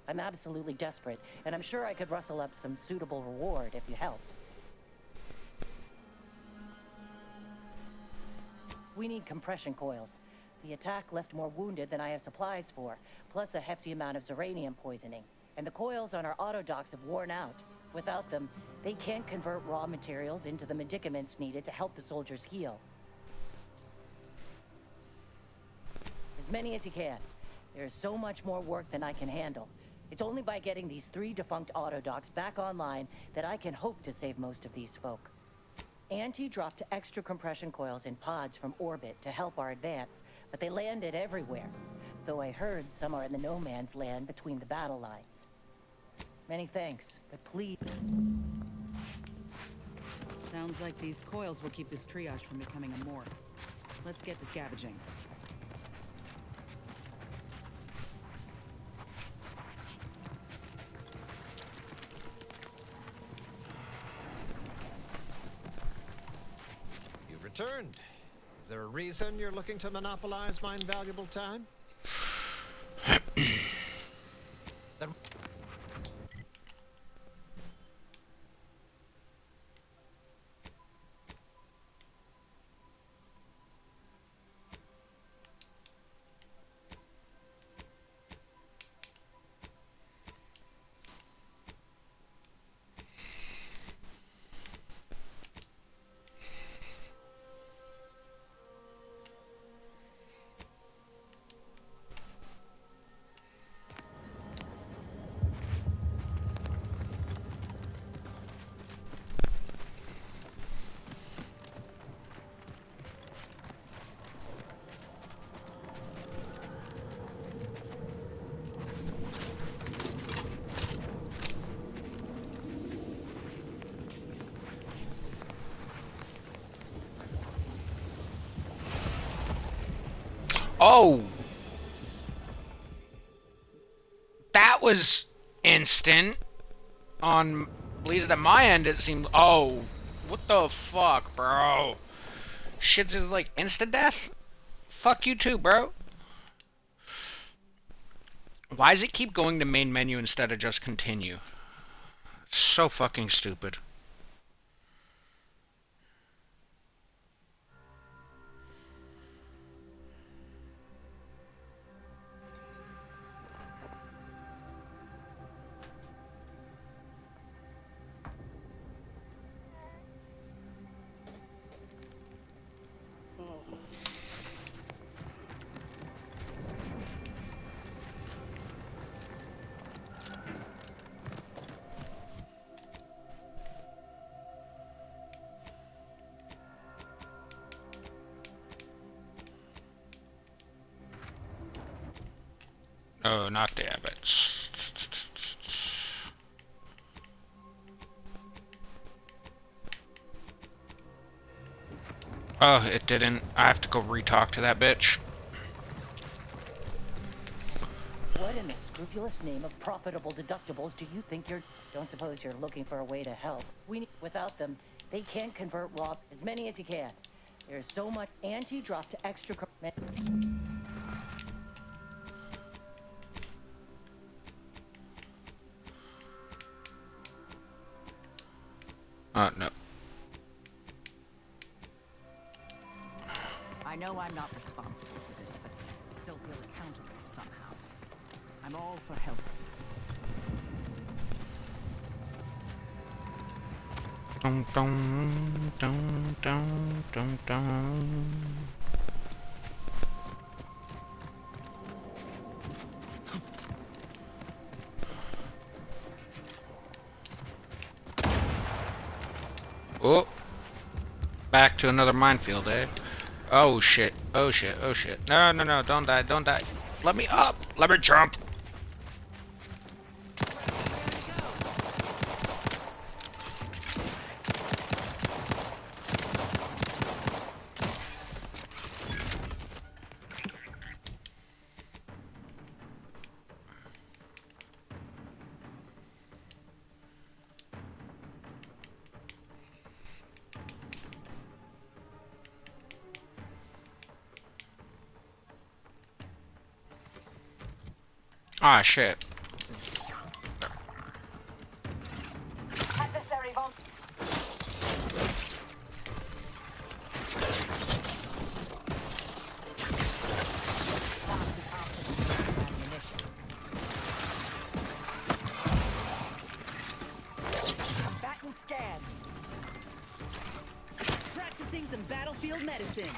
I'm absolutely desperate, and I'm sure I could rustle up some suitable reward if you helped. We need compression coils. The attack left more wounded than I have supplies for, plus a hefty amount of Zeranium poisoning. And the coils on our autodocs have worn out. Without them, they can't convert raw materials into the medicaments needed to help the soldiers heal. As many as you can. There's so much more work than I can handle. It's only by getting these 3 defunct autodocs back online that I can hope to save most of these folk. Auntie dropped extra compression coils in pods from orbit to help our advance, but they landed everywhere. Though I heard some are in the no man's land between the battle lines. Many thanks, but please... Sounds like these coils will keep this triage from becoming a morgue. Let's get to scavenging. You've returned. Is there a reason you're looking to monopolize my invaluable time? Then... Oh! That was instant. On, at least at my end, it seemed... Oh, what the fuck, bro? Shit's just like insta-death? Fuck you too, bro. Why does it keep going to main menu instead of just continue? So fucking stupid. Oh, not the abbots. Oh, it didn't. I have to go re-talk to that bitch. What in the scrupulous name of profitable deductibles do you think you're... Don't suppose you're looking for a way to help. Without them, they can't convert raw... As many as you can. There's so much... Auntie dropped extra... No. I know I'm not responsible for this, but I still feel accountable somehow. I'm all for help. Dum dum dum dum dum dum. Oh, back to another minefield, eh? Oh shit! Oh shit! Oh shit! No, no, no! Don't die! Don't die! Let me up! Let me jump! Ah, shit. field medicine.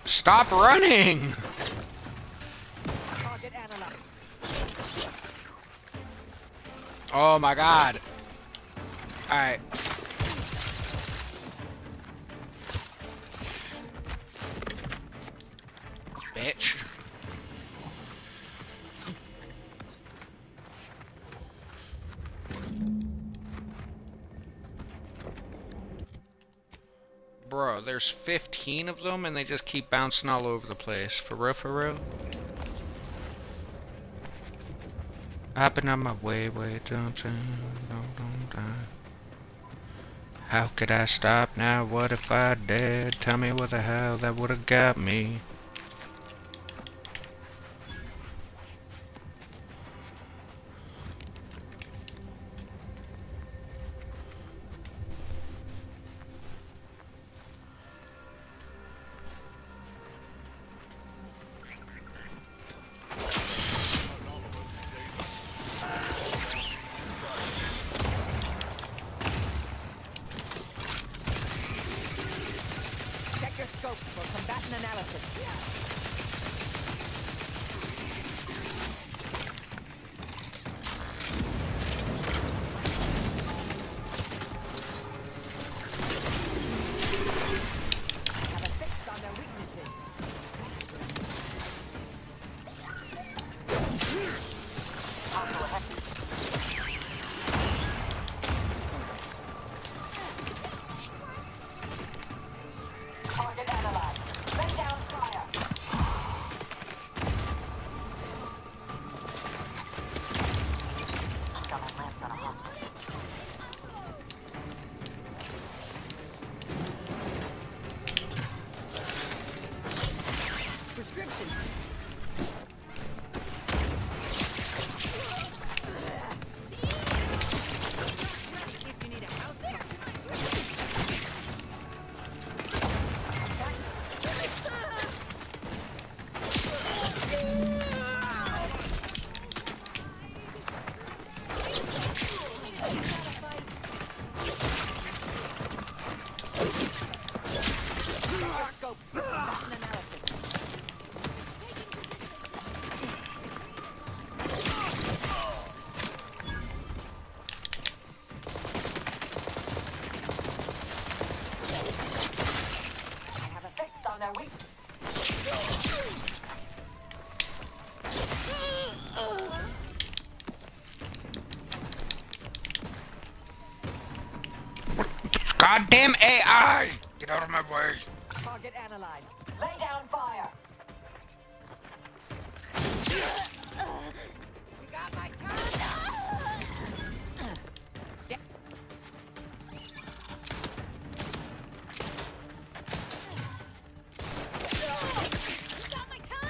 Stop running! Target analyzed. Oh my god. Alright. Bitch. Bro, there's 15 of them and they just keep bouncing all over the place. For real, for real? I've been on my way, jumping, don't die. How could I stop now? What if I did? Tell me what the hell that would have got me. Check your scope for combatant analysis. Have a fix on their weaknesses. Target analyzed. Lay down fire. Prescription. If you need a house Scope for combatant analysis. I have a fix on their weaknesses. Goddamn AI! Get out of my way. Target analyzed. Lay down fire. You got my tongue. Step. You got my tongue.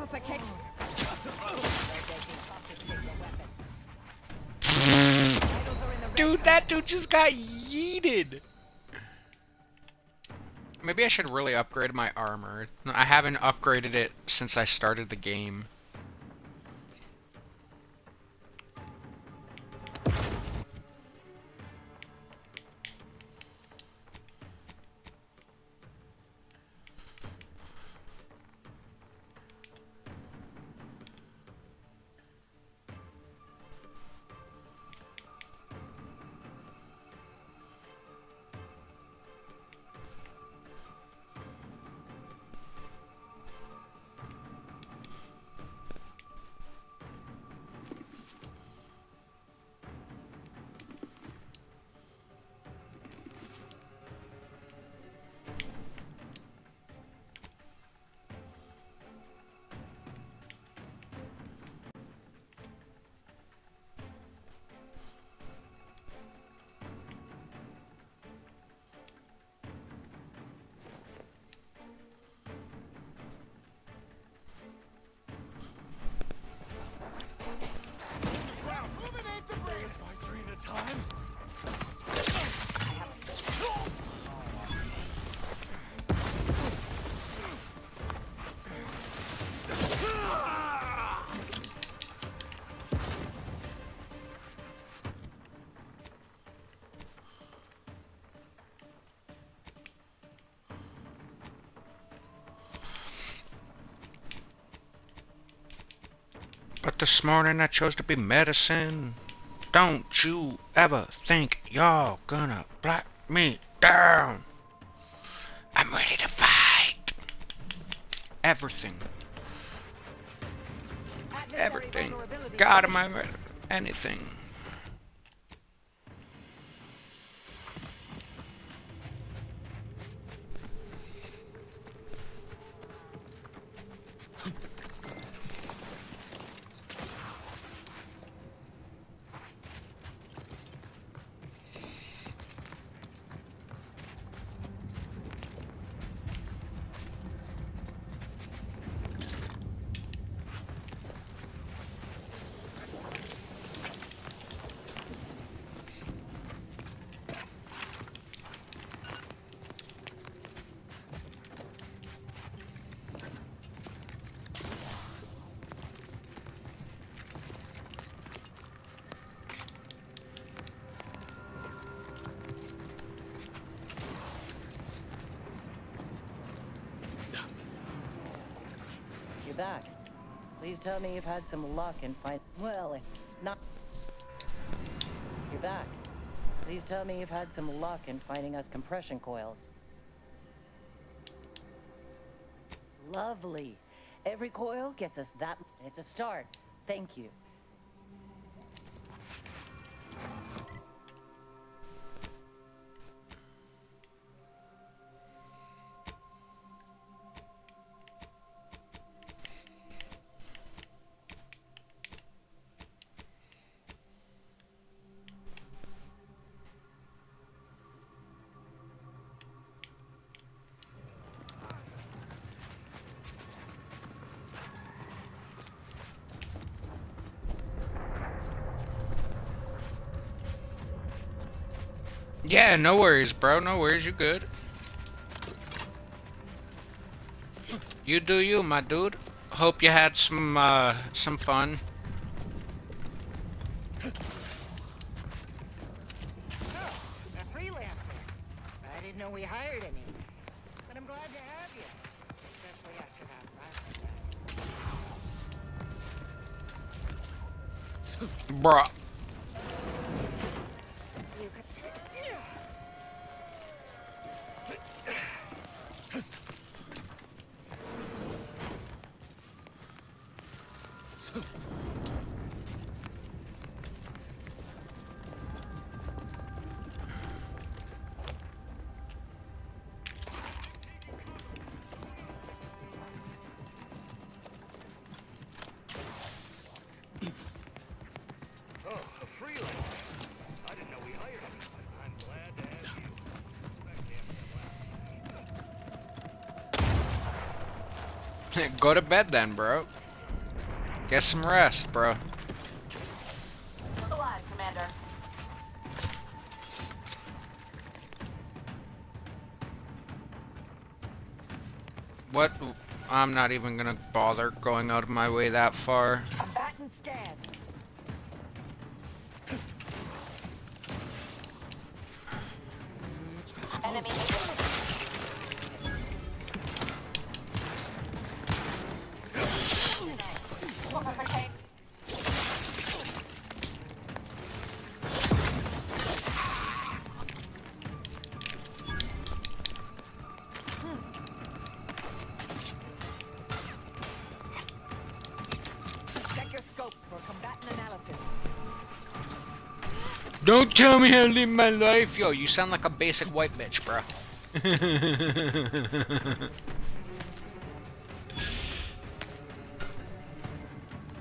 Amplification. Dude, that dude just got yeeted. Maybe I should really upgrade my armor. I haven't upgraded it since I started the game. But this morning I chose to be medicine. Don't you ever think y'all gonna black me down. I'm ready to fight. Everything. Everything. God, am I ready? Anything. You're back. Please tell me you've had some luck in find. Well, it's not. You're back. Please tell me you've had some luck in finding us compression coils. Lovely. Every coil gets us that. It's a start. Thank you. Yeah, no worries, bro. No worries. You good. You do you, my dude. Hope you had some fun. A freelancer. I didn't know we hired any. But I'm glad to have you. Especially after that last Bruh. Oh, a freelancer. I didn't know we hired anyone. I'm glad to have you. Go to bed then, bro. Get some rest, bro. Alive, Commander. What? I'm not even gonna bother going out of my way that far. Combatant scan. Enemy. Check your scopes for combatant analysis. Don't tell me how to live my life. Yo, you sound like a basic white bitch, bro.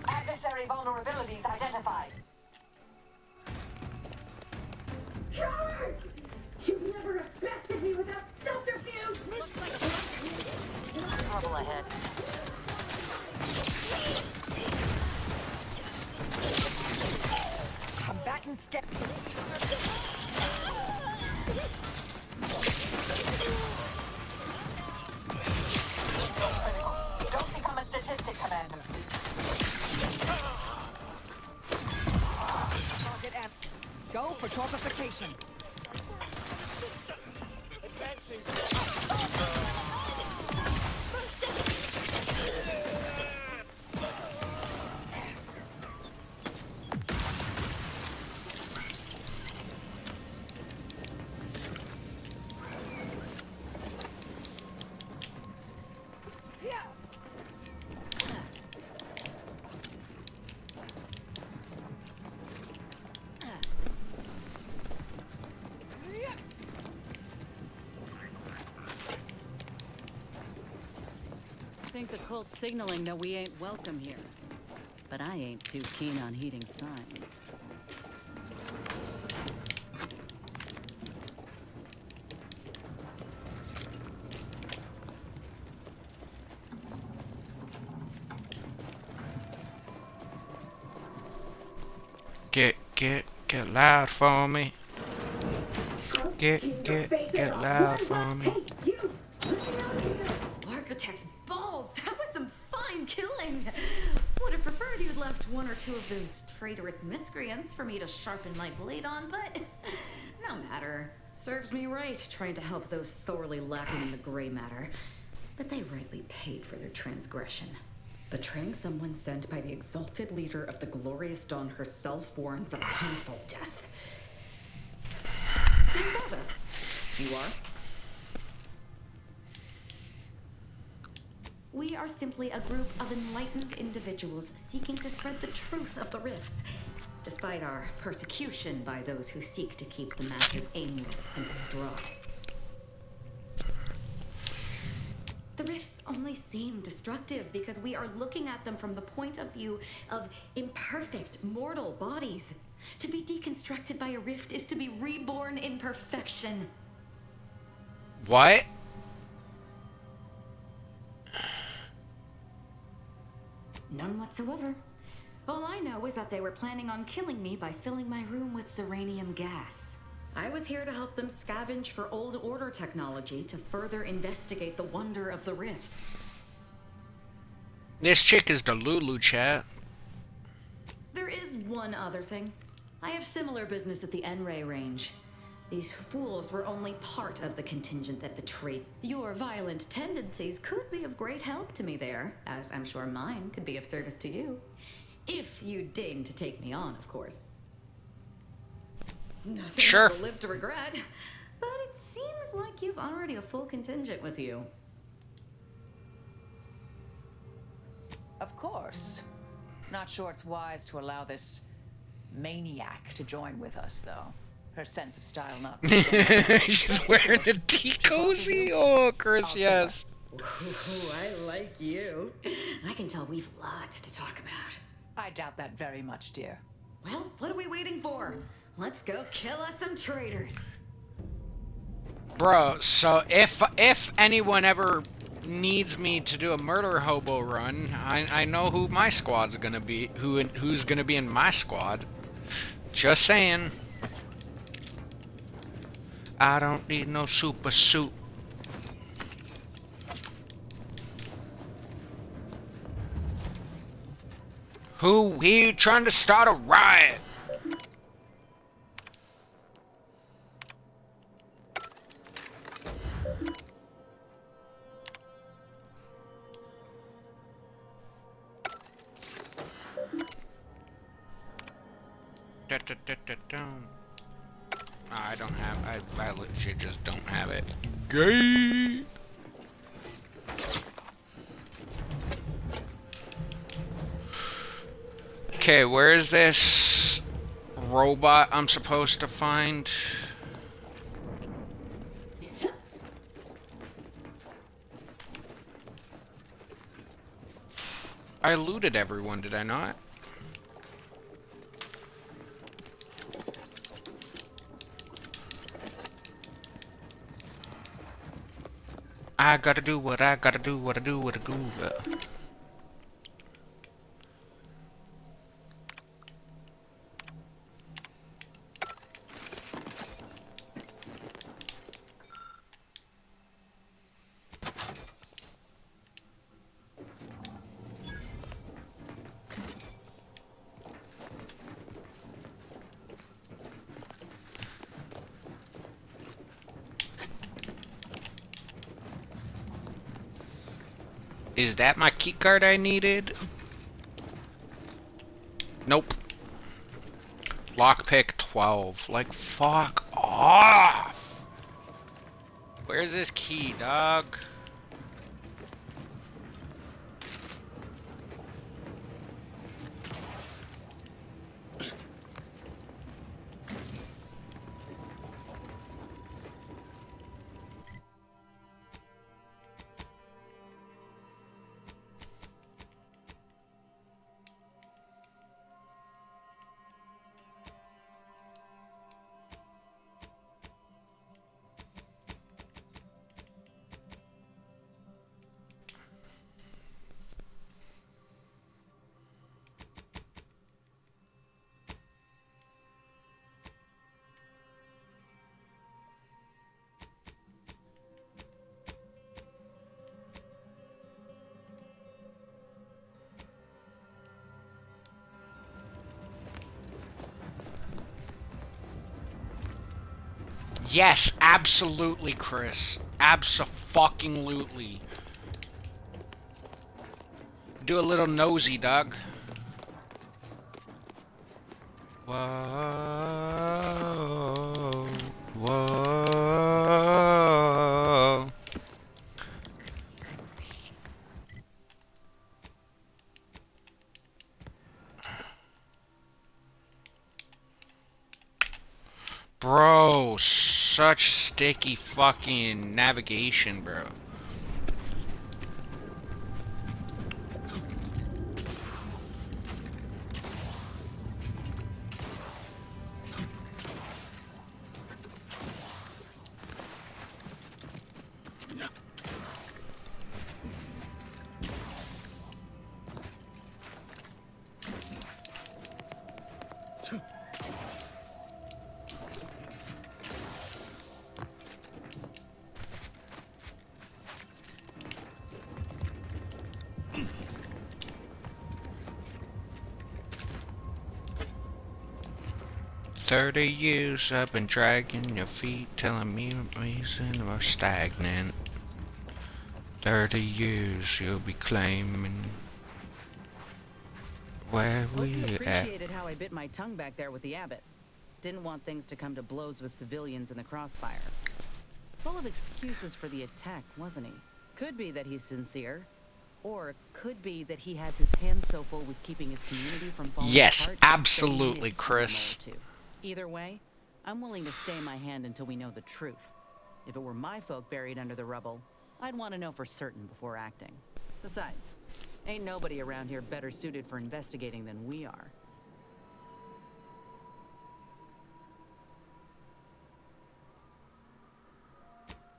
Adversary vulnerabilities identified. You've never respected me without subterfuge! Trouble ahead. Combatant scan. Don't become a statistic, Commander. Target amp. Go for torpification. Think the cult's signaling that we ain't welcome here. But I ain't too keen on heeding signs. Get loud for me. Get loud for me. Architect's balls! That was some fine killing! Would have preferred you'd left one or two of those traitorous miscreants for me to sharpen my blade on, but no matter. Serves me right trying to help those sorely lacking in the gray matter. But they rightly paid for their transgression. Betraying someone sent by the exalted leader of the glorious dawn herself warrants a painful death. Name's Elsa. You are? We are simply a group of enlightened individuals seeking to spread the truth of the rifts, despite our persecution by those who seek to keep the masses aimless and distraught. The rifts only seem destructive because we are looking at them from the point of view of imperfect, mortal bodies. To be deconstructed by a rift is to be reborn in perfection. What? None whatsoever. All I know is that they were planning on killing me by filling my room with Serenium gas. I was here to help them scavenge for old order technology to further investigate the wonder of the rifts. This chick is the Lulu, chat. There is one other thing. I have similar business at the N-Ray range. These fools were only part of the contingent that betrayed. Your violent tendencies could be of great help to me there, as I'm sure mine could be of service to you. If you deign to take me on, of course. Nothing sure. I will live to regret, but it seems like you've already a full contingent with you. Of course. Not sure it's wise to allow this maniac to join with us, though. Her sense of style not... She's wearing a tea cozy? Oh, Chris, yes. Ooh, I like you. I can tell we've lots to talk about. I doubt that very much, dear. Well, what are we waiting for? Let's go kill us some traitors. Bro, so if anyone ever needs me to do a murder hobo run, I know who my squad's gonna be, who's gonna be in my squad. Just saying. I don't need no super suit. Who here trying to start a riot? I don't have, I legit just don't have it. Gay! Okay, where is this robot I'm supposed to find? I looted everyone, did I not? I gotta do what I gotta do, what I do, what I do. Is that my keycard I needed? Nope. Lockpick 12. Like, fuck off! Where's this key, dog? Yes, absolutely, Chris. Abso-fucking-lutely. Do a little nosy, dog. Whoa, whoa. Bro, such sticky fucking navigation, bro. "30 years I've been dragging your feet, telling me reason we're stagnant. 30 years you'll be claiming where Hope we you at." appreciated how I bit my tongue back there with the abbot. Didn't want things to come to blows with civilians in the crossfire. Full of excuses for the attack, wasn't he? Could be that he's sincere. Or could be that he has his hands so full with keeping his community from falling Yes, apart that he absolutely, misspent Chris. them all, too. Either way, I'm willing to stay my hand until we know the truth. If it were my folk buried under the rubble, I'd want to know for certain before acting. Besides, ain't nobody around here better suited for investigating than we are.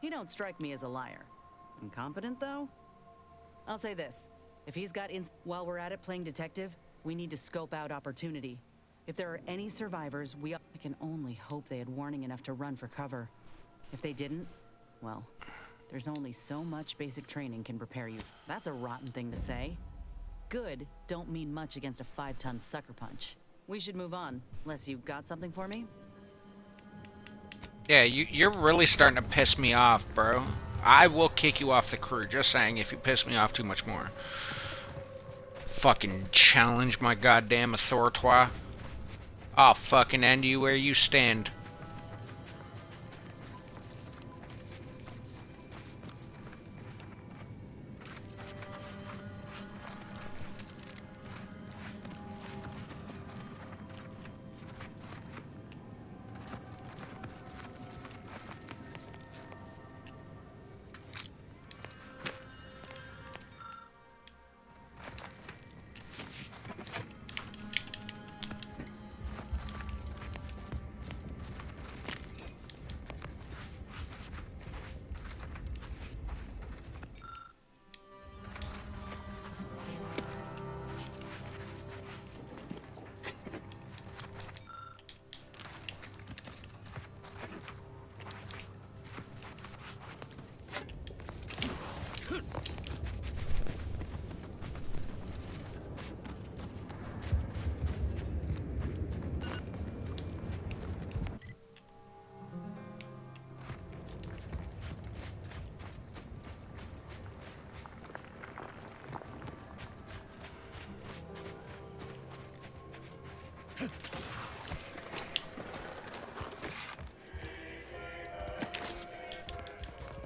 He don't strike me as a liar. Incompetent, though? I'll say this. If he's got while we're at it playing detective, we need to scope out opportunity. If there are any survivors, I can only hope they had warning enough to run for cover. If they didn't, well, there's only so much basic training can prepare you. That's a rotten thing to say. Good don't mean much against a 5-ton sucker punch. We should move on, unless you've got something for me? Yeah, you're really starting to piss me off, bro. I will kick you off the crew, just saying, if you piss me off too much more. Fucking challenge my goddamn authority. I'll fucking end you where you stand.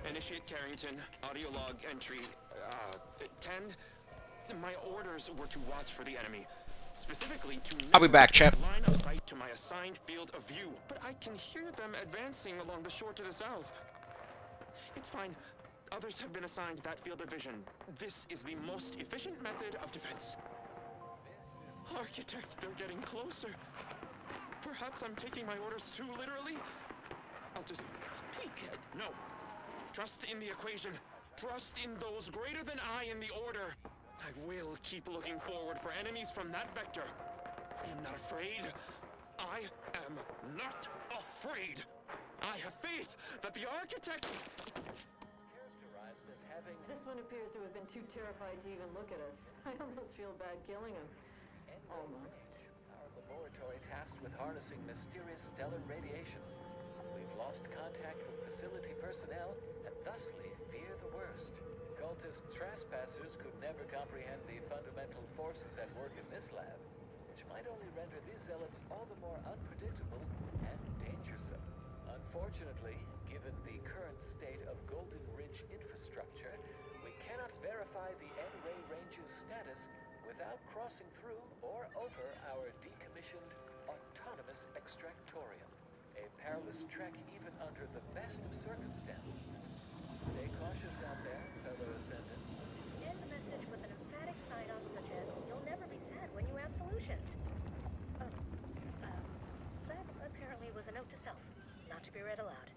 Initiate Carrington, audio log entry, 10. My orders were to watch for the enemy. Specifically to I'll be back, never Chip. line of sight to my assigned field of view. But I can hear them advancing along the shore to the south. It's fine. Others have been assigned that field of vision. This is the most efficient method of defense. Architect, they're getting closer. Perhaps I'm taking my orders too literally. I'll just peek. No. Trust in the equation. Trust in those greater than I in the order. I will keep looking forward for enemies from that vector. I am not afraid. I am not afraid. I have faith that the architect... This one appears to have been too terrified to even look at us. I almost feel bad killing him. Almost. Our laboratory tasked with harnessing mysterious stellar radiation. We've lost contact with facility personnel and thusly fear the worst. Cultist trespassers could never comprehend the fundamental forces at work in this lab, which might only render these zealots all the more unpredictable and dangersome. Unfortunately, given the current state of Golden Ridge infrastructure, we cannot verify the N-Ray Range's status without crossing through or over our decommissioned autonomous extractorium. A perilous trek even under the best of circumstances. Stay cautious out there, fellow Ascendants. End message with an emphatic sign-off such as, "You'll never be sad when you have solutions." That apparently was a note to self, not to be read aloud.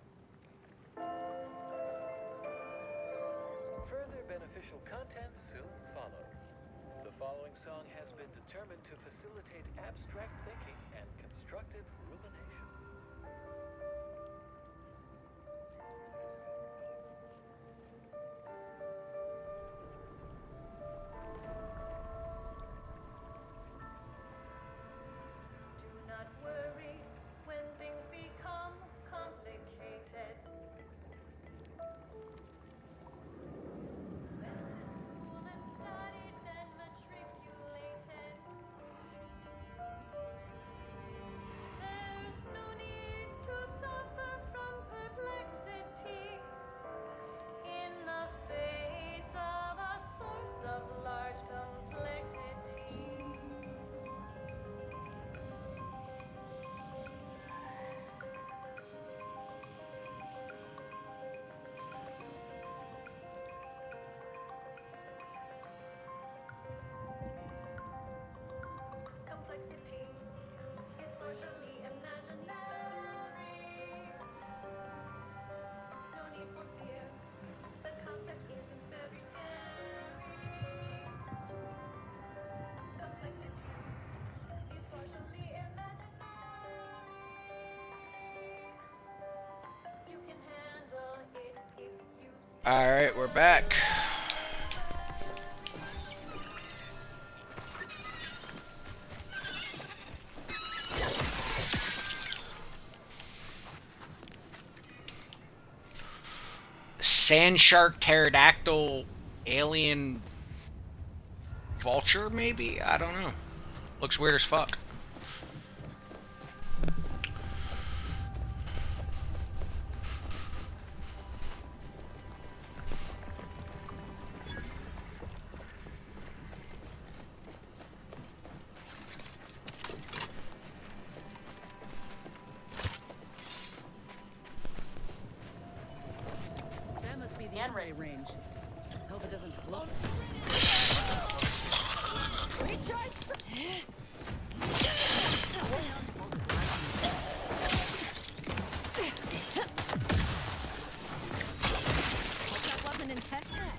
Further beneficial content soon follows. The following song has been determined to facilitate abstract thinking and constructive rumination. Do not worry when things become complicated. Went to school and studied, then matriculated. There's no need to suffer. Alright, we're back. Sand shark, pterodactyl, alien vulture, maybe? I don't know. Looks weird as fuck. That must be the N-ray range. Let's hope it doesn't blow. Hope that wasn't intentional.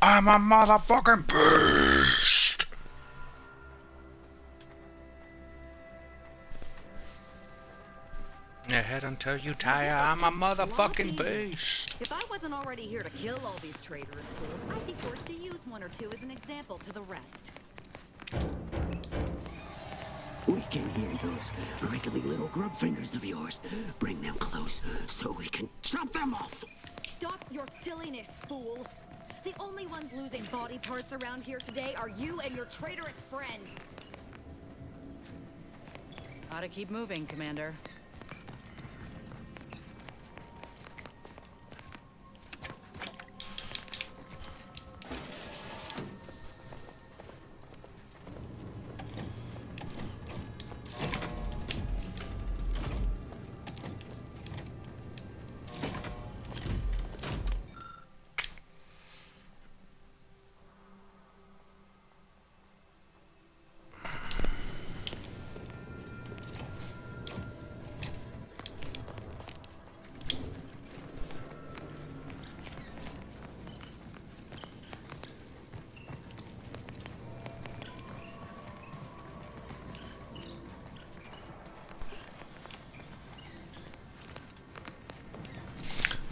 I'm a motherfucking beast! Ahead until you tire, I'm a motherfucking beast. If I wasn't already here to kill all these traitorous fools, I'd be forced to use one or two as an example to the rest. We can hear those wriggly little grub fingers of yours. Bring them close so we can chop them off. Stop your silliness, fool! The only ones losing body parts around here today are you and your traitorous friends. Ought to keep moving, Commander.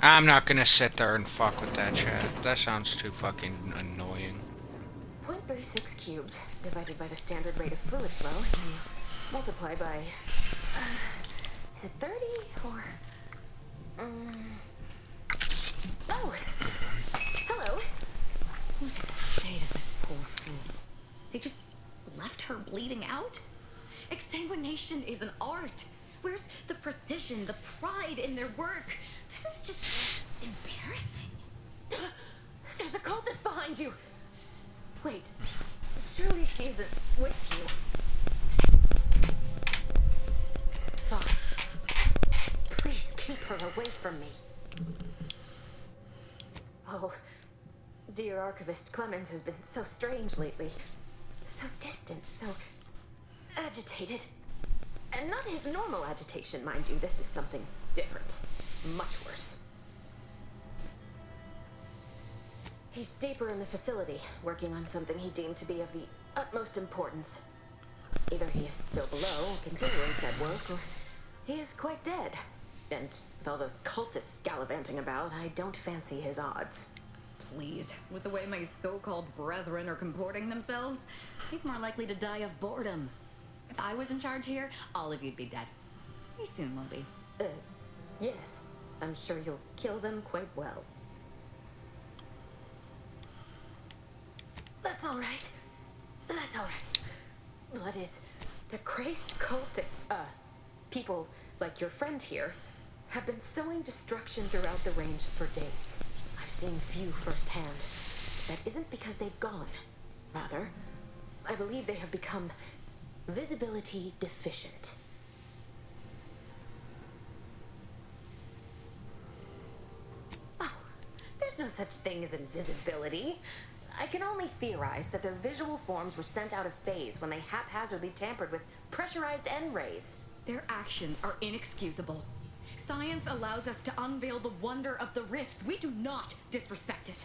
I'm not gonna sit there and fuck with that chat. That sounds too fucking annoying. 0.36 cubed divided by the standard rate of fluid flow and multiply by... is it 30 or... Oh! Hello! Look at the state of this poor fool. They just left her bleeding out? Exsanguination is an art. Where's the precision, the pride in their work? This is just embarrassing. There's a cultist behind you! Wait, surely she isn't with you. Fine. Please keep her away from me. Oh, dear Archivist Clemens has been so strange lately. So distant, so agitated. And not his normal agitation, mind you. This is something different. Much worse. He's deeper in the facility, working on something he deemed to be of the utmost importance. Either he is still below, continuing said work, or he is quite dead. And with all those cultists gallivanting about, I don't fancy his odds. Please, with the way my so-called brethren are comporting themselves, he's more likely to die of boredom. If I was in charge here, all of you'd be dead. He soon will be. Yes. I'm sure you'll kill them quite well. That's all right. That's all right. That is, the crazed cultic, people like your friend here have been sowing destruction throughout the range for days. I've seen few firsthand. That isn't because they've gone. Rather, I believe they have become visibility deficient. Oh, there's no such thing as invisibility. I can only theorize that their visual forms were sent out of phase when they haphazardly tampered with Pressurized N-rays. Their actions are inexcusable. Science allows us to unveil the wonder of the rifts. We do not disrespect it.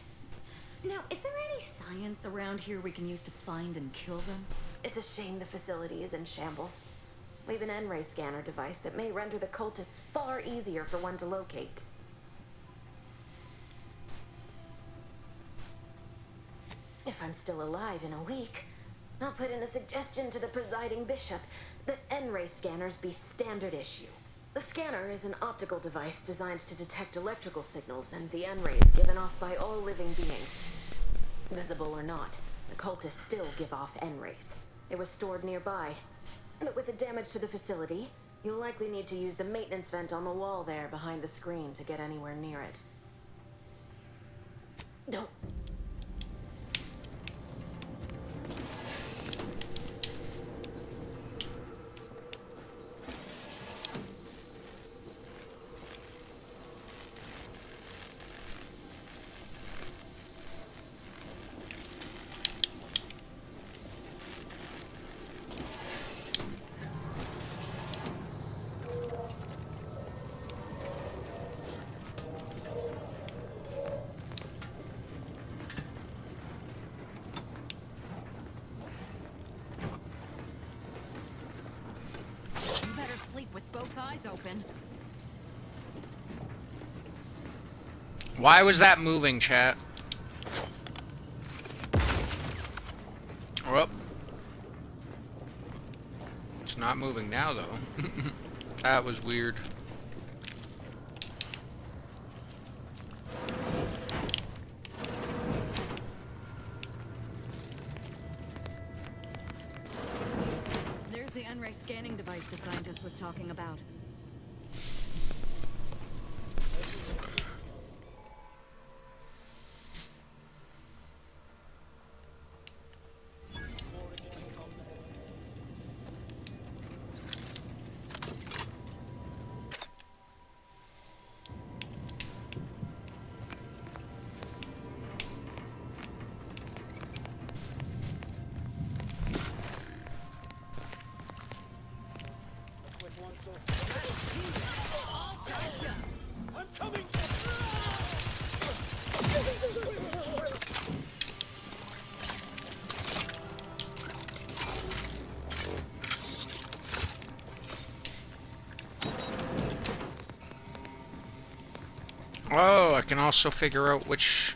Now, is there any science around here we can use to find and kill them? It's a shame the facility is in shambles. We've an N-ray scanner device that may render the cultists far easier for one to locate. If I'm still alive in a week, I'll put in a suggestion to the presiding bishop that N-ray scanners be standard issue. The scanner is an optical device designed to detect electrical signals and the N-rays given off by all living beings. Visible or not, the cultists still give off N-rays. It was stored nearby. But with the damage to the facility, you'll likely need to use the maintenance vent on the wall there behind the screen to get anywhere near it. Don't. Sleep with both eyes open. Why was that moving, chat? Oh. It's not moving now, though. That was weird. There's the N-ray scanning device the scientist was talking about. Oh, I can also figure out which...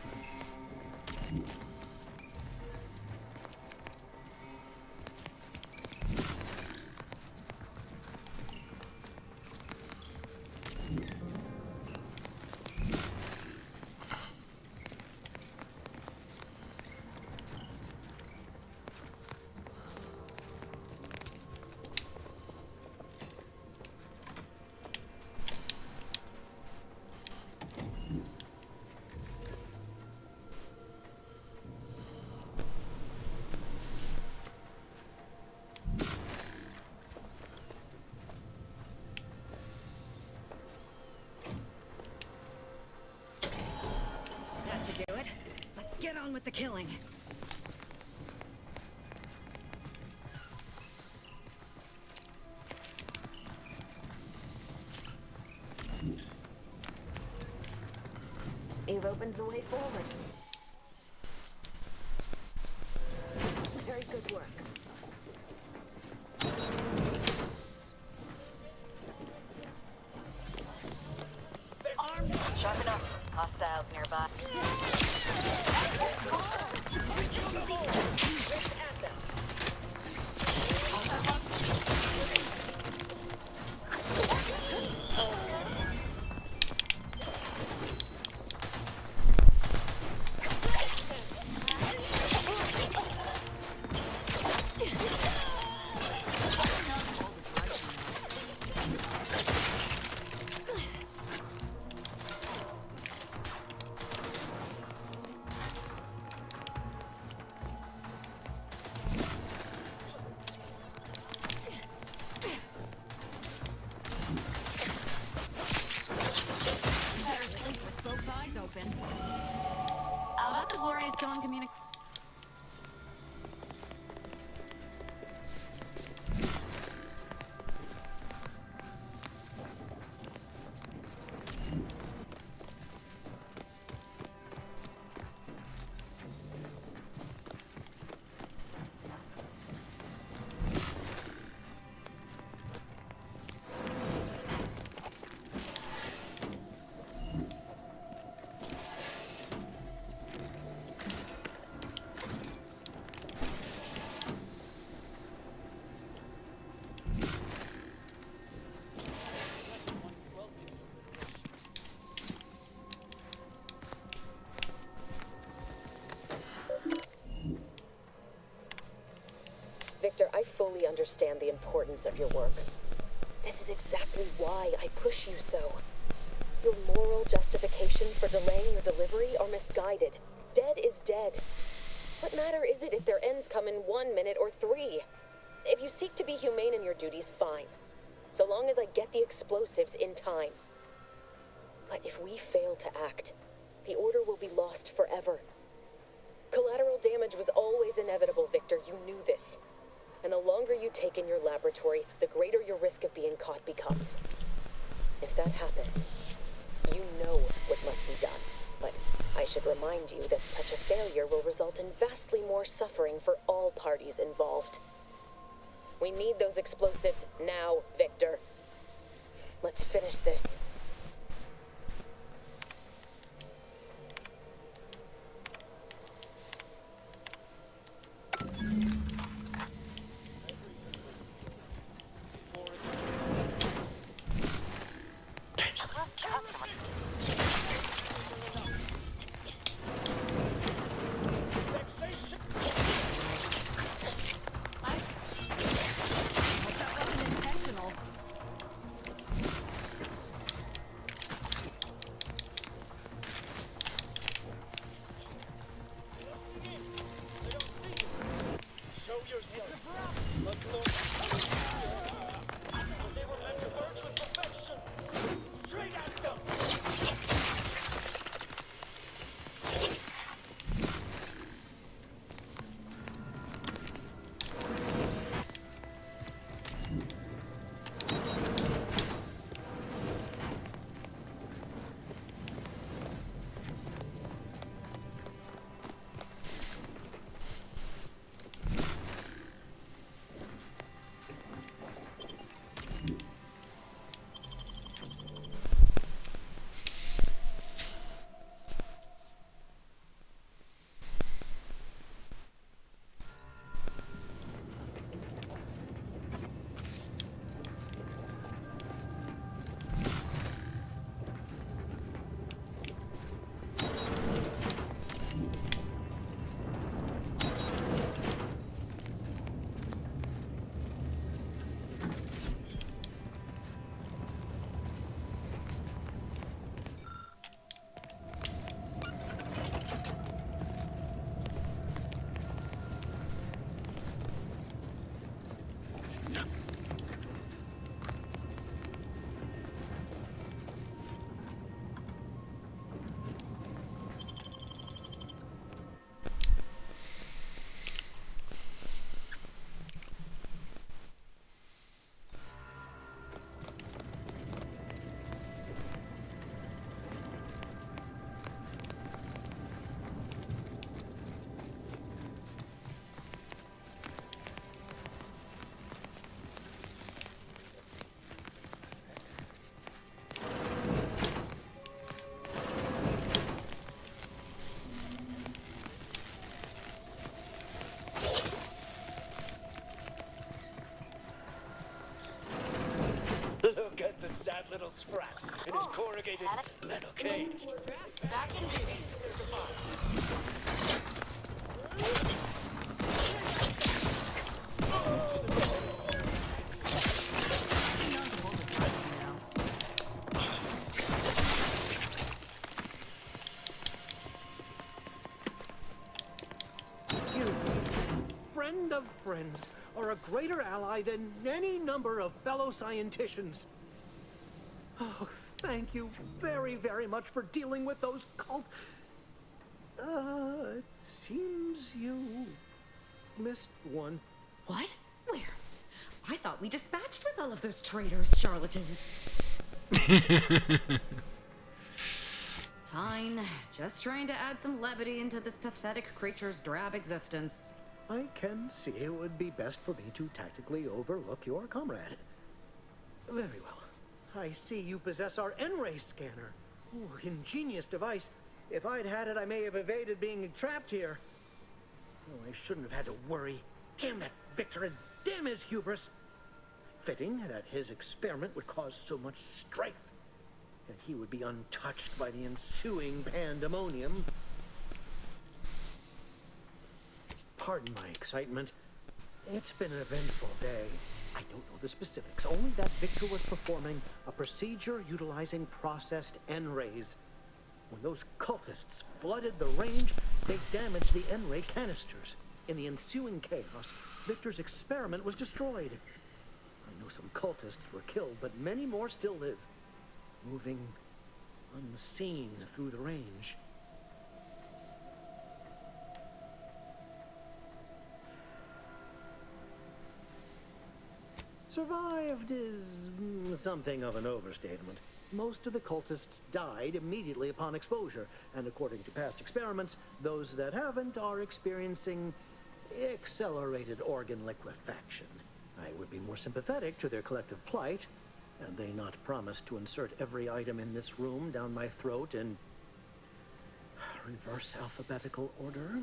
That should do it. Let's get on with the killing. You've opened the way forward. Very good work. Sharp enough. Hostiles nearby. About the glorious dawn communication. fully understand the importance of your work. This is exactly why I push you so. Your moral justifications for delaying your delivery are misguided. Dead is dead. What matter is it if their ends come in 1 minute or 3? If you seek to be humane in your duties, fine. So long as I get the explosives in time. But if we fail to act, the order will be lost forever. Collateral damage was always inevitable, Victor. You knew this. And the longer you take in your laboratory, the greater your risk of being caught becomes. If that happens, you know what must be done. But I should remind you that such a failure will result in vastly more suffering for all parties involved. We need those explosives now, Victor. Let's finish this. Look at the sad little sprat in his corrugated metal cage. Back in duty. You, friend of friends, are a greater ally than any number of fellow scienticians. Oh, thank you very, very much for dealing with those cult... it seems you missed one. What? Where? I thought we dispatched with all of those traitors, charlatans. Fine. Just trying to add some levity into this pathetic creature's drab existence. I can see it would be best for me to tactically overlook your comrade. Very well. I see you possess our N-ray scanner. Ooh, ingenious device. If I'd had it, I may have evaded being trapped here. Oh, I shouldn't have had to worry. Damn that Victor, and damn his hubris. Fitting that his experiment would cause so much strife, and he would be untouched by the ensuing pandemonium. Pardon my excitement. It's been an eventful day. I don't know the specifics, only that Victor was performing a procedure utilizing processed N-rays. When those cultists flooded the range, they damaged the N-ray canisters. In the ensuing chaos, Victor's experiment was destroyed. I know some cultists were killed, but many more still live, moving unseen through the range. Survived is something of an overstatement. Most of the cultists died immediately upon exposure, and according to past experiments, those that haven't are experiencing accelerated organ liquefaction. I would be more sympathetic to their collective plight, had they not promised to insert every item in this room down my throat in reverse alphabetical order.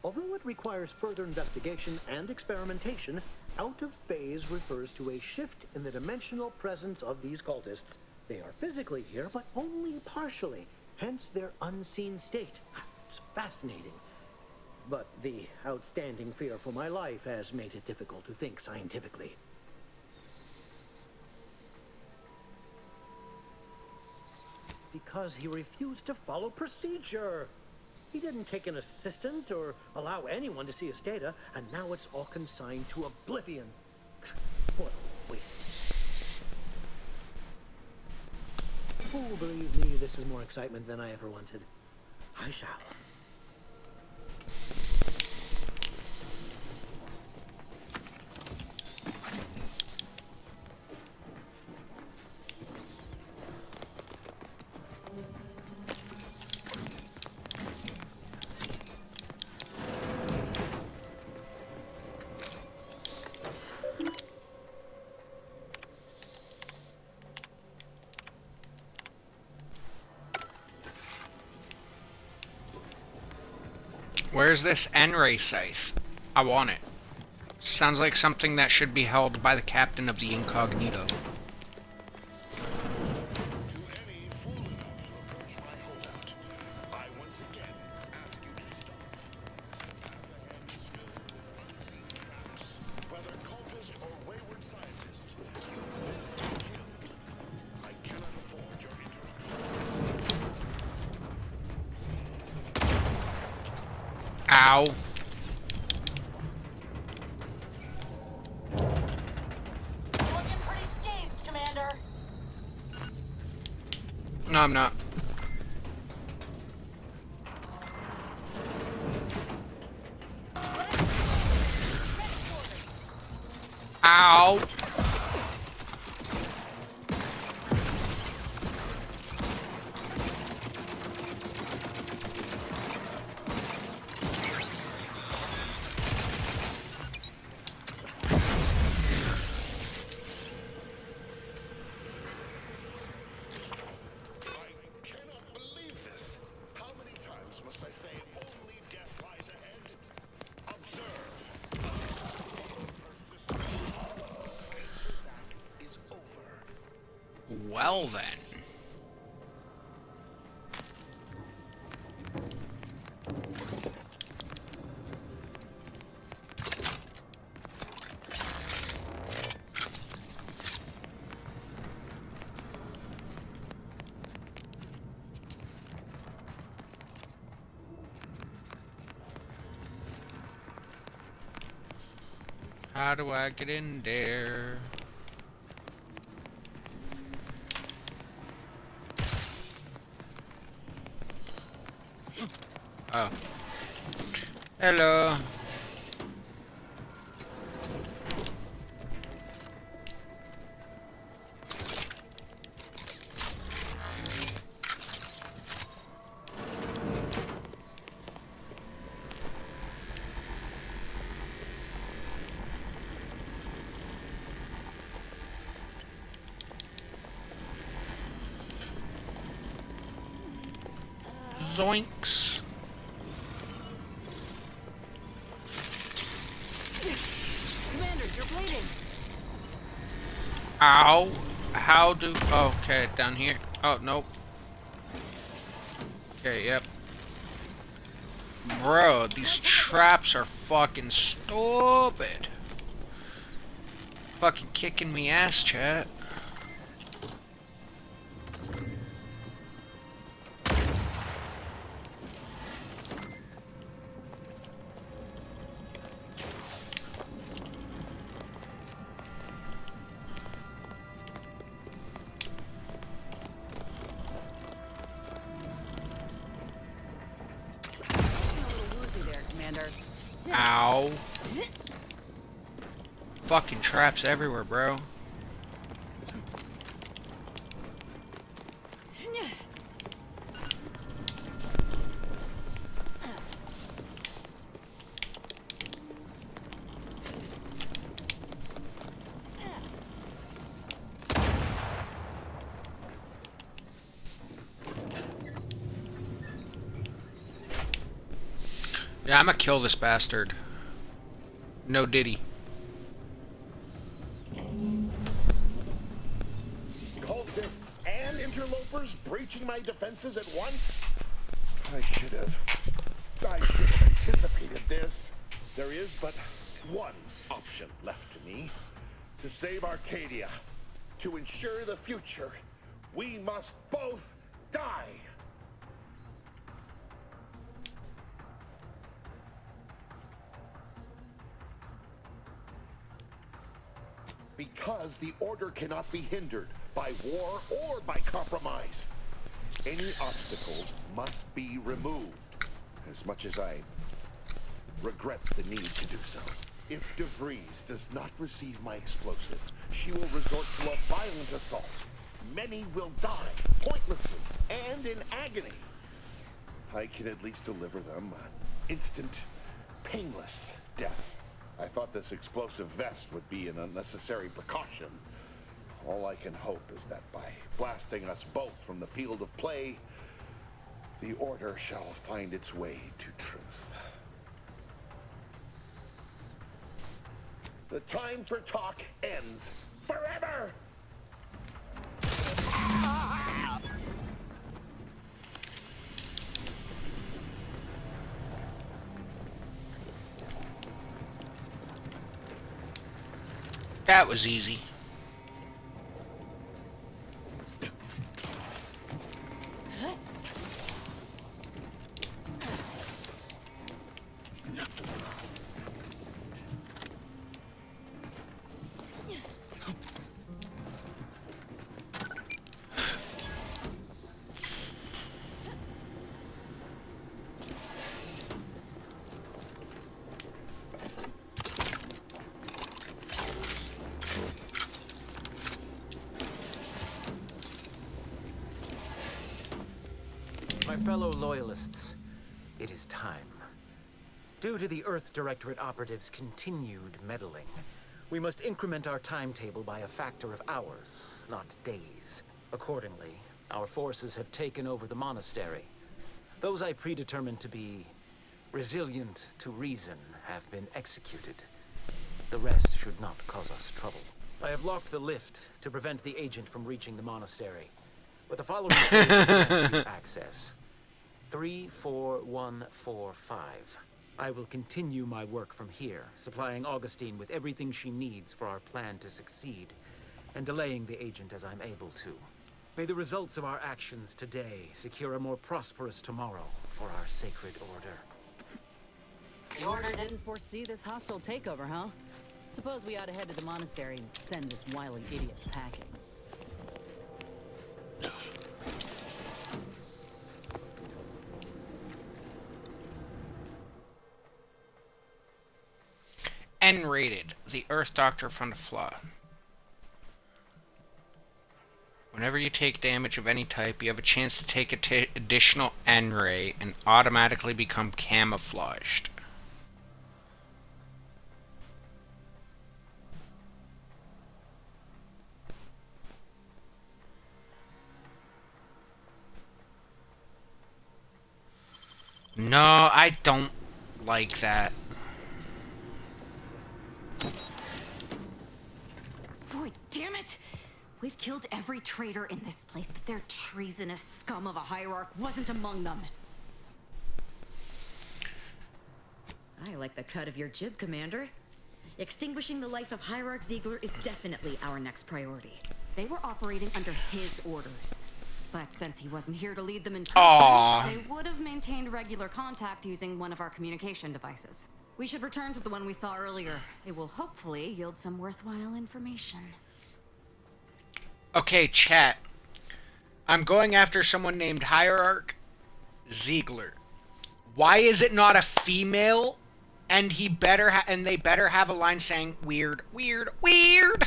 Although it requires further investigation and experimentation, out of phase refers to a shift in the dimensional presence of these cultists. They are physically here, but only partially, hence their unseen state. It's fascinating. But the outstanding fear for my life has made it difficult to think scientifically. Because he refused to follow procedure. He didn't take an assistant or allow anyone to see his data, and now it's all consigned to oblivion. What a waste. Oh, believe me, this is more excitement than I ever wanted. I shall. Where's this N-ray safe? I want it. Sounds like something that should be held by the captain of the Incognito. Ow. Looking pretty scathed, Commander. No, I'm not. Ow. Well then. How do I get in there? Oh. Hello. Zoinks. Commander, you're bleeding. Ow. How do... Okay, down here. Oh, nope. Okay, yep. Bro, these traps are fucking stupid. Fucking kicking me ass, chat. Ow. Fucking traps everywhere, bro. Yeah, I'm gonna kill this bastard. No diddy. Cultists and interlopers breaching my defenses at once? I should have anticipated this. There is but one option left to me. To save Arcadia, to ensure the future, we must both die. Because the Order cannot be hindered by war or by compromise. Any obstacles must be removed. As much as I regret the need to do so. If DeVries does not receive my explosive, she will resort to a violent assault. Many will die, pointlessly, and in agony. I can at least deliver them an instant, painless death. I thought this explosive vest would be an unnecessary precaution. All I can hope is that by blasting us both from the field of play, the Order shall find its way to truth. The time for talk ends forever! That was easy. My fellow Loyalists, it is time. Due to the Earth Directorate operatives' continued meddling, we must increment our timetable by a factor of hours, not days. Accordingly, our forces have taken over the monastery. Those I predetermined to be resilient to reason have been executed. The rest should not cause us trouble. I have locked the lift to prevent the agent from reaching the monastery. With the following code to grant you access. 34145. I will continue my work from here, supplying Augustine with everything she needs for our plan to succeed, and delaying the agent as I'm able to. May the results of our actions today secure a more prosperous tomorrow for our sacred order. The Order didn't foresee this hostile takeover, huh? Suppose we ought to head to the monastery and send this wily idiot packing. N-rated. The Earth Doctor found a flaw. Whenever you take damage of any type, you have a chance to take additional N-ray and automatically become camouflaged. No, I don't like that. Boy, damn it! We've killed every traitor in this place, but their treasonous scum of a hierarch wasn't among them. I like the cut of your jib, Commander. Extinguishing the life of Hierarch Ziegler is definitely our next priority. They were operating under his orders. But since he wasn't here to lead them in person, they would have maintained regular contact using one of our communication devices. We should return to the one we saw earlier. It will hopefully yield some worthwhile information. Okay, chat. I'm going after someone named Hierarch Ziegler. Why is it not a female? And he better and they better have a line saying weird, weird, weird.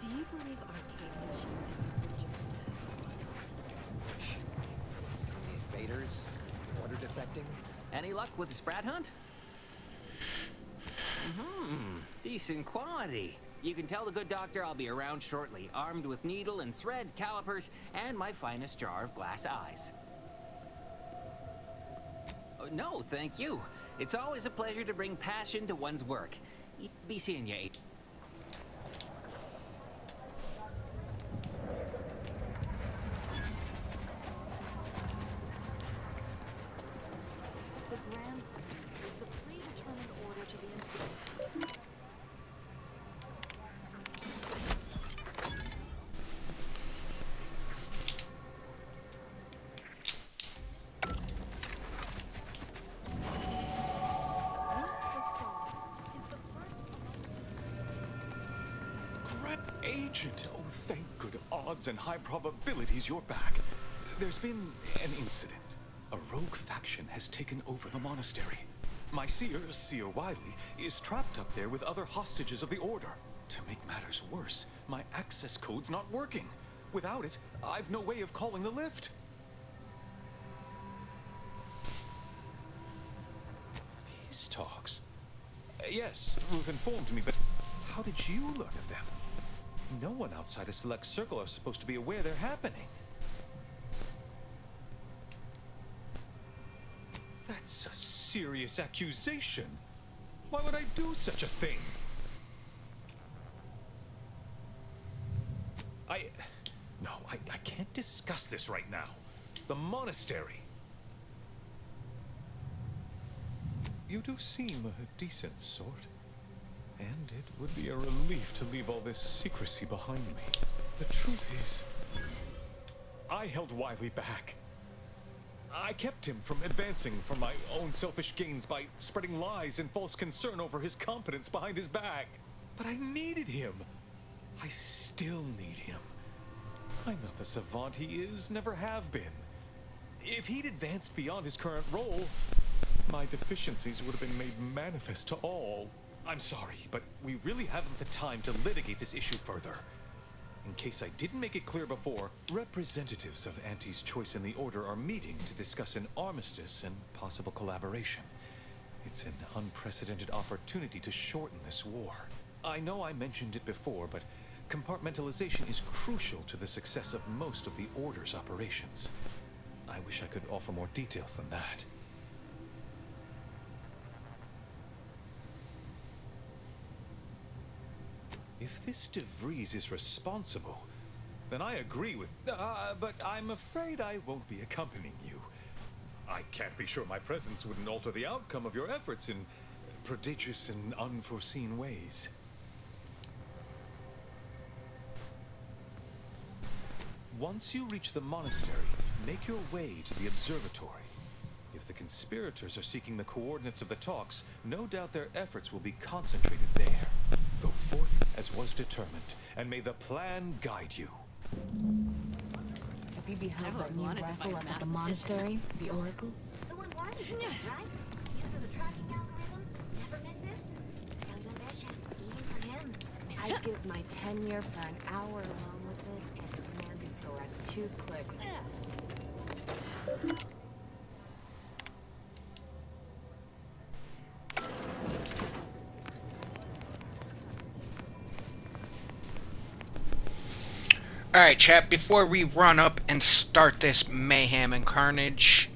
Do you believe Arcadia Invaders? Order defecting? Any luck with the Sprat hunt? Decent quality. You can tell the good doctor I'll be around shortly, armed with needle and thread, calipers, and my finest jar of glass eyes. Oh, no, thank you. It's always a pleasure to bring passion to one's work. Be seeing you. The Grand is the predetermined order to the Institute. Agent, oh, thank good odds and high probabilities you're back. There's been an incident. A rogue faction has taken over the monastery. My seer Wiley, is trapped up there with other hostages of the Order. To make matters worse, my access code's not working. Without it, I've no way of calling the lift. Peace talks? Yes, Ruth informed me, but how did you learn of them? No one outside a select circle are supposed to be aware they're happening. That's a serious accusation. Why would I do such a thing? No, I can't discuss this right now. The monastery. You do seem a decent sort. And it would be a relief to leave all this secrecy behind me. The truth is, I held Wiley back. I kept him from advancing for my own selfish gains by spreading lies and false concern over his competence behind his back. But I needed him. I still need him. I'm not the savant he is, never have been. If he'd advanced beyond his current role, my deficiencies would have been made manifest to all. I'm sorry, but we really haven't the time to litigate this issue further. In case I didn't make it clear before, representatives of Auntie's Choice in the Order are meeting to discuss an armistice and possible collaboration. It's an unprecedented opportunity to shorten this war. I know I mentioned it before, but compartmentalization is crucial to the success of most of the Order's operations. I wish I could offer more details than that. If this DeVries is responsible, then I agree with... but I'm afraid I won't be accompanying you. I can't be sure my presence wouldn't alter the outcome of your efforts in prodigious and unforeseen ways. Once you reach the monastery, make your way to the observatory. If the conspirators are seeking the coordinates of the talks, no doubt their efforts will be concentrated there. Go forth as was determined, and may the plan guide you. Have you beheld that new rifle up at the monastery? The Oracle? The one Barney built, right? Uses a tracking algorithm, never misses. Sounds ambitious, even for him. I'd give my tenure for an hour alone with it and command his sword. 2 clicks. Alright, chat, before we run up and start this mayhem and carnage,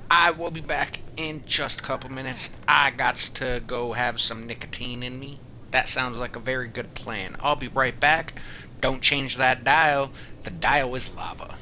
I will be back in just a couple minutes. I got to go have some nicotine in me. That sounds like a very good plan. I'll be right back. Don't change that dial. The dial is lava.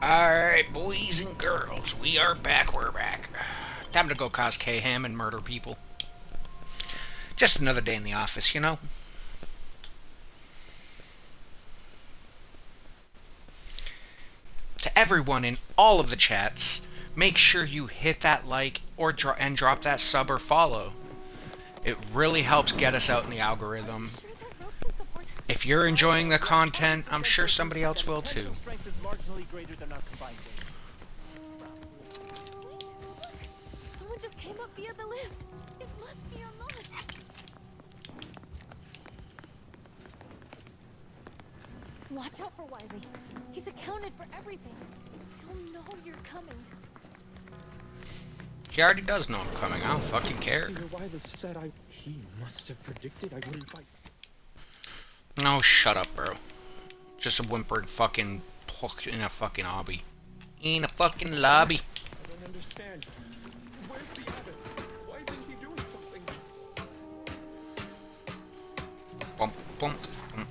Alright, boys and girls, we are back, we're back. Time to go cause K-Ham and murder people. Just another day in the office, you know? To everyone in all of the chats, make sure you hit that like or drop that sub or follow. It really helps get us out in the algorithm. If you're enjoying the content, I'm sure somebody else will too. Strength is marginally greater than our combined weight. Someone just came up via the lift. It must be unlocked. Watch out for Wiley. He's accounted for everything. He'll know you're coming. He already does know I'm coming. I don't fucking care. Wiley said he must have predicted I wouldn't fight. No, shut up, bro. Just a whimpering fucking puck in a fucking lobby. In a fucking lobby. I don't understand. Where's the abbot? Why isn't he doing something? Bump, bump, bump.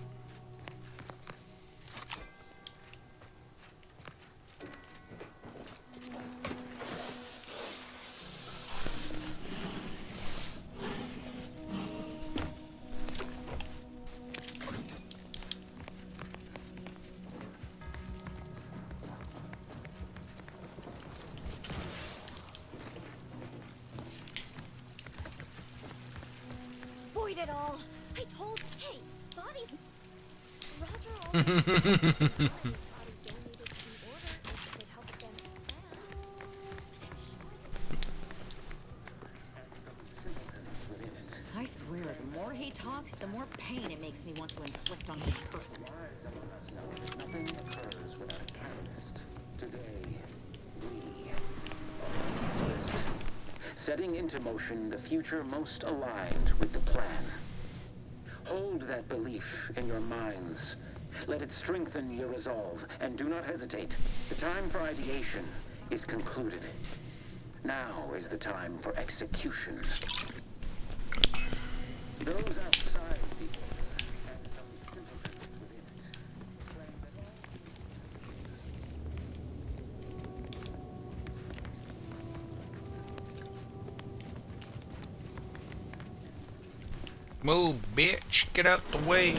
Void it all. I told. Hey, bodies. Roger always said bodies donated to the order if they'd help advance the plan. I swear, the more he talks, the more pain it makes me want to inflict on this person. Nothing occurs without a catalyst. Today, we are the catalyst. Setting into motion the future most aligned with the plan. Hold that belief in your minds. Let it strengthen your resolve, and do not hesitate. The time for ideation is concluded. Now is the time for execution. Those outside the order have some simpletons within it. Claim that all Move, bitch. Get out the way.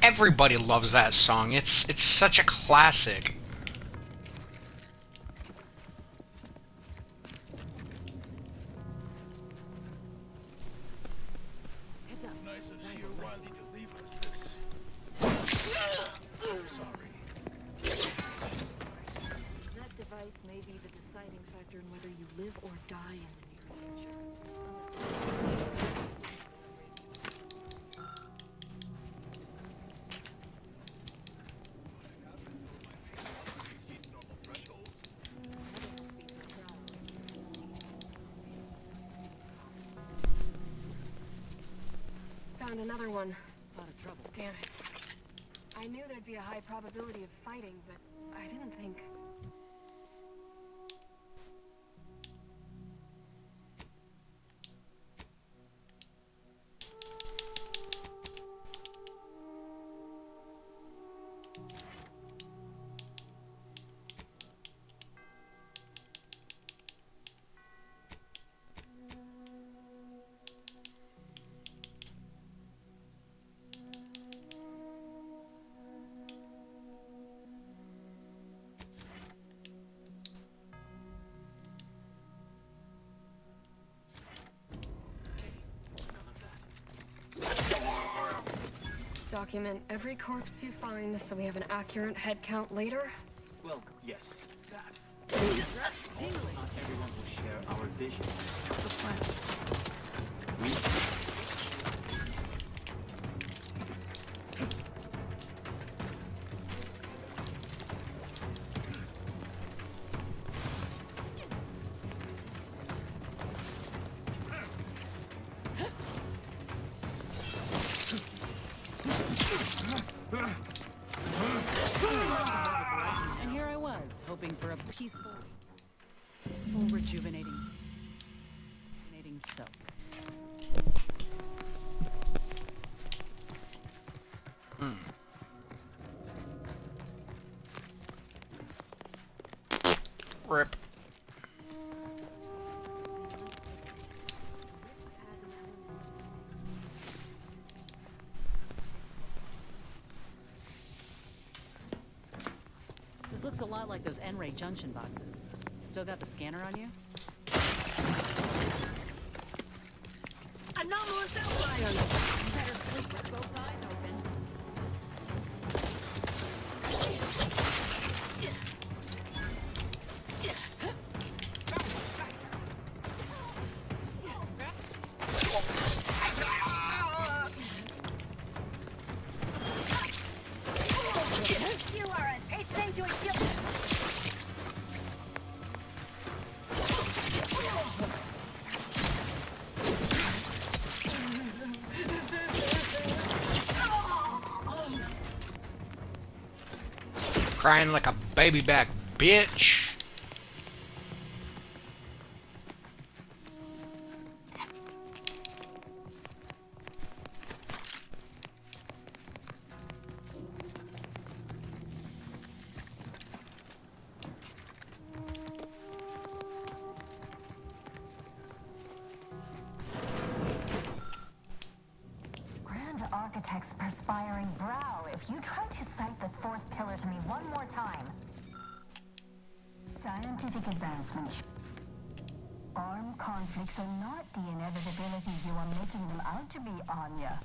Everybody loves that song. It's such a classic. Nice of you, Wiley, to leave us this. Sorry. That device may be the deciding factor in whether you live or die in the near future. Found another one. Spotted trouble. Damn it. I knew there'd be a high probability of fighting, but I didn't think. Document every corpse you find so we have an accurate head count later? Well, yes, that. Not everyone will share our vision of the planet. We hoping for a peaceful, rejuvenating soak. Rip. This looks a lot like those N-ray junction boxes. Still got the scanner on you? Anomalous outliers! Better sleep with both eyes open. You are an essential shield. Crying like a baby back bitch. Grand Architect's perspiring brow, if you try to cite the fourth pillar to me one more time. Scientific advancement. Armed conflicts are not the inevitability you are making them out to be, Anya.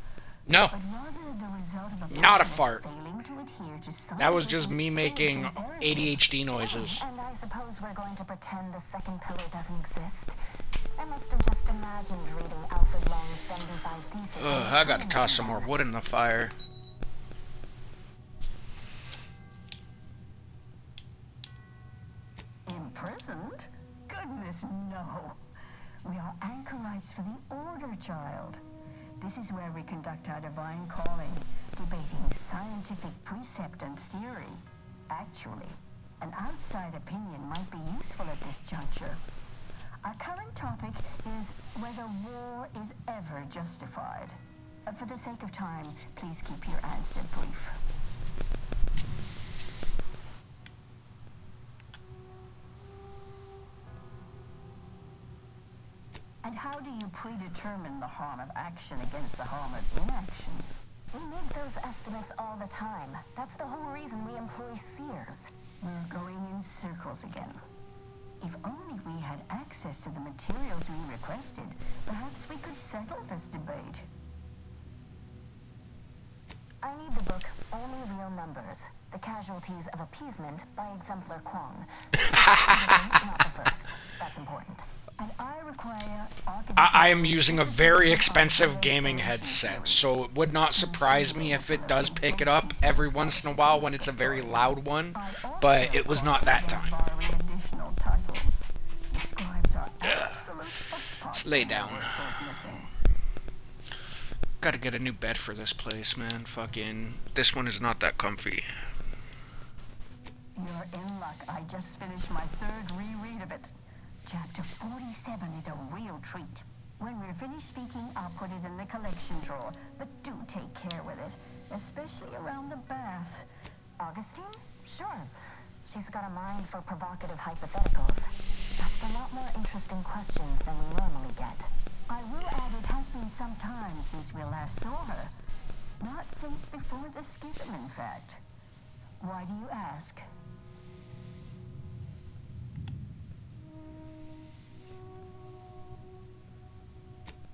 No. But rather the result of a Not a populace fart. failing to adhere to That was just scientific me making ADHD noises. And I suppose we're going to pretend the second pillar doesn't exist. I must have just imagined reading Alfred Long's 75 Thesis. Ugh, I gotta toss some more wood in the fire. Imprisoned? Goodness, no. We are anchorites for the Order, child. This is where we conduct our divine calling, debating scientific precept and theory. Actually, an outside opinion might be useful at this juncture. Our current topic is whether war is ever justified. For the sake of time, please keep your answer brief. And how do you predetermine the harm of action against the harm of inaction? We make those estimates all the time. That's the whole reason we employ seers. We're going in circles again. If only we had access to the materials we requested, perhaps we could settle this debate. I need the book, Only Real Numbers. The Casualties of Appeasement by Exemplar Kwong. Not the first. That's important. And I require I am using a very expensive gaming headset, so it would not surprise me if it does pick it up every once in a while when it's a very loud one, but it was not that time. Let's lay down. Gotta get a new bed for this place, man. Fucking, this one is not that comfy. You're in luck. I just finished my third reread of it. Chapter 47 is a real treat. When we're finished speaking, I'll put it in the collection drawer, but do take care with it, especially around the bath. Augustine? Sure. She's got a mind for provocative hypotheticals. Asked a lot more interesting questions than we normally get. I will add it has been some time since we last saw her. Not since before the schism, in fact. Why do you ask?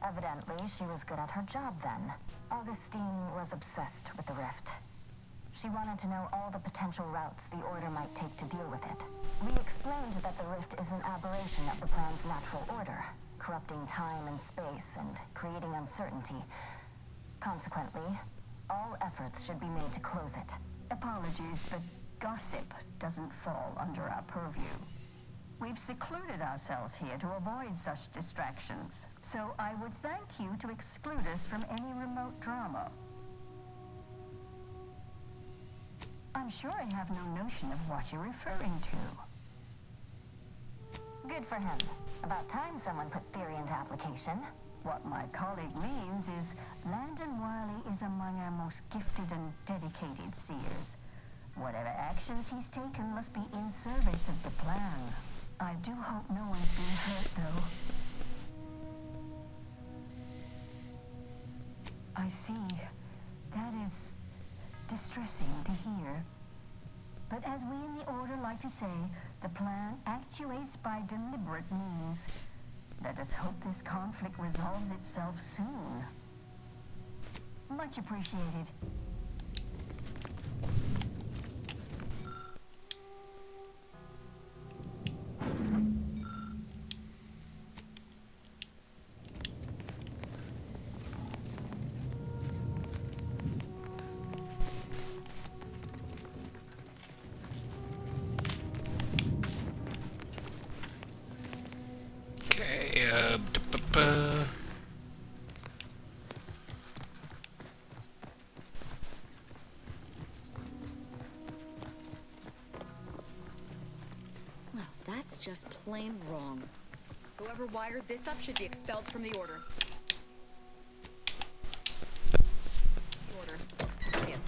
Evidently, she was good at her job then. Augustine was obsessed with the rift. She wanted to know all the potential routes the Order might take to deal with it. We explained that the rift is an aberration of the plan's natural order, corrupting time and space and creating uncertainty. Consequently, all efforts should be made to close it. Apologies, but gossip doesn't fall under our purview. We've secluded ourselves here to avoid such distractions, so I would thank you to exclude us from any remote drama. I'm sure I have no notion of what you're referring to. Good for him. About time someone put theory into application. What my colleague means is Landon Wiley is among our most gifted and dedicated seers. Whatever actions he's taken must be in service of the plan. I do hope no one's been hurt, though. I see. That is distressing to hear. But as we in the Order like to say, the plan actuates by deliberate means. Let us hope this conflict resolves itself soon. Much appreciated. Okay, Well, that's just plain wrong. Whoever wired this up should be expelled from the Order. Order. Yes,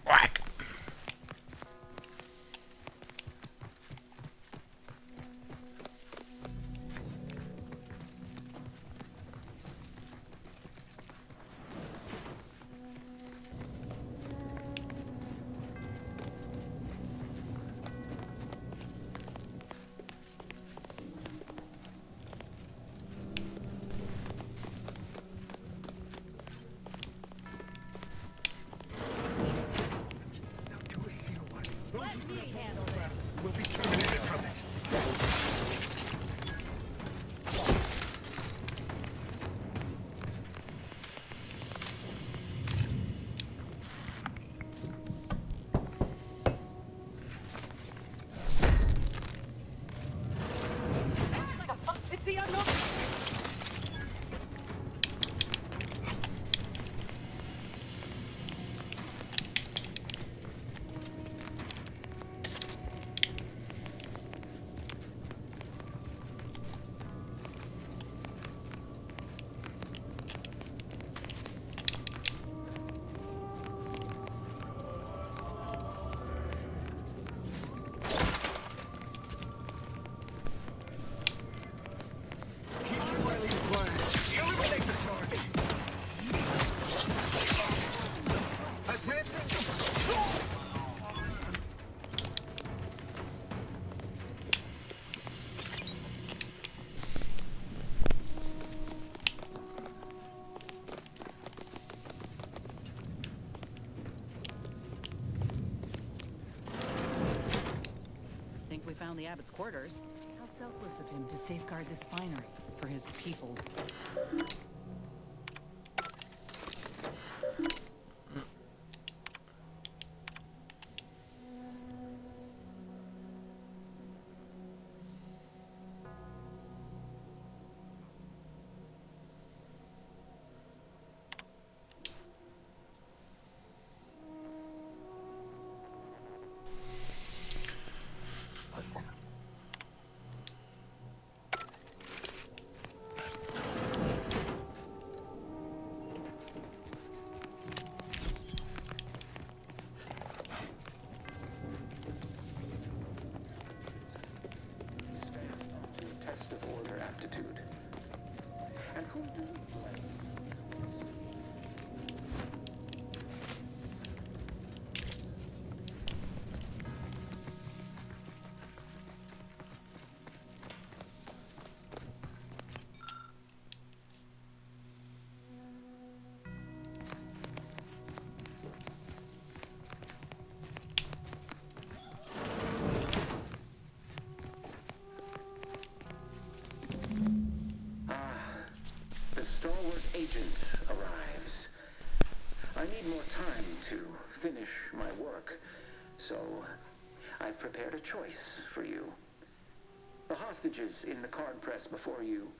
whack. Let me handle this. Will be terminated from it. it's the unknown. Wiley's plan. Eliminate the target. Advancing. Think we found the abbot's quarters. How selfless of him to safeguard this finery for his people's. Test of order aptitude. And who do you blame? The stalwart agent arrives. I need more time to finish my work, so I've prepared a choice for you. The hostages in the card press before you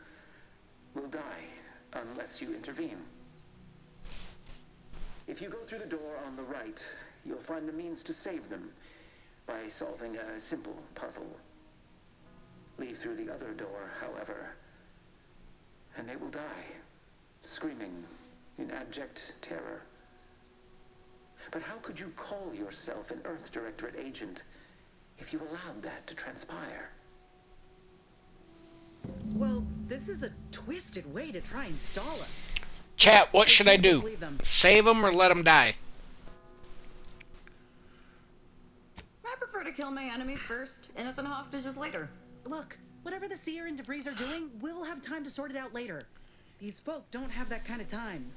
will die unless you intervene. If you go through the door on the right, you'll find the means to save them by solving a simple puzzle. Leave through the other door, however, and they will die, screaming in abject terror. But how could you call yourself an Earth Directorate agent if you allowed that to transpire? Well, this is a twisted way to try and stall us. Chat, what should I do? Leave them. Save them or let them die? I prefer to kill my enemies first, innocent hostages later. Look, whatever the Seer and DeVries are doing, we'll have time to sort it out later. These folk don't have that kind of time.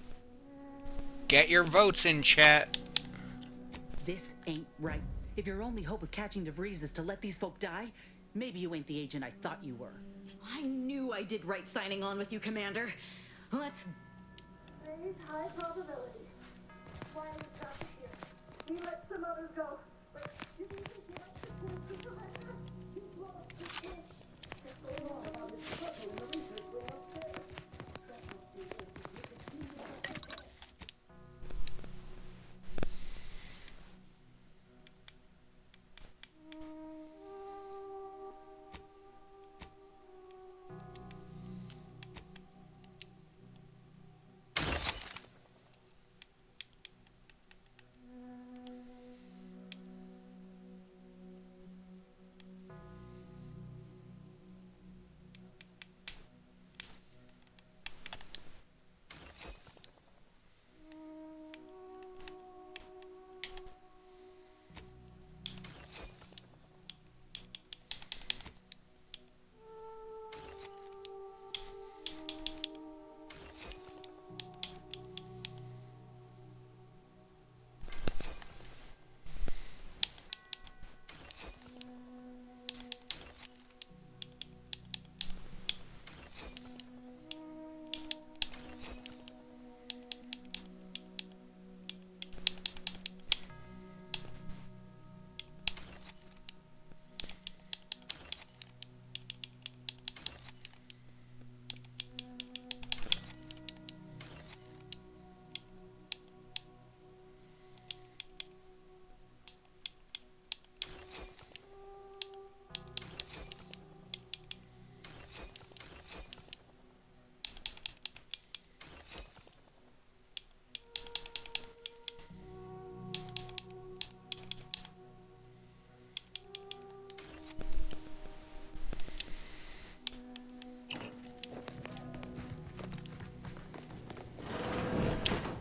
Get your votes in, chat. This ain't right. If your only hope of catching DeVries is to let these folk die, maybe you ain't the agent I thought you were. I knew I did right signing on with you, Commander. Let's... There is high probability. Why are we trapped here? We let some others go. But you think we can up the chance to surrender? He's lost his chance. Just so long about his puzzle in the research room upstairs. That must be it.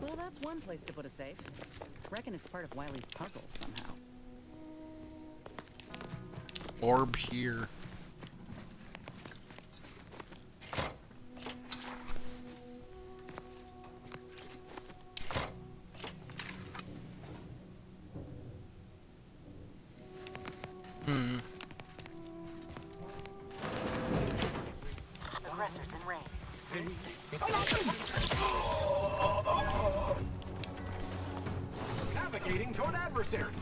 Well, that's one place to put a safe. Reckon it's part of Wiley's puzzle somehow. Orb here. Aggressors in range. Navigating toward adversary.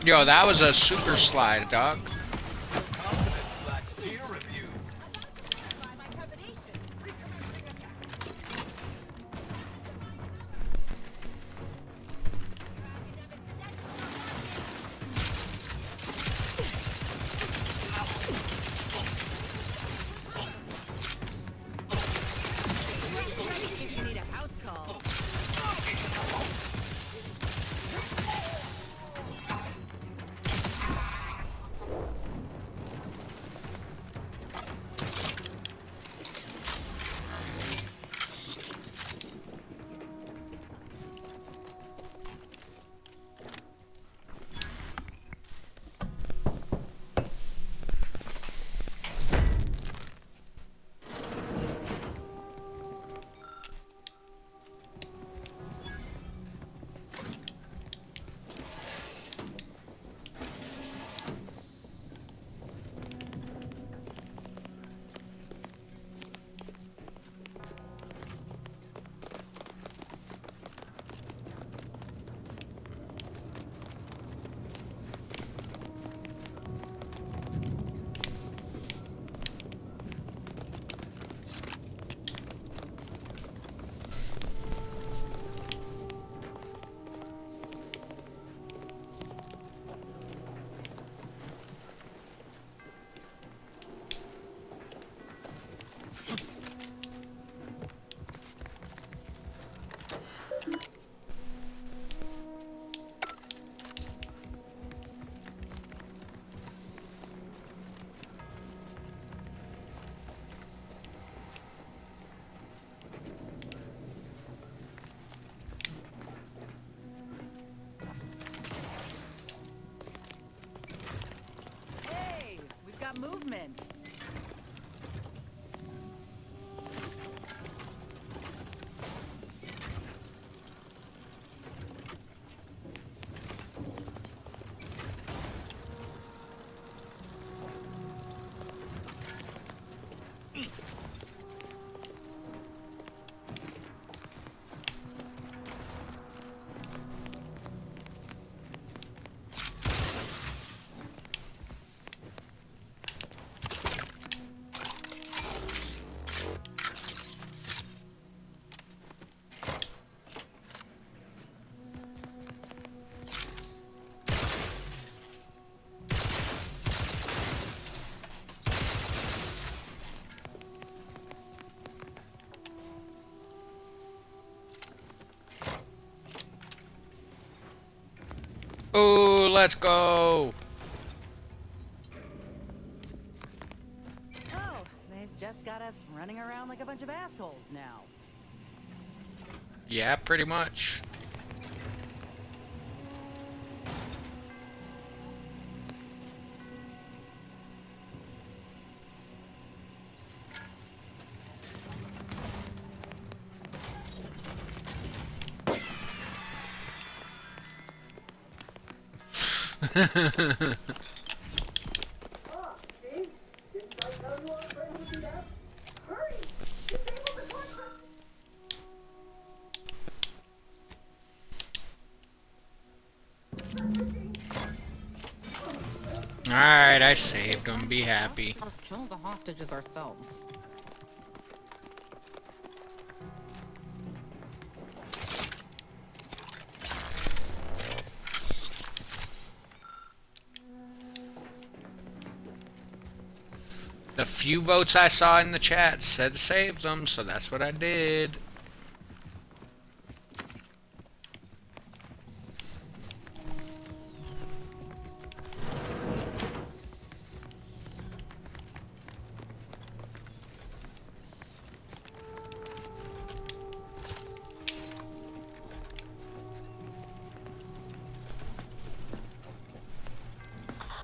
Yo, that was a super slide, dog. If you need a house call. got movement. Oh, let's go. Oh, they've just got us running around like a bunch of assholes now. Yeah, pretty much. Alright, I saved him. Be happy. Let's kill the hostages ourselves. The few votes I saw in the chat said save them, so that's what I did.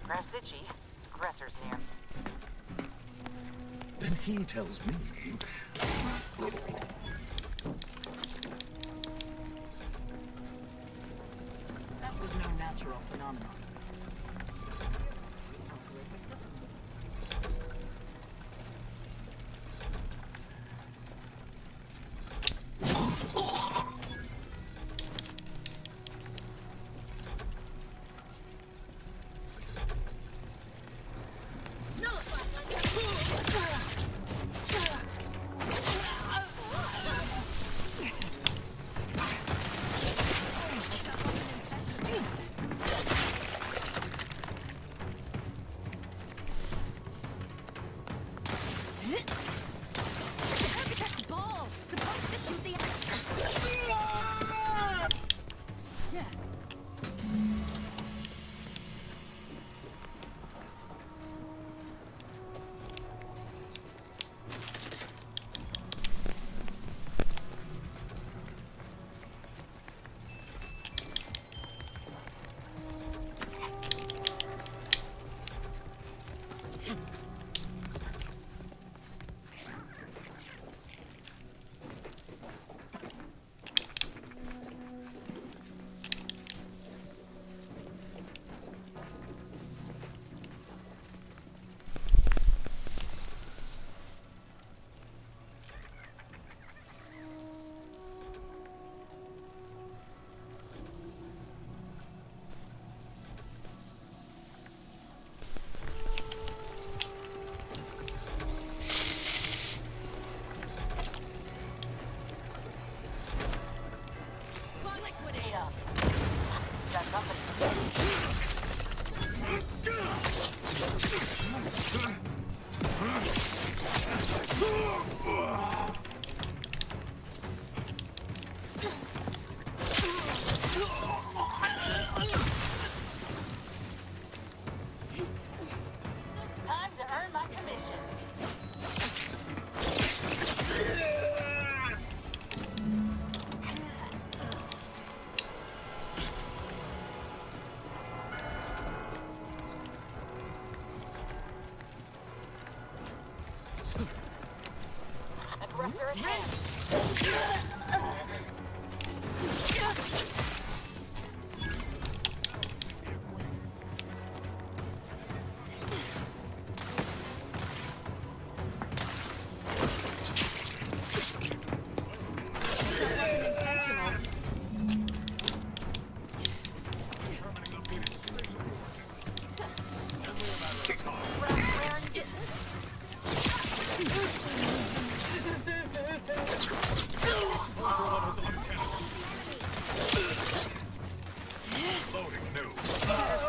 Grab's itchy. Aggressor's near. Then he tells me. That was no natural phenomenon.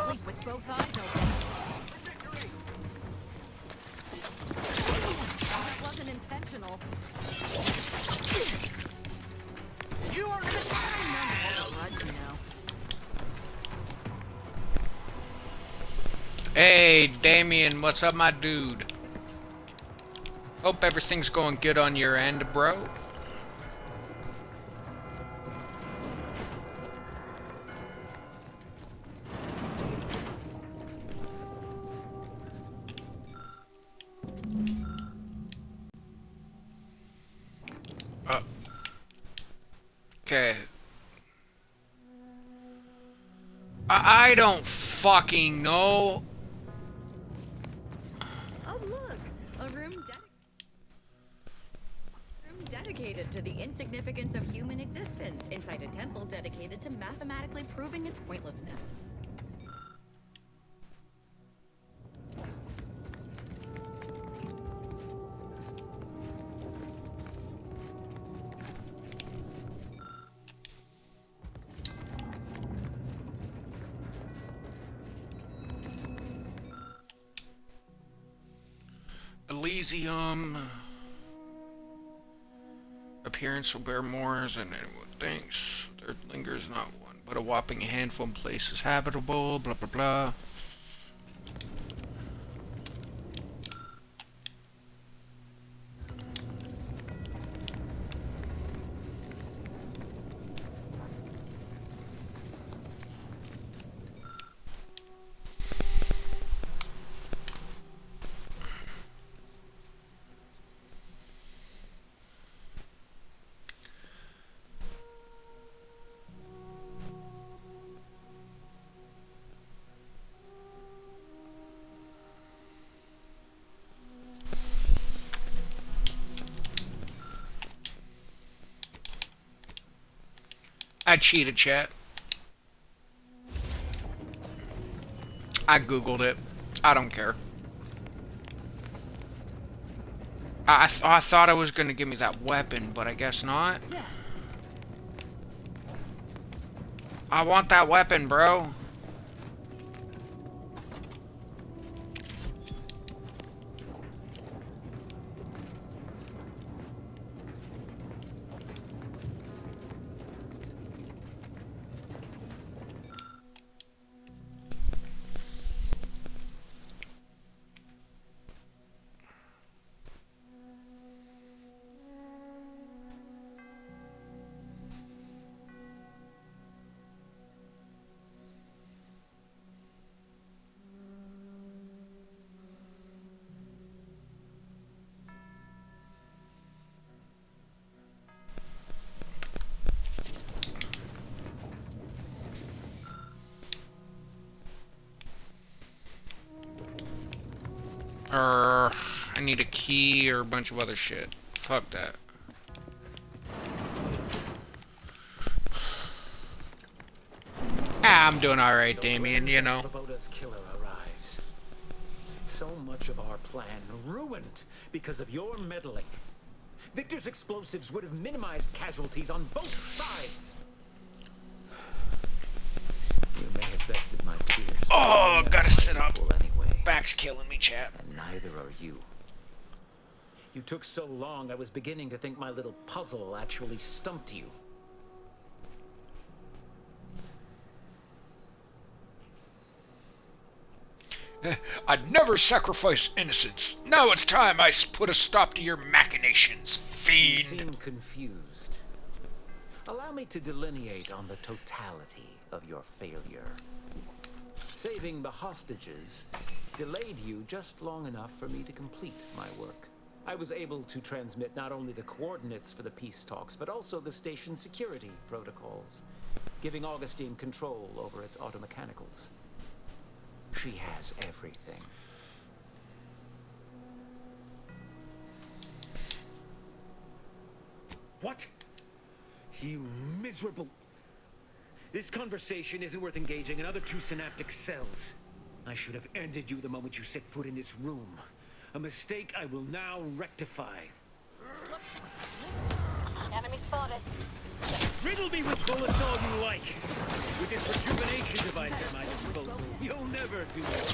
Sleep with both eyes open. That wasn't intentional. You are Hey, Damien, what's up, my dude? Hope everything's going good on your end, bro. Okay. I don't fucking know. Oh, look! A room dedicated to the insignificance of human existence inside a temple dedicated to mathematically proving its pointlessness. Elysium. Appearance will bear more than anyone thinks. There lingers not one, but a whopping handful of places habitable, blah blah blah. I cheated, chat. I googled it. I don't care. I thought it was going to give me that weapon, but I guess not. I want that weapon, bro. I need a key or a bunch of other shit. Fuck that. I'm doing alright, Damien, you know. Svoboda's killer arrives. So much of our plan ruined because of your meddling. Victor's explosives would have minimized casualties on both sides. You may have bested my peers. Oh, gotta sit up. Anyway. Back's killing me, chap. And neither are you. You took so long, I was beginning to think my little puzzle actually stumped you. I'd never sacrifice innocence. Now it's time I put a stop to your machinations, fiend. You seem confused. Allow me to delineate on the totality of your failure. Saving the hostages delayed you just long enough for me to complete my work. I was able to transmit not only the coordinates for the peace talks, but also the station security protocols, giving Augustine control over its automechanicals. She has everything. What? You miserable... This conversation isn't worth engaging another 2 synaptic cells. I should have ended you the moment you set foot in this room. A mistake I will now rectify. Enemy spotted. Riddle me with bullets all you like. With this rejuvenation device at my disposal, you'll never do it.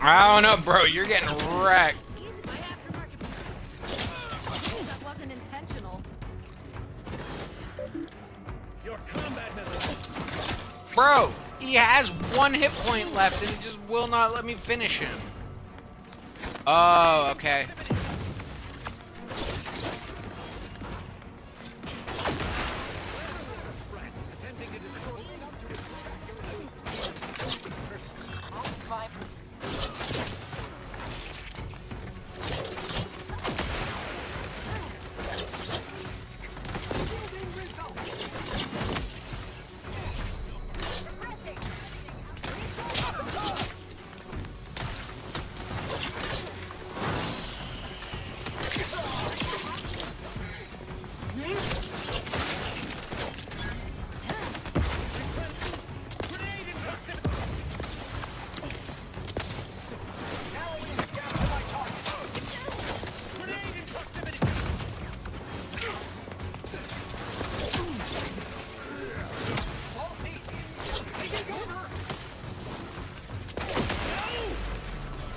I don't know, bro. You're getting wrecked. That wasn't intentional. Your combat method. Bro, he has 1 hit point left and he just will not let me finish him. Oh, okay.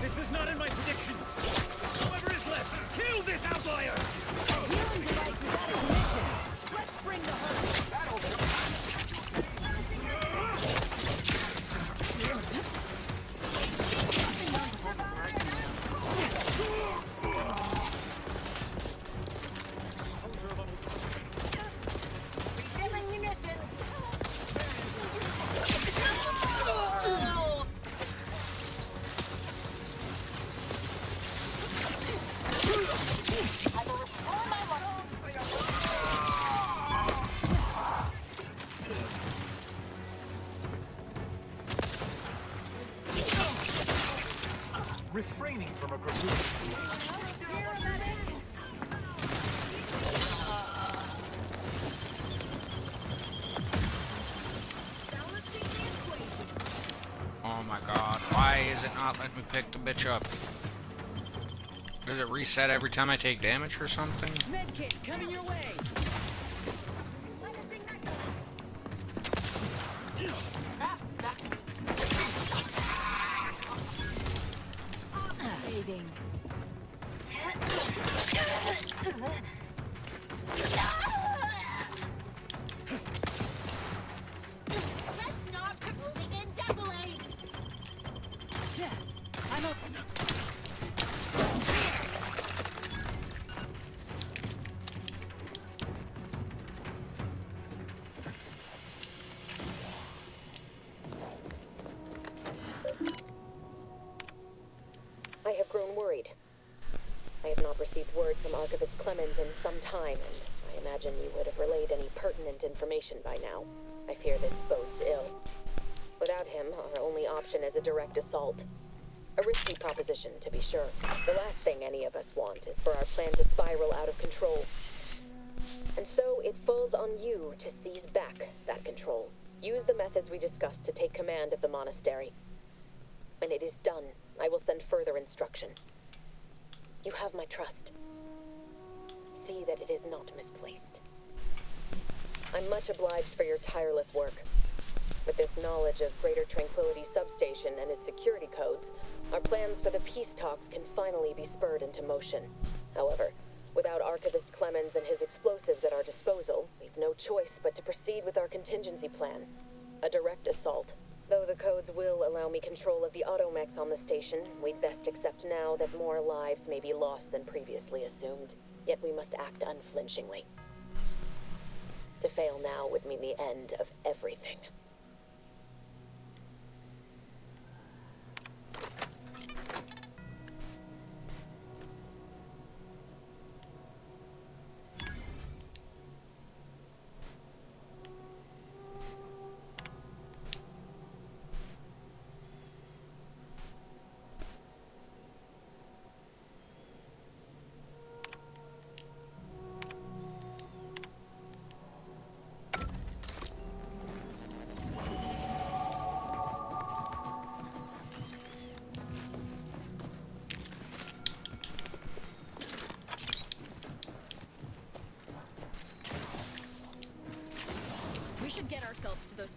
This was not in my predictions. Whoever is left, kill this outlier! Let's bring the herd. Refilling munitions. I will restore my Refraining from a gratuitous. Oh my god, why is it not letting me pick the bitch up? Does it reset every time I take damage or something? Medkit coming your way. Waiting. Let's not be moving indefinitely. Yeah, I'm a... I have grown worried. I have not received word from Archivist Clemens in some time, and I imagine you would have relayed any pertinent information by now. I fear this bodes ill. Without him, our only option is a direct assault. A risky proposition, to be sure. The last thing any of us want is for our plan to spiral out of control. And so it falls on you to seize back that control. Use the methods we discussed to take command of the monastery. When it is done, I will send further instruction. You have my trust. See that it is not misplaced. I'm much obliged for your tireless work. With this knowledge of Greater Tranquility Substation and its security codes, our plans for the peace talks can finally be spurred into motion. However, without Archivist Clemens and his explosives at our disposal, we've no choice but to proceed with our contingency plan. A direct assault. Though the codes will allow me control of the automechs on the station, we'd best accept now that more lives may be lost than previously assumed. Yet we must act unflinchingly. To fail now would mean the end of everything.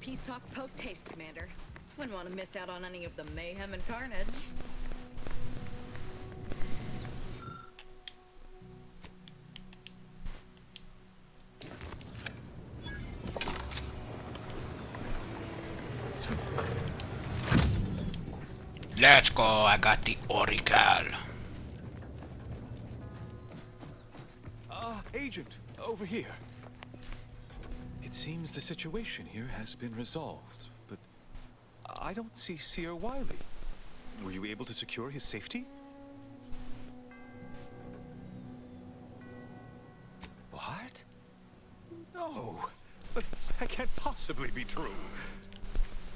peace talks post-haste, Commander. Wouldn't want to miss out on any of the mayhem and carnage. Let's go, I got the Oracle. Agent, over here. It seems the situation here has been resolved, but I don't see Seer Wiley. Were you able to secure his safety? What? No, but that can't possibly be true.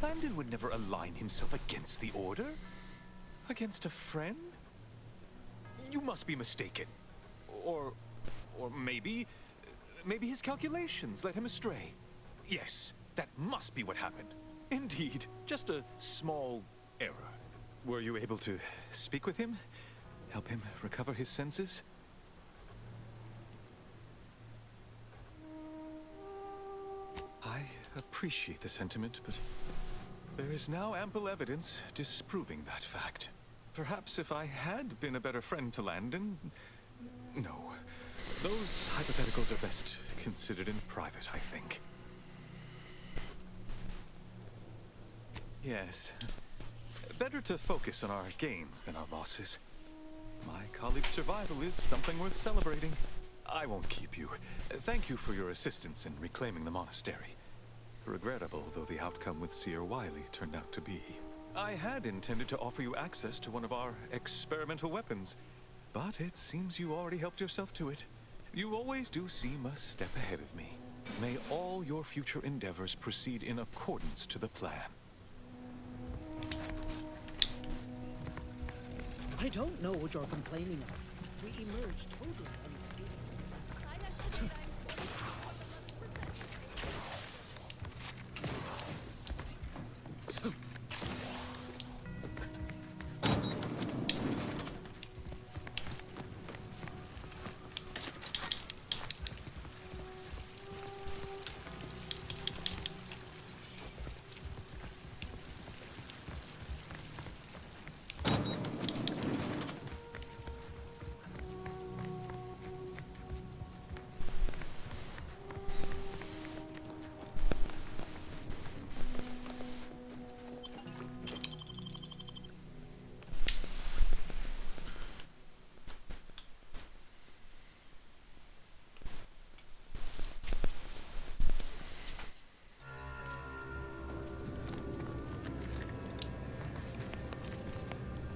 Landon would never align himself against the Order? Against a friend? You must be mistaken. Or maybe his calculations led him astray. Yes, that must be what happened. Indeed, just a small error. Were you able to speak with him? Help him recover his senses? I appreciate the sentiment, but there is now ample evidence disproving that fact. Perhaps if I had been a better friend to Landon... No. Those hypotheticals are best considered in private, I think. Yes. Better to focus on our gains than our losses. My colleague's survival is something worth celebrating. I won't keep you. Thank you for your assistance in reclaiming the monastery. Regrettable though the outcome with Seer Wiley turned out to be. I had intended to offer you access to one of our experimental weapons, but it seems you already helped yourself to it. You always do seem a step ahead of me. May all your future endeavors proceed in accordance to the plan. I don't know what you're complaining of. We emerged totally unscathed.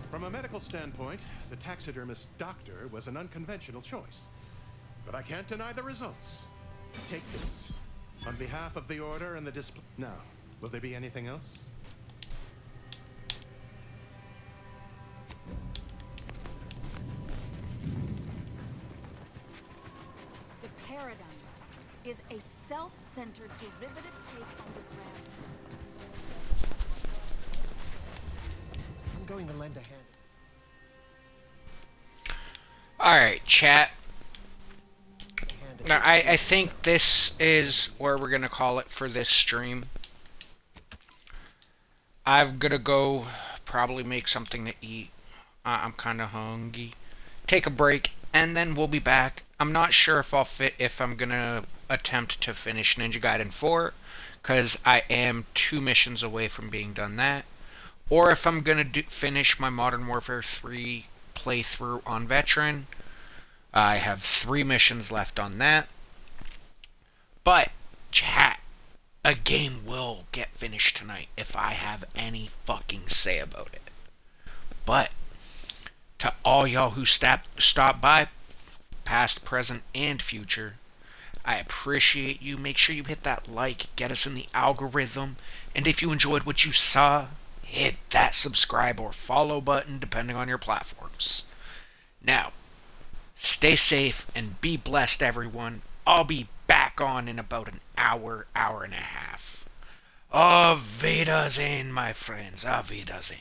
From a medical standpoint, the taxidermist doctor was an unconventional choice. But I can't deny the results. Take this. On behalf of the Order and the display... Now, will there be anything else? The paradigm is a self-centered derivative take on the ground. I'm going to lend a hand. Alright, chat. Now, I think this is where we're going to call it for this stream. I'm going to go probably make something to eat. I'm kind of hungry. Take a break, and then we'll be back. I'm not sure if I'm going to attempt to finish Ninja Gaiden 4, because I am 2 missions away from being done that. Or if I'm going to finish my Modern Warfare 3 playthrough on Veteran. I have 3 missions left on that. But, chat, a game will get finished tonight if I have any fucking say about it. But, to all y'all who stopped by, past, present, and future, I appreciate you. Make sure you hit that like, get us in the algorithm, and if you enjoyed what you saw, hit that subscribe or follow button depending on your platforms. Now, stay safe and be blessed, everyone. I'll be back on in about an hour and a half. Auf Wiedersehen, my friends. Auf Wiedersehen.